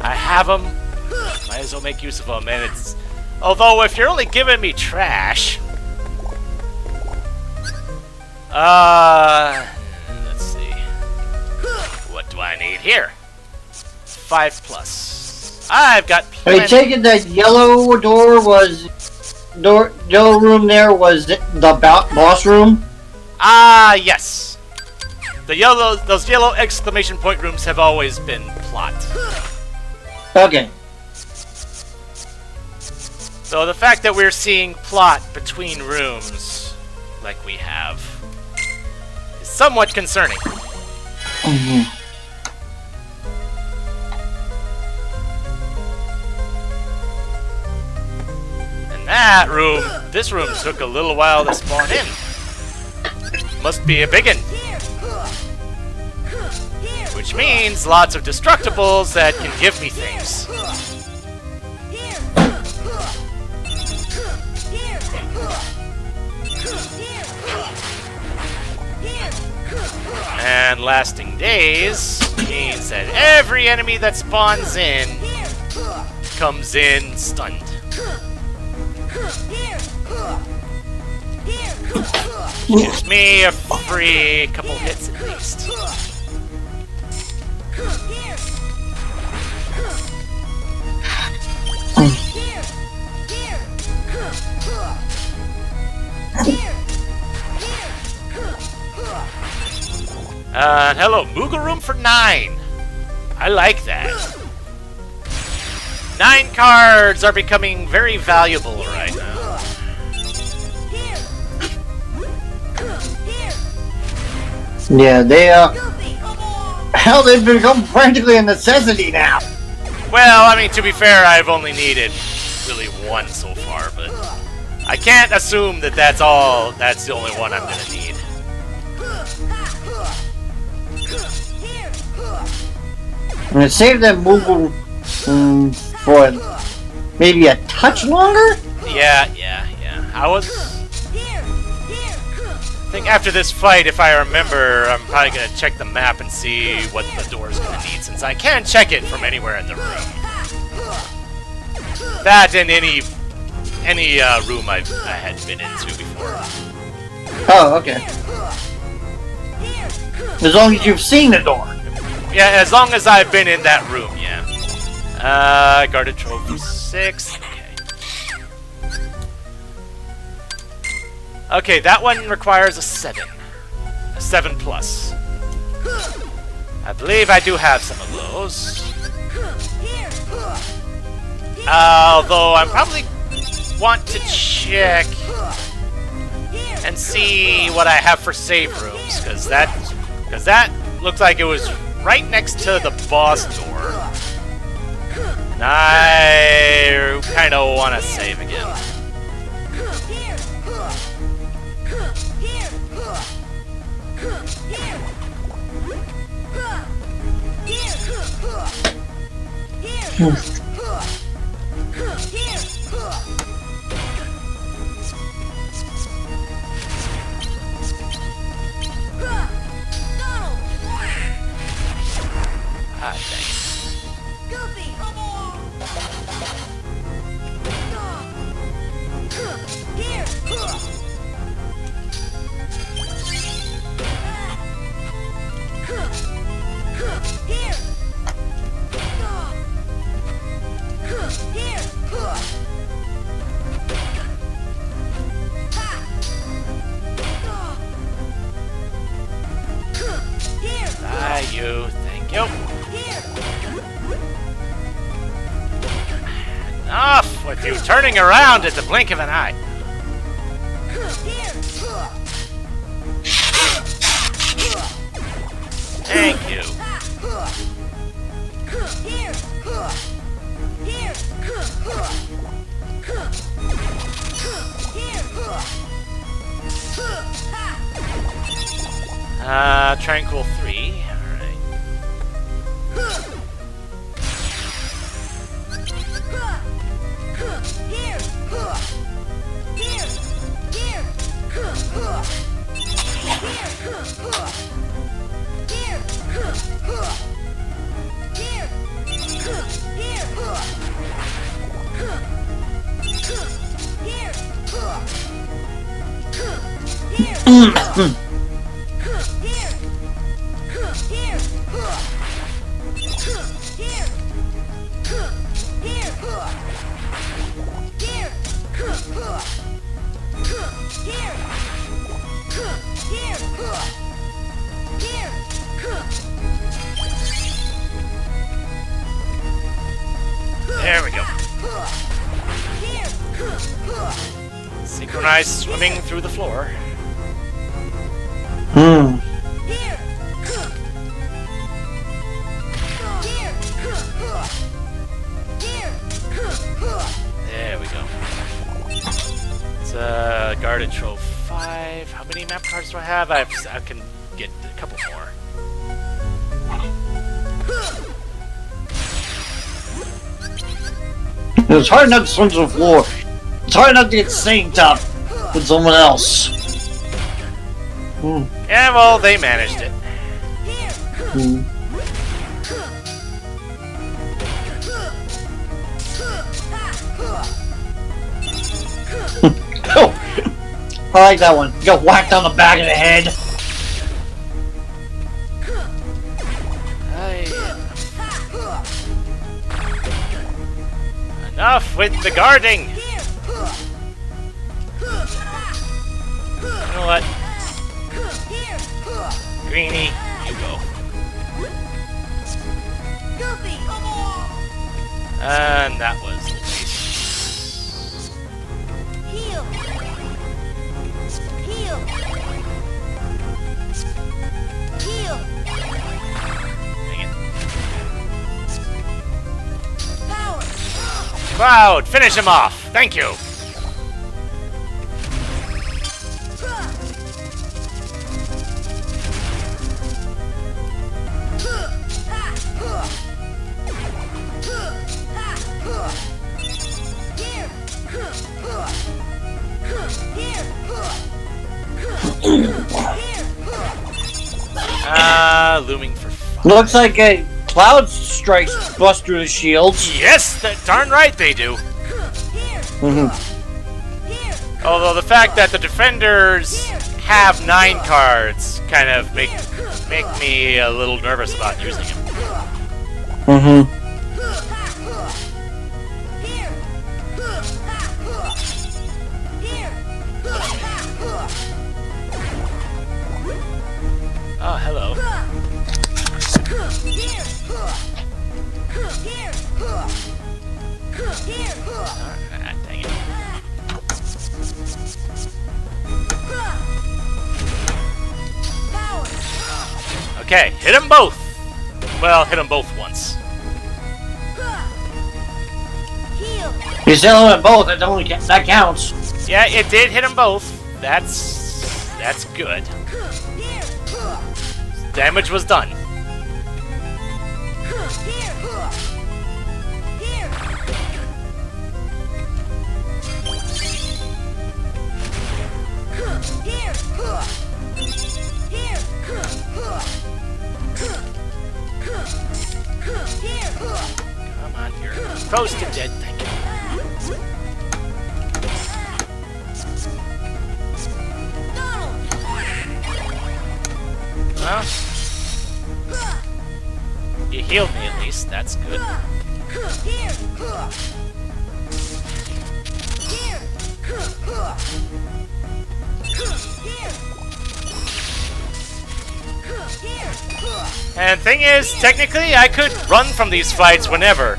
I have them. Might as well make use of them, and it's... Although, if you're only giving me trash... let's see. What do I need here? 5+. I've got plenty. I take it that yellow yellow room there was the boss room? Yes. Those yellow exclamation point rooms have always been plot. Okay. So the fact that we're seeing plot between rooms, like we have, is somewhat concerning. And that room, this room took a little while to spawn in. Must be a biggin'. Which means lots of destructibles that can give me things. And lasting days means that every enemy that spawns in comes in stunned. Gives me a free couple hits at least. Hello, Moogle Room for 9. I like that. 9 cards are becoming very valuable right now. Yeah, they've become practically a necessity now. Well, I mean, to be fair, I've only needed really 1 so far, but I can't assume that that's the only one I'm gonna need. I'm gonna save that Moogle for maybe a touch longer? Yeah. I think after this fight, if I remember, I'm probably gonna check the map and see what the door's gonna need, since I can check it from anywhere in the room. That and any room I had been into before. Oh, okay. As long as you've seen the door. Yeah, as long as I've been in that room, yeah. Guarded trophy 6. Okay, that one requires a 7. A 7+. I believe I do have some of those. Although I probably want to check and see what I have for save rooms, because that looked like it was right next to the boss door. And I kind of want to save again. Ah, dang it. Goofy, come on! Here! Here! Ah, you. Thank you. Enough with you turning around at the blink of an eye. Thank you. Tranquil 3. Alright. There we go. Synchronized swimming through the floor. There we go. It's a guarded trove 5. How many map cards do I have? I can get a couple more. It's hard enough to swim to the floor. It's hard enough to get synced up with someone else. Yeah, well, they managed it. Oh, I like that one. You got whacked on the back of the head. Enough with the guarding! You know what? Greenie, you go. And that was a waste. Heal. Dang it. Power. Cloud, finish him off! Thank you! Looming for fun. Looks like a cloud strikes bust through the shields. Yes, darn right they do. Although the fact that the defenders have 9 cards kind of make me a little nervous about using them. Oh, hello. Alright, dang it. Okay, hit them both. Well, hit them both once. Heal. You still hit them both. That counts. Yeah, it did hit them both. That's good. Here. Damage was done. Here. Here. Here. Here. Come on, you're close to dead. Thank you. Well, you healed me at least. That's good. Here. Here. And thing is, technically, I could run from these fights whenever.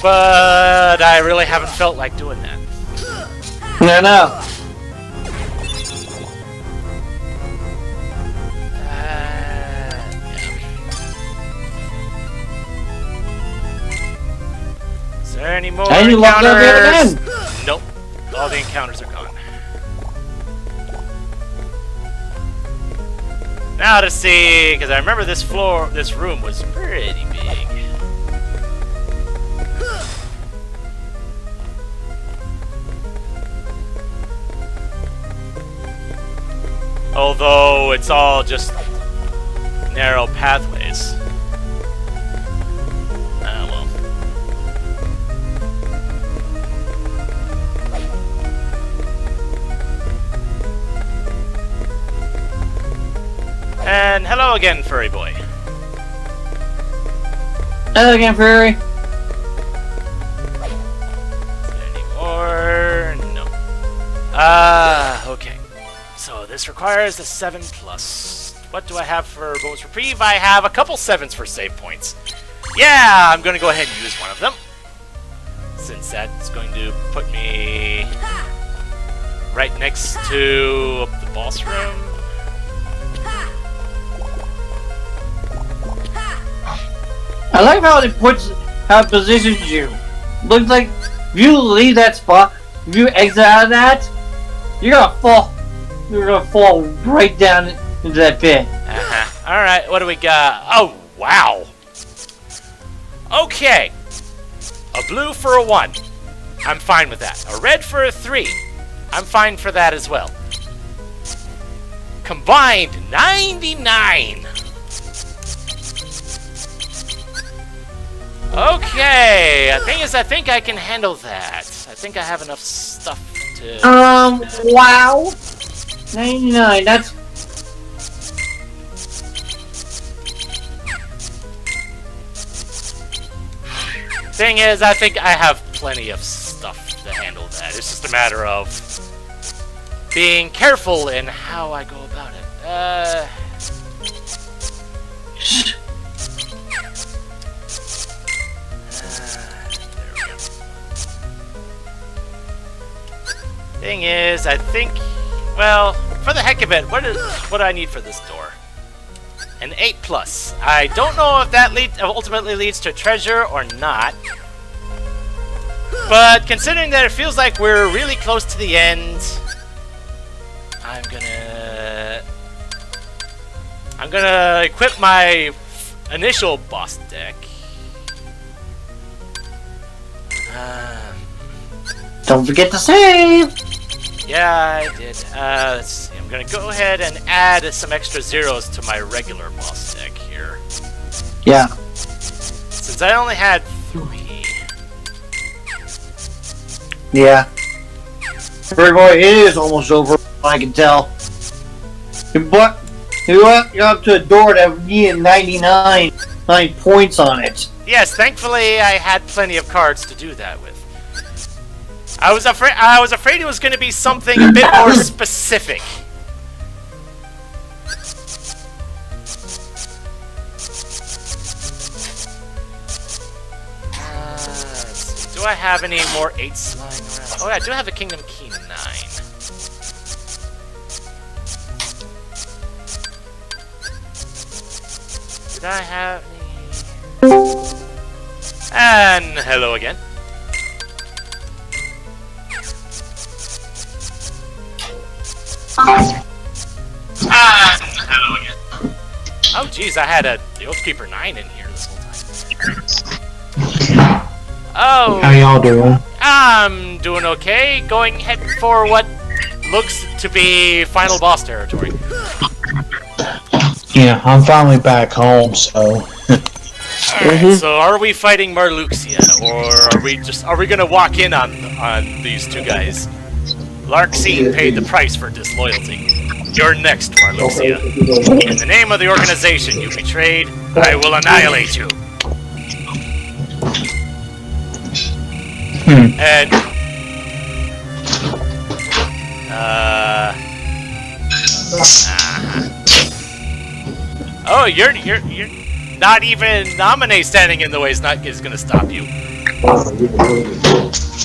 But I really haven't felt like doing that. No. Yeah. Is there any more And you locked up the other encounters? end. Nope. All the encounters are gone. Now to see, because I remember this room was pretty big. Although it's all just narrow pathways. Ah, well. And hello again, furry boy. Hello again, Prairie. Is there any more? No. Okay. So this requires a 7+. What do I have for bonus reprieve? I have a couple 7s for save points. Yeah, I'm going to go ahead and use one of them. Since that's going to put me right next to the boss room. I like how it positions you. Looks like if you leave that spot, if you exit out of that, you're gonna fall right down into that pit. Alright, what do we got? Oh, wow. Okay. A blue for a 1. I'm fine with that. A red for a 3. I'm fine for that as well. Combined 99. Okay, the thing is, I think I can handle that. I think I have enough stuff to... Wow. 99, that's... Thing is, I think I have plenty of stuff to handle that. It's just a matter of being careful in how I go about it. Thing is, I think, well, for the heck of it, what do I need for this door? An 8+. I don't know if that ultimately leads to treasure or not. But considering that it feels like we're really close to the end, I'm gonna equip my initial boss deck. Don't forget to save! Yeah, I did. Let's see. I'm gonna go ahead and add some extra zeros to my regular boss deck here. Yeah. Since I only had 3. Yeah. Very boy, it is almost over, I can tell. But you're up to a door that needed 99 points on it. Yes, thankfully I had plenty of cards to do that with. I was afraid it was going to be something a bit more specific. Let's see. Do I have any more 8s lying around? Oh, yeah, I do have a Kingdom Key 9. Did I have any... And hello again. Hello again. Oh geez, I had the Oathkeeper 9 in here this whole time. Oh. How y'all doing? I'm doing okay. Going head for what looks to be final boss territory. Yeah, I'm finally back home, so. Alright, so are we fighting Marluxia, or are we gonna walk in on these two guys? Larxene paid the price for disloyalty. You're next, Marluxia. In the name of the organization you betrayed, I will annihilate you. And oh, you're not even Naminé standing in the way is gonna stop you.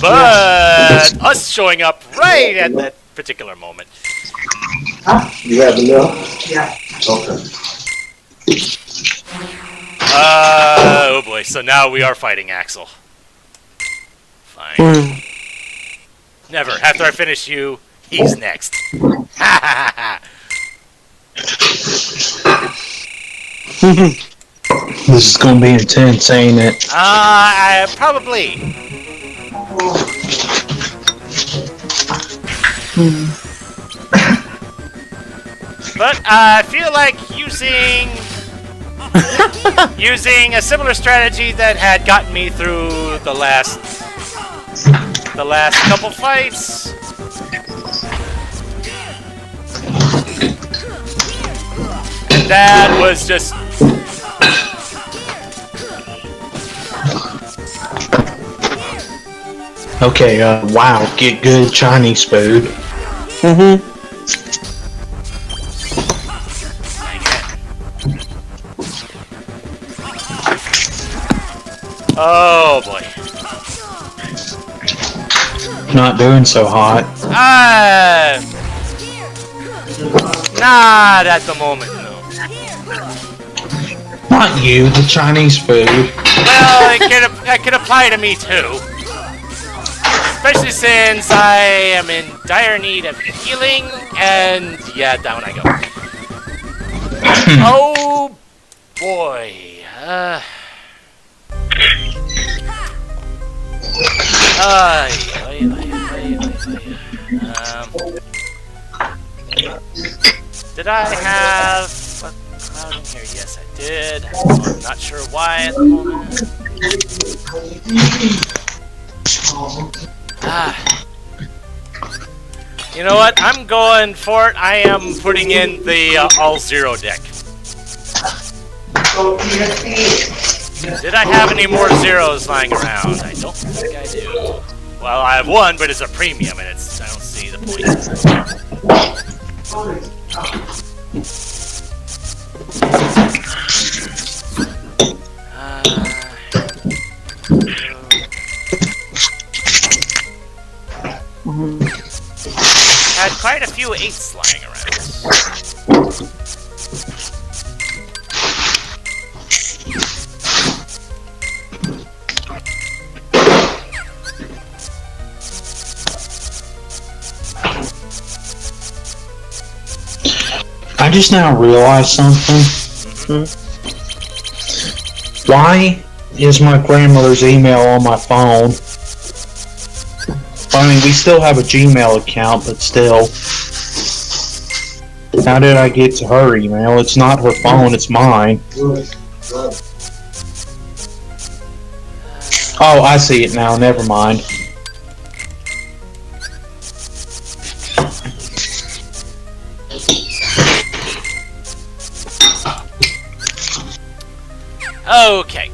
But us showing up right at that particular moment. You have the milk? Yeah. Okay. Oh boy, so now we are fighting Axel. Fine. Never. After I finish you, he's next. Ha ha ha. This is gonna be intense, ain't it? Probably. But I feel like using a similar strategy that had gotten me through the last couple fights. And that was just Okay, wow, get good Chinese food. oh boy. Not doing so hot. Not at the moment, no. Not you, the Chinese food. Well, that could apply to me too. Especially since I am in dire need of healing, and yeah, down I go. Oh boy. Did I have a cloud in here? Yes, I did. I'm not sure why at the moment. You know what? I'm going for it. I am putting in the all-zero deck. Did I have any more zeros lying around? I don't think I do. Well, I have one, but it's a premium, and I don't see the point. Had quite a few 8s lying around. I just now realized something. Why is my grandmother's email on my phone? I mean, we still have a Gmail account, but still. How did I get to her email? It's not her phone, it's mine. Oh, I see it now, never mind. Okay.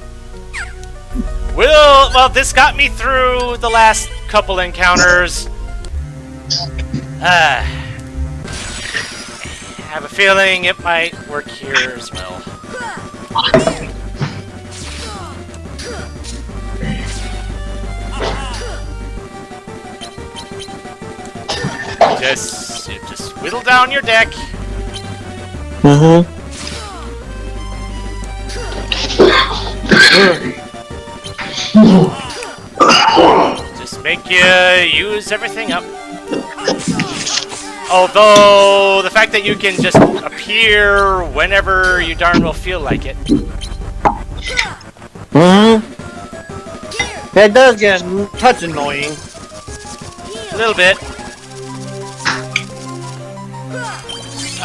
Well, this got me through the last couple encounters. I have a feeling it might work here as well. Just whittle down your deck. Just make you use everything up. Although, the fact that you can just appear whenever you darn well feel like it. That does get a touch annoying. A little bit.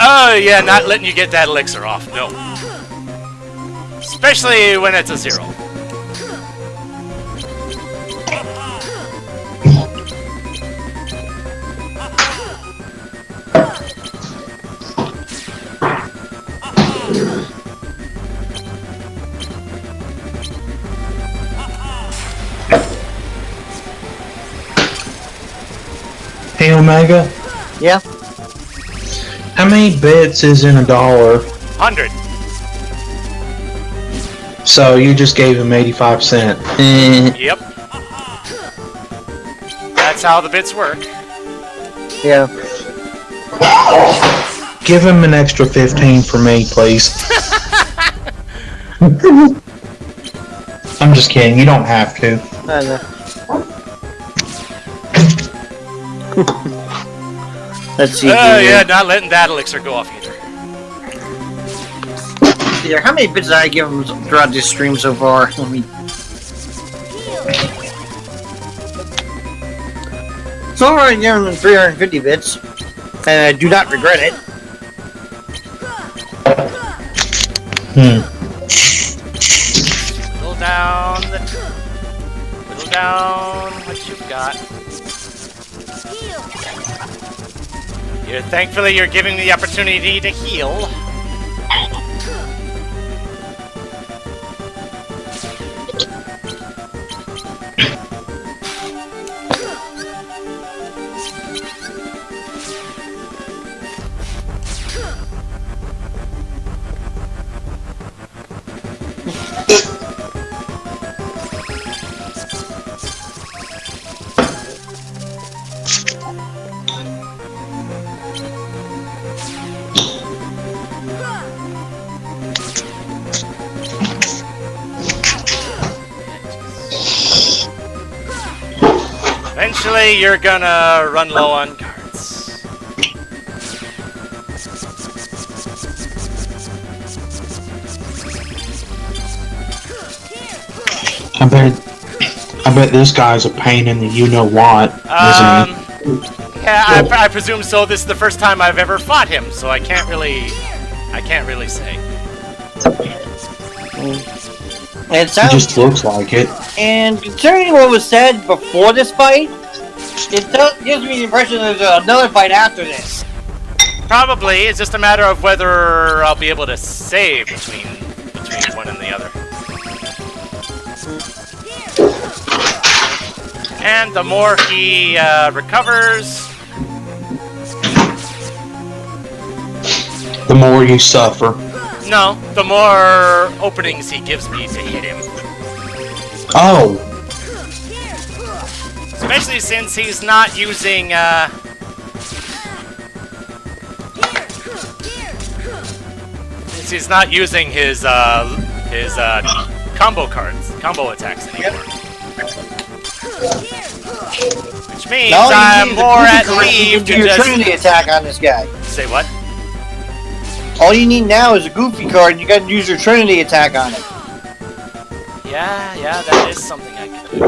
Oh yeah, not letting you get that elixir off, no. Especially when it's a 0. Hey Omega, Yeah. how many bits is in $1? 100. So you just gave him 85 cents. Yep. That's how the bits work. Yeah. Give him an extra 15 for me, please. I'm just kidding. You don't have to. I know. Let's see. Oh yeah, not letting that elixir go off either. Yeah, how many bits did I give him throughout this stream so far? Let me. So far, I gave him 350 bits, and I do not regret it. Whittle down what you've got. Thankfully, you're giving me the opportunity to heal. Eventually, you're gonna run low on cards. I bet this guy's a pain in the you-know-what, isn't he? Yeah, I presume so. This is the first time I've ever fought him, so I can't really say. It He sounds. just looks like it. And considering what was said before this fight, it gives me the impression there's another fight after this. Probably. It's just a matter of whether I'll be able to save between one and the other. And the more he recovers, The more you suffer. no, the more openings he gives me to hit him. Oh, Especially since he's not using, his combo attacks anymore. Which means Now I'm more at leave to do your just... Trinity attack on this guy. Say what? All you need now is a Goofy card, and you gotta use your Trinity attack on it. Yeah, that is something I could do.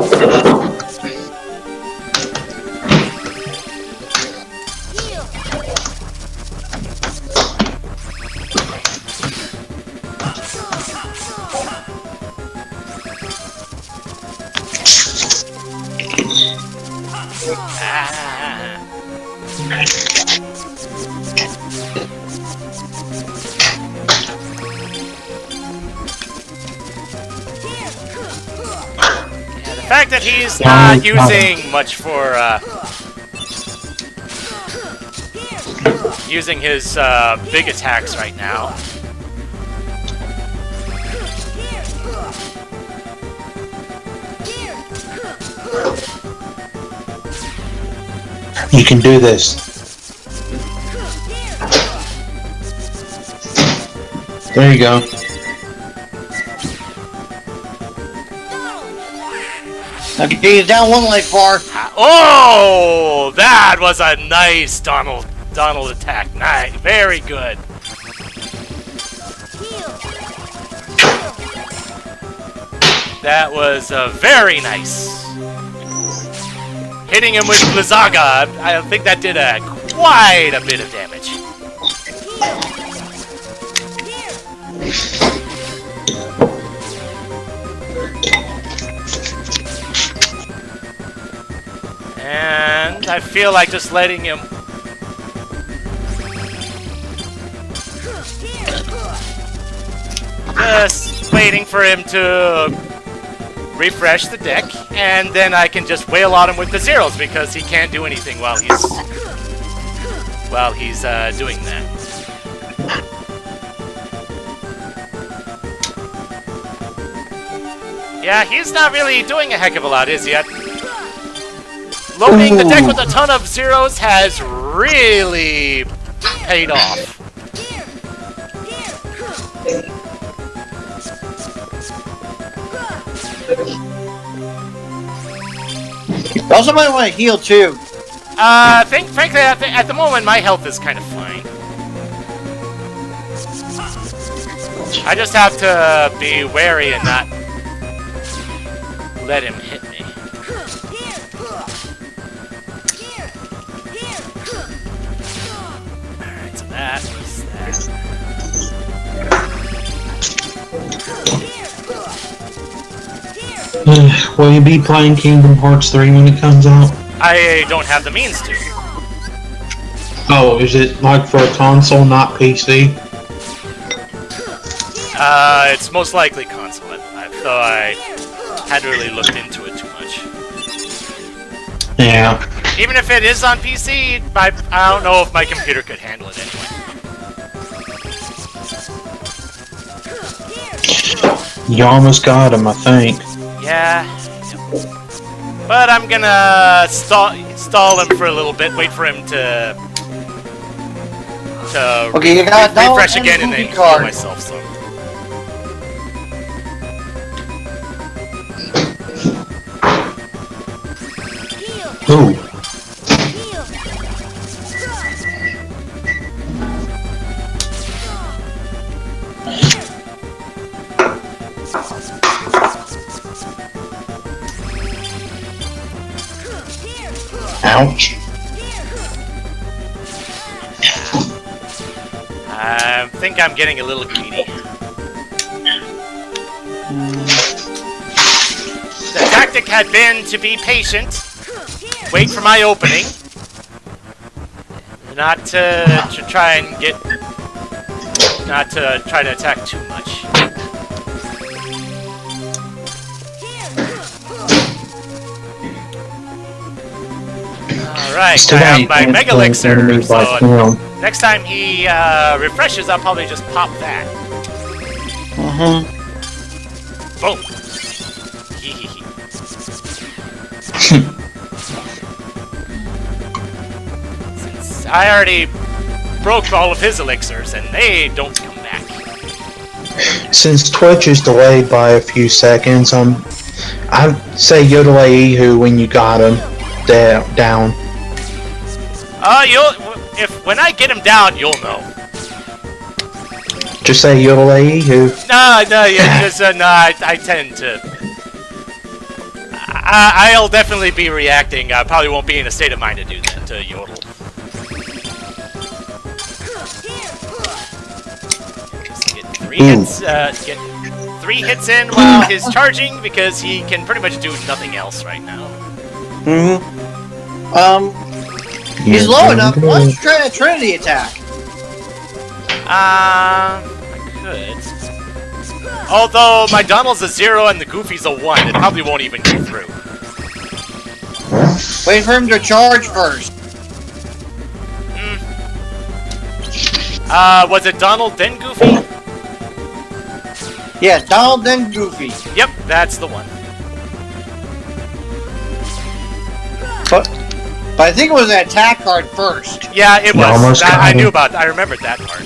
The fact that he's not using much for using his big attacks right now. you can do this. There you go. Okay, he's down one life bar. Oh, that was a nice Donald attack. Nice, very good. Heal. That was very nice. Hitting him with Blizzaga, I think that did quite a bit of damage. And I feel like just letting him... Just waiting for him to refresh the deck, and then I can just wail on him with the zeros because he can't do anything while he's doing that. Yeah, he's not really doing a heck of a lot, is he? Loading the deck with a ton of zeros has really paid off. You also might want to heal too. Frankly, at the moment, my health is kind of fine. I just have to be wary and not let him hit me. Alright, so that was that. Will you be playing Kingdom Hearts 3 when it comes out? I don't have the means to. Oh, is it like for a console, not PC? It's most likely console, though I hadn't really looked into it too much. Yeah. Even if it is on PC, I don't know if my computer could handle it anyway. You almost got him, I think. Yeah. But I'm gonna stall him for a little bit, wait for him to Okay, you got refresh again and then heal myself some. Ooh. Ouch. I think I'm getting a little greedy. The tactic had been to be patient, wait for my opening, not to try to attack too much. Alright, I have my Mega Elixir, so next time he refreshes, I'll probably just pop that. Boom! Hee. Since I already broke all of his elixirs, and they don't come back. Since Twitch is delayed by a few seconds, I'd say Yodelay Ehu when you got him down. When I get him down, you'll know. Just say Yodelay Ehu. No, I tend to. I'll definitely be reacting. I probably won't be in a state of mind to do that, to yodel. Just get get 3 hits in while he's charging, because he can pretty much do nothing else right now. He's low enough. Why don't you try a Trinity attack? I could. Although my Donald's a 0 and the Goofy's a 1, it probably won't even go through. Wait for him to charge first. Was it Donald then Goofy? Yes, Donald then Goofy. Yep, that's the one. But I think it was an attack card first. Yeah, it was. Almost got I him. knew about. I remembered that part.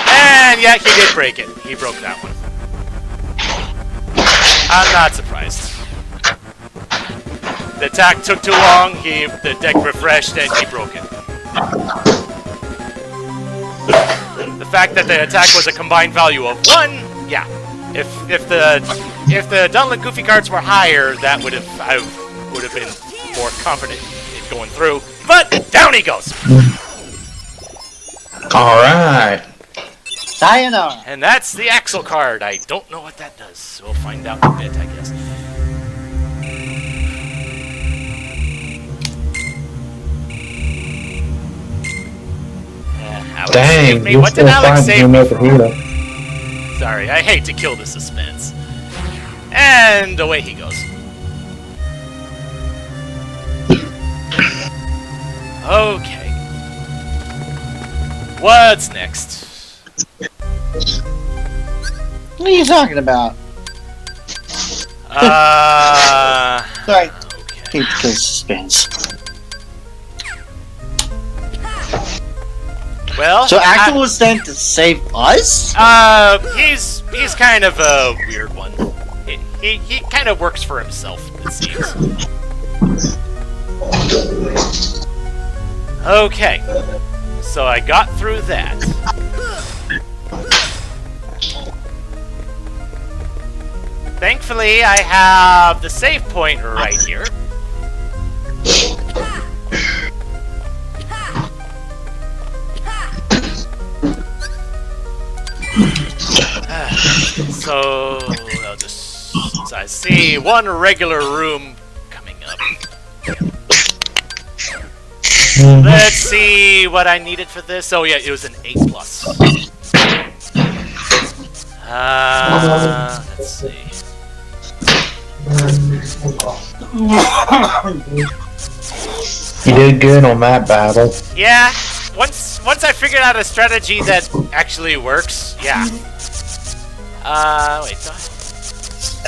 And yeah, he did break it. He broke that one. I'm not surprised. The attack took too long, the deck refreshed, and he broke it. The fact that the attack was a combined value of 1, yeah. If the Dunlop Goofy cards were higher, I would have been more confident in going through. But down he goes. All right. Sayonara. And that's the Axel card. I don't know what that does. We'll find out in a bit, I guess. Alex Dang, saved me. you What did still Alex find save me me over from? here. Sorry, I hate to kill the suspense. And away he goes. Okay. What's next? What are you talking about? Sorry. Okay. Keep the suspense. Well, So Axel was sent to save us? he's kind of a weird one. He kind of works for himself, it seems. Okay. So I got through that. Thankfully, I have the save point right here. So I'll just. So I see one regular room coming up. Let's see what I needed for this. Oh yeah, it was an 8+. Let's see. You did good on that battle. Yeah, once I figured out a strategy that actually works, yeah. Wait,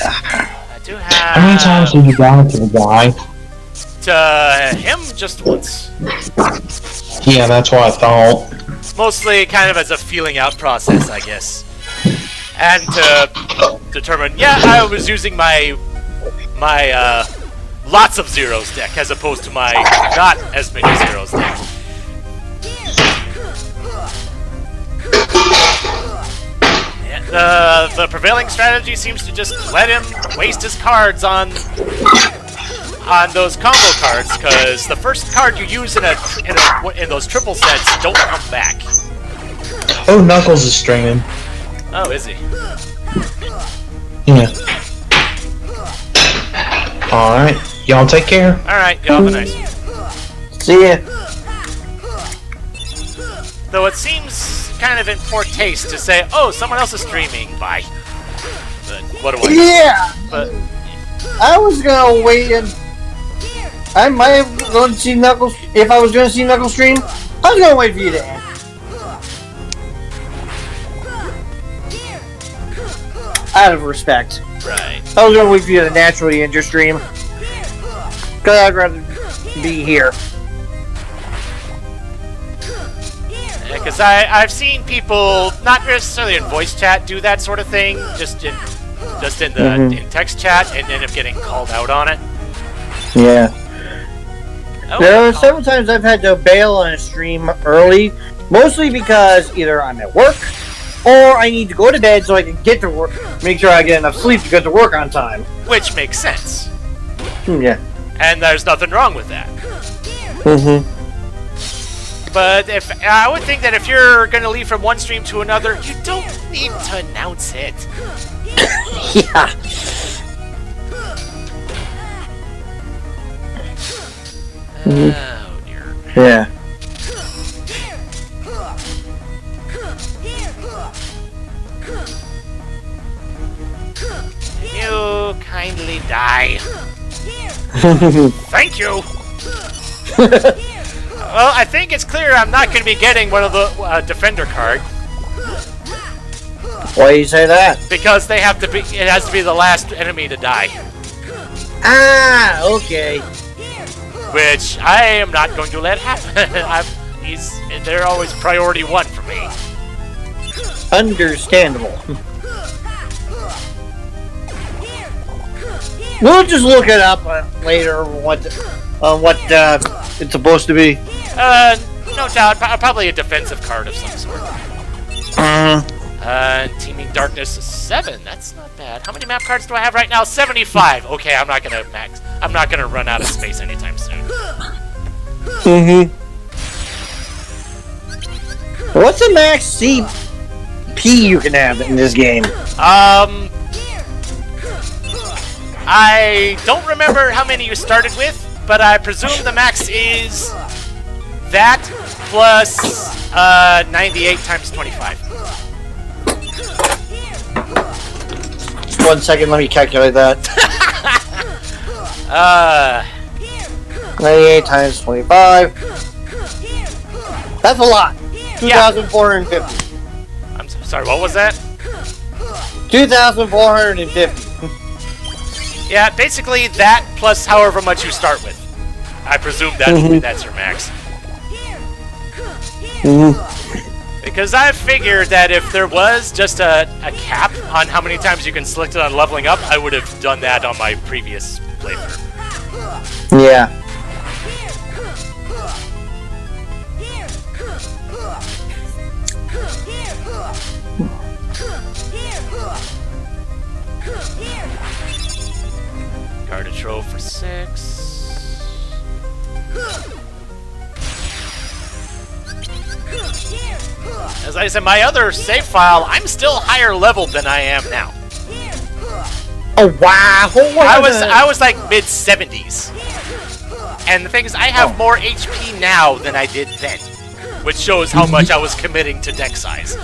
I do have... How many times did you die to the guy? To him, just once. Yeah, that's what I thought. Mostly kind of as a feeling out process, I guess. And to determine, yeah, I was using my lots of zeros deck as opposed to my not as many zeros deck. Yeah, the prevailing strategy seems to just let him waste his cards on those combo cards, because the first card you use in those triple sets don't come back. Oh, Knuckles is streaming. Oh, is he? Yeah. Alright, y'all take care. Alright, y'all have a nice one. See ya. Though it seems kind of in poor taste to say, oh, someone else is streaming, bye. But what do I know? Yeah! But I was gonna wait and... I might have gone to see Knuckles... If I was gonna see Knuckles stream, I was gonna wait for you to end. Out of respect. right. I was gonna wait for you to naturally end your stream. Because I'd rather be here. Because I've seen people, not necessarily in voice chat, do that sort of thing, just in the in text chat, and end up getting called out on it. Yeah. Oh, There are several times I've had to bail on a stream early, mostly because either I'm at work, or I need to go to bed so I can get to work, make sure I get enough sleep to get to work on time. which makes sense. Yeah. And there's nothing wrong with that. Mm-hmm. But I would think that if you're going to leave from one stream to another, you don't need to announce it. Yeah. Oh, dear. Yeah. You kindly die. Thank you. Well, I think it's clear I'm not going to be getting one of the defender card, Why do you say that? because they have to be. It has to be the last enemy to die, Ah, okay. which I am not going to let happen. They're always priority 1 for me. Understandable. We'll just look it up later what it's supposed to be. No doubt, probably a defensive card of some sort. Teaming Darkness 7. That's not bad. How many map cards do I have right now? 75. Okay, I'm not gonna max. I'm not gonna run out of space anytime soon. What's the max CP you can have in this game? I don't remember how many you started with, but I presume the max is that plus 98 times 25. 1 second, let me calculate that. 98 times 25. That's a lot. 2,450. I'm sorry, what was that? 2,450. Yeah, basically that plus however much you start with. I presume that's your max. Because I figured that if there was just a cap on how many times you can select it on leveling up, I would have done that on my previous playthrough. Yeah. Guarded Trove for 6. As I said, my other save file, I'm still higher leveled than I am now. Oh wow! I was like mid 70s, and the thing is, I have more HP now than I did then, which shows how much I was committing to deck size.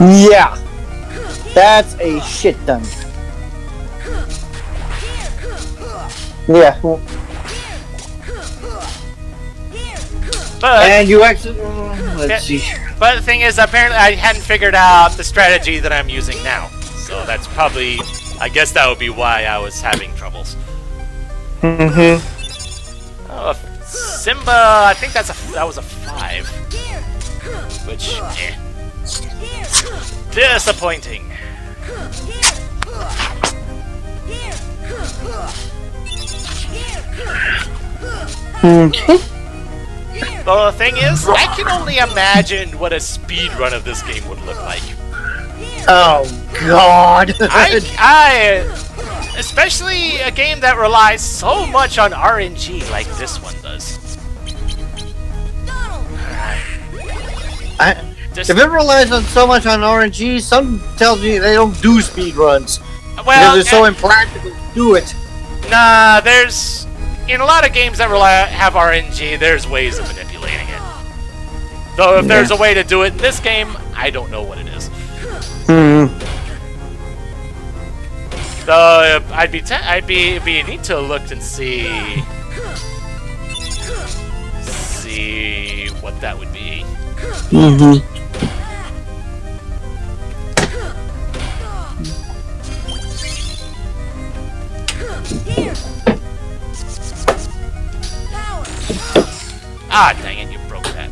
Yeah, that's a shit ton. Yeah. But and you actually let's see. But the thing is, apparently I hadn't figured out the strategy that I'm using now, so that's probably, I guess that would be why I was having troubles. Oh, Simba, I think that was a 5, which, disappointing. Okay. Well, the thing is, I can only imagine what a speed run of this game would look like. Oh God! Especially a game that relies so much on RNG like this one does. If it relies on so much on RNG, some tells me they don't do speed runs Well, because it's so impractical to do it. Nah, there's in a lot of games that have RNG, there's ways of manipulating it. Though if there's a way to do it in this game, I don't know what it is. So I'd be need to look and see what that would be. Ah, dang it, you broke that.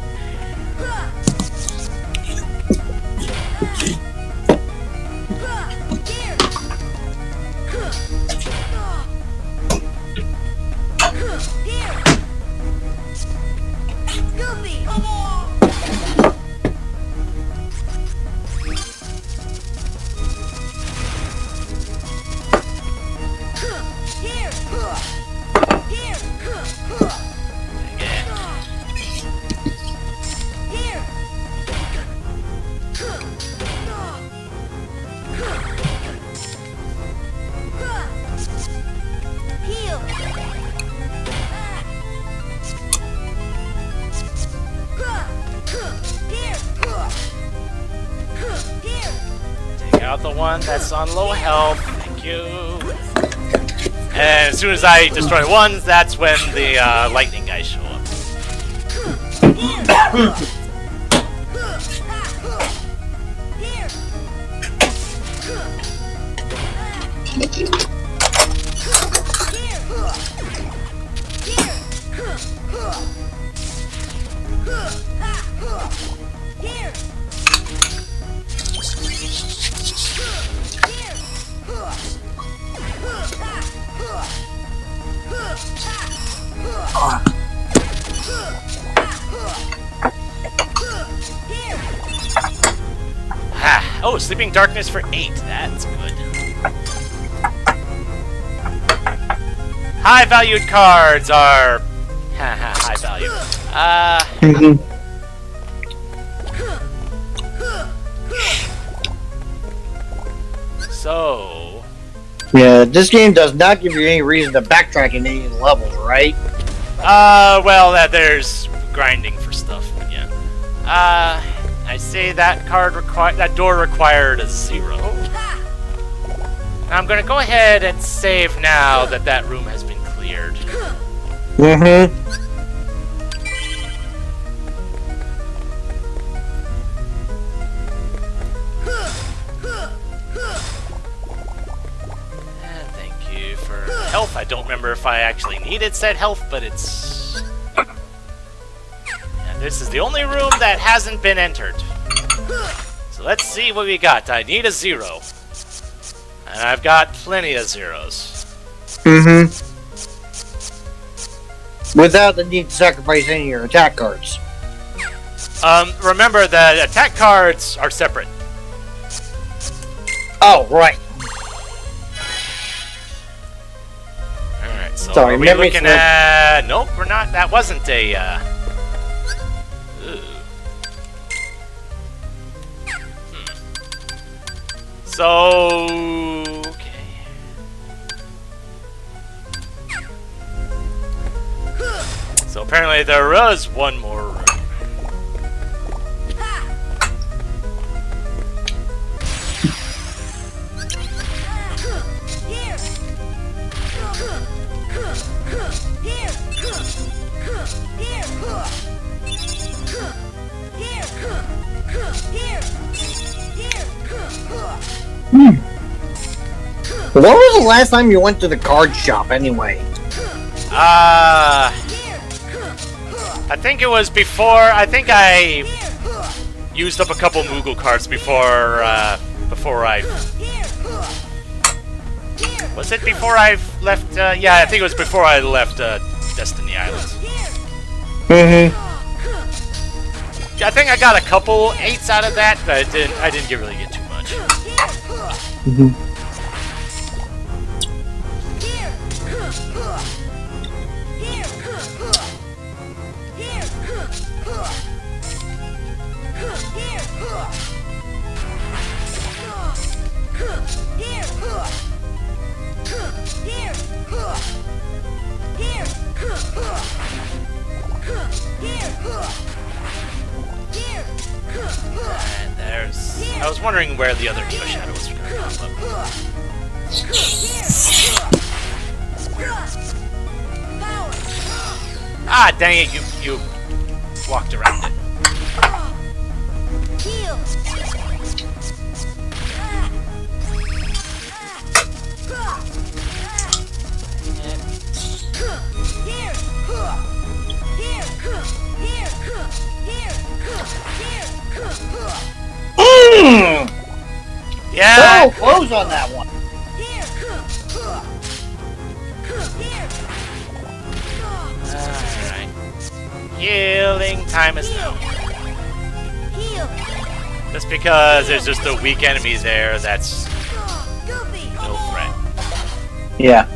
Take out the one that's on low health. Thank you. And as soon as I destroy one, that's when the lightning guys show up. Oh, Sleeping Darkness for 8. That's good. High valued cards are high value. So Yeah, this game does not give you any reason to backtrack in any levels, right? well, there's grinding for stuff, but yeah. I say that that door required a 0. I'm gonna go ahead and save now that that room has been cleared. And thank you for health. I don't remember if I actually needed said health, but it's... And this is the only room that hasn't been entered. So let's see what we got. I need a 0. And I've got plenty of 0s. Without the need to sacrifice any of your attack cards. Remember that attack cards are separate. Oh, right. Alright, so Sorry, are we memory looking slip. at... Nope, we're not. That wasn't a... Ooh. So... Okay. So apparently there was one more room. When was the last time you went to the card shop, anyway? I think it was before... I think I used up a couple Moogle cards before I... Was it before I left... yeah, I think it was before I left Destiny Islands. I think I got a couple 8s out of that, but I didn't really get too much. And there's... I was wondering where the other Neo Shadow was going to pop up. Ah, dang it, you walked around it. Yeah! So close on that one. Alright. Healing time is now. Just because there's just a weak enemy there, that's no threat. Yeah.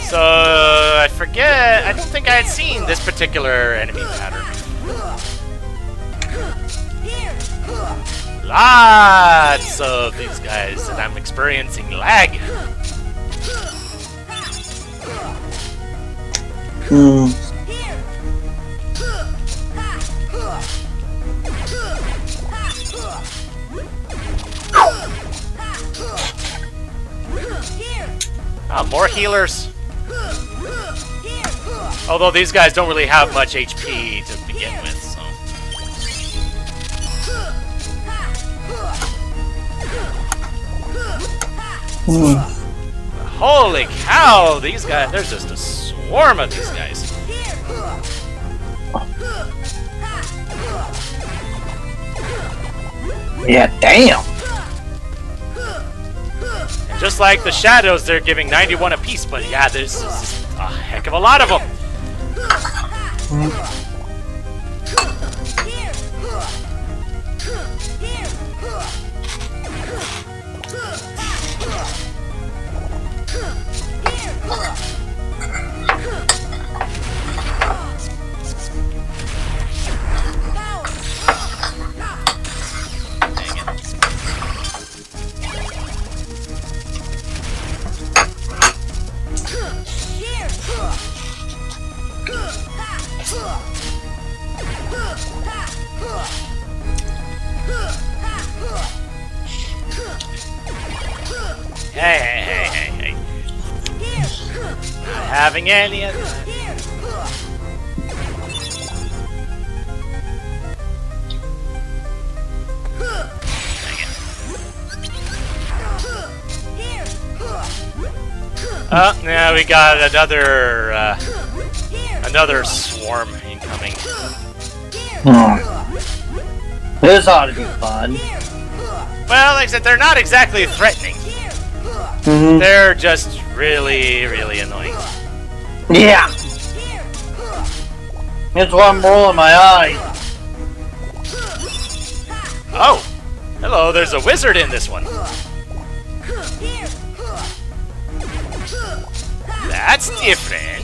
So, I forget, I don't think I had seen this particular enemy pattern. Lots of these guys, and I'm experiencing lag. Oh, more healers. Although these guys don't really have much HP to begin with, so... Holy cow! These guys, there's just a swarm of these guys. Yeah, damn. Just like the shadows, they're giving 91 apiece, but yeah, there's a heck of a lot of them. Hey. Not having any of that. Oh, yeah, we got another swarm incoming. This ought to be fun. Well, like I said, they're not exactly threatening. They're just really, really annoying. Yeah. That's why I'm rolling my eyes. Oh, hello. There's a wizard in this one. That's different.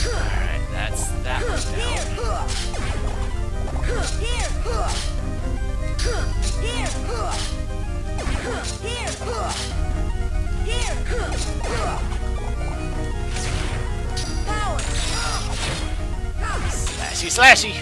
Alright, that's that one down. Slashy.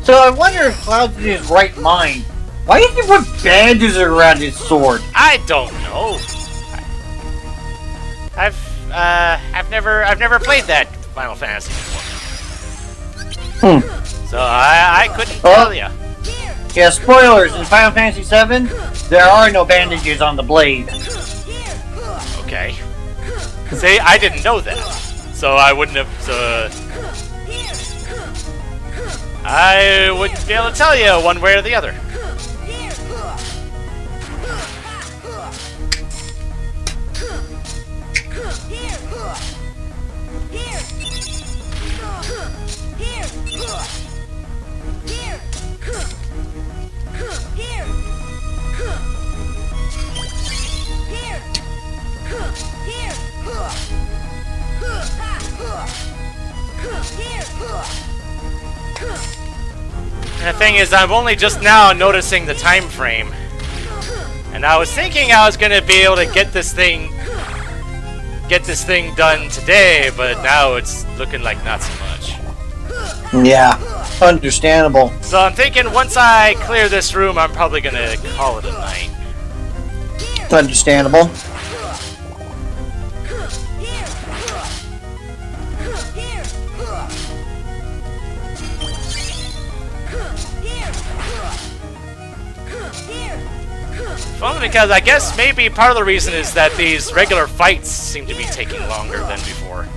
So I wonder if Cloud's in his right mind. Why did you put bandages around his sword? I don't know. I've never played that Final Fantasy before. So I couldn't tell you. Yeah, spoilers. In Final Fantasy VII, there are no bandages on the blade. Okay. See, I didn't know that. So I wouldn't have... I wouldn't be able to tell you one way or the other. And the thing is, I'm only just now noticing the time frame. And I was thinking I was gonna be able to get this thing done today, but now it's looking like not so much. Yeah, understandable. So I'm thinking once I clear this room, I'm probably gonna call it a night. Understandable. Well, because I guess maybe part of the reason is that these regular fights seem to be taking longer than before.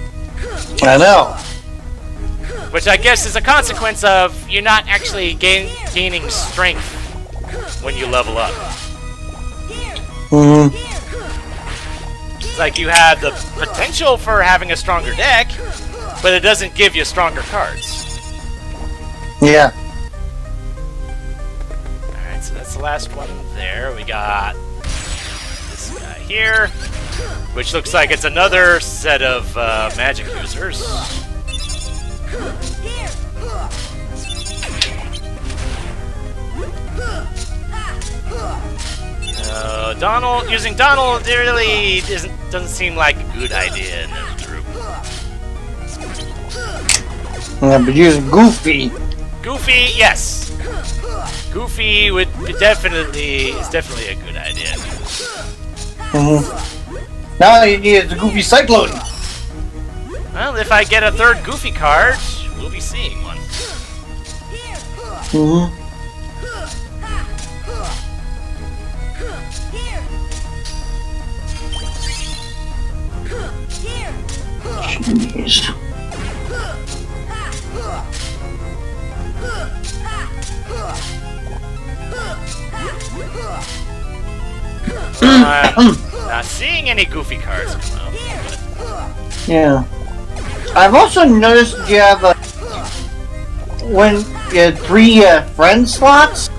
I know. Which I guess is a consequence of you're not actually gaining strength when you level up. It's like you have the potential for having a stronger deck, but it doesn't give you stronger cards. Yeah. Alright, so that's the last one there. We got this guy here, which looks like it's another set of magic users. Using Donald really doesn't seem like a good idea in this group. Yeah, but using Goofy. Goofy, yes. Goofy is definitely a good idea. Now you need the Goofy Cyclone. Well, if I get a third Goofy card, we'll be seeing one. Jeez. Not seeing any Goofy cards come out. But Yeah. I've also noticed you have when you had 3 friend slots,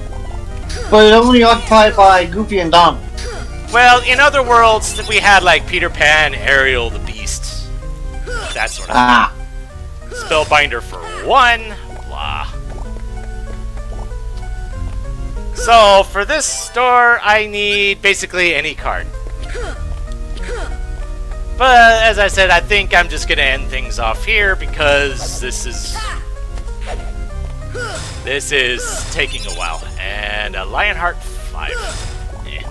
but only occupied by Goofy and Donald. well, in other worlds, we had like Peter Pan, Ariel, the Beast, that sort of Ah. thing. Spellbinder for 1, blah. So for this store, I need basically any card. But as I said, I think I'm just gonna end things off here because this is taking a while. And a Lionheart 5. Eh.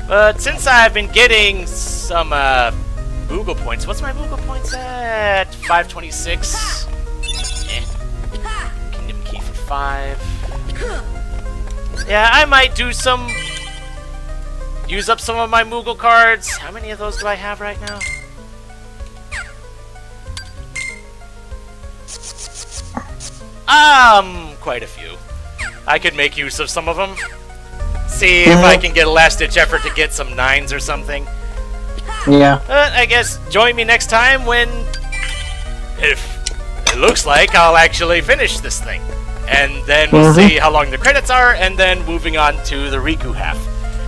But since I've been getting some Google points, what's my Google points at? 526. Eh. Kingdom Key for 5. Yeah, I might do some. Use up some of my Moogle cards. How many of those do I have right now? Quite a few. I could make use of some of them. See if I can get a last-ditch effort to get some 9s or something. Yeah. But I guess join me next time when, if it looks like I'll actually finish this thing. And then we'll see how long the credits are, and then moving on to the Riku half.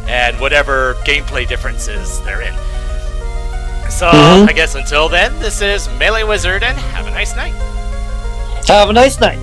And whatever gameplay differences they're in. So, I guess until then, this is MeleeWizard, and have a nice night. Have a nice night.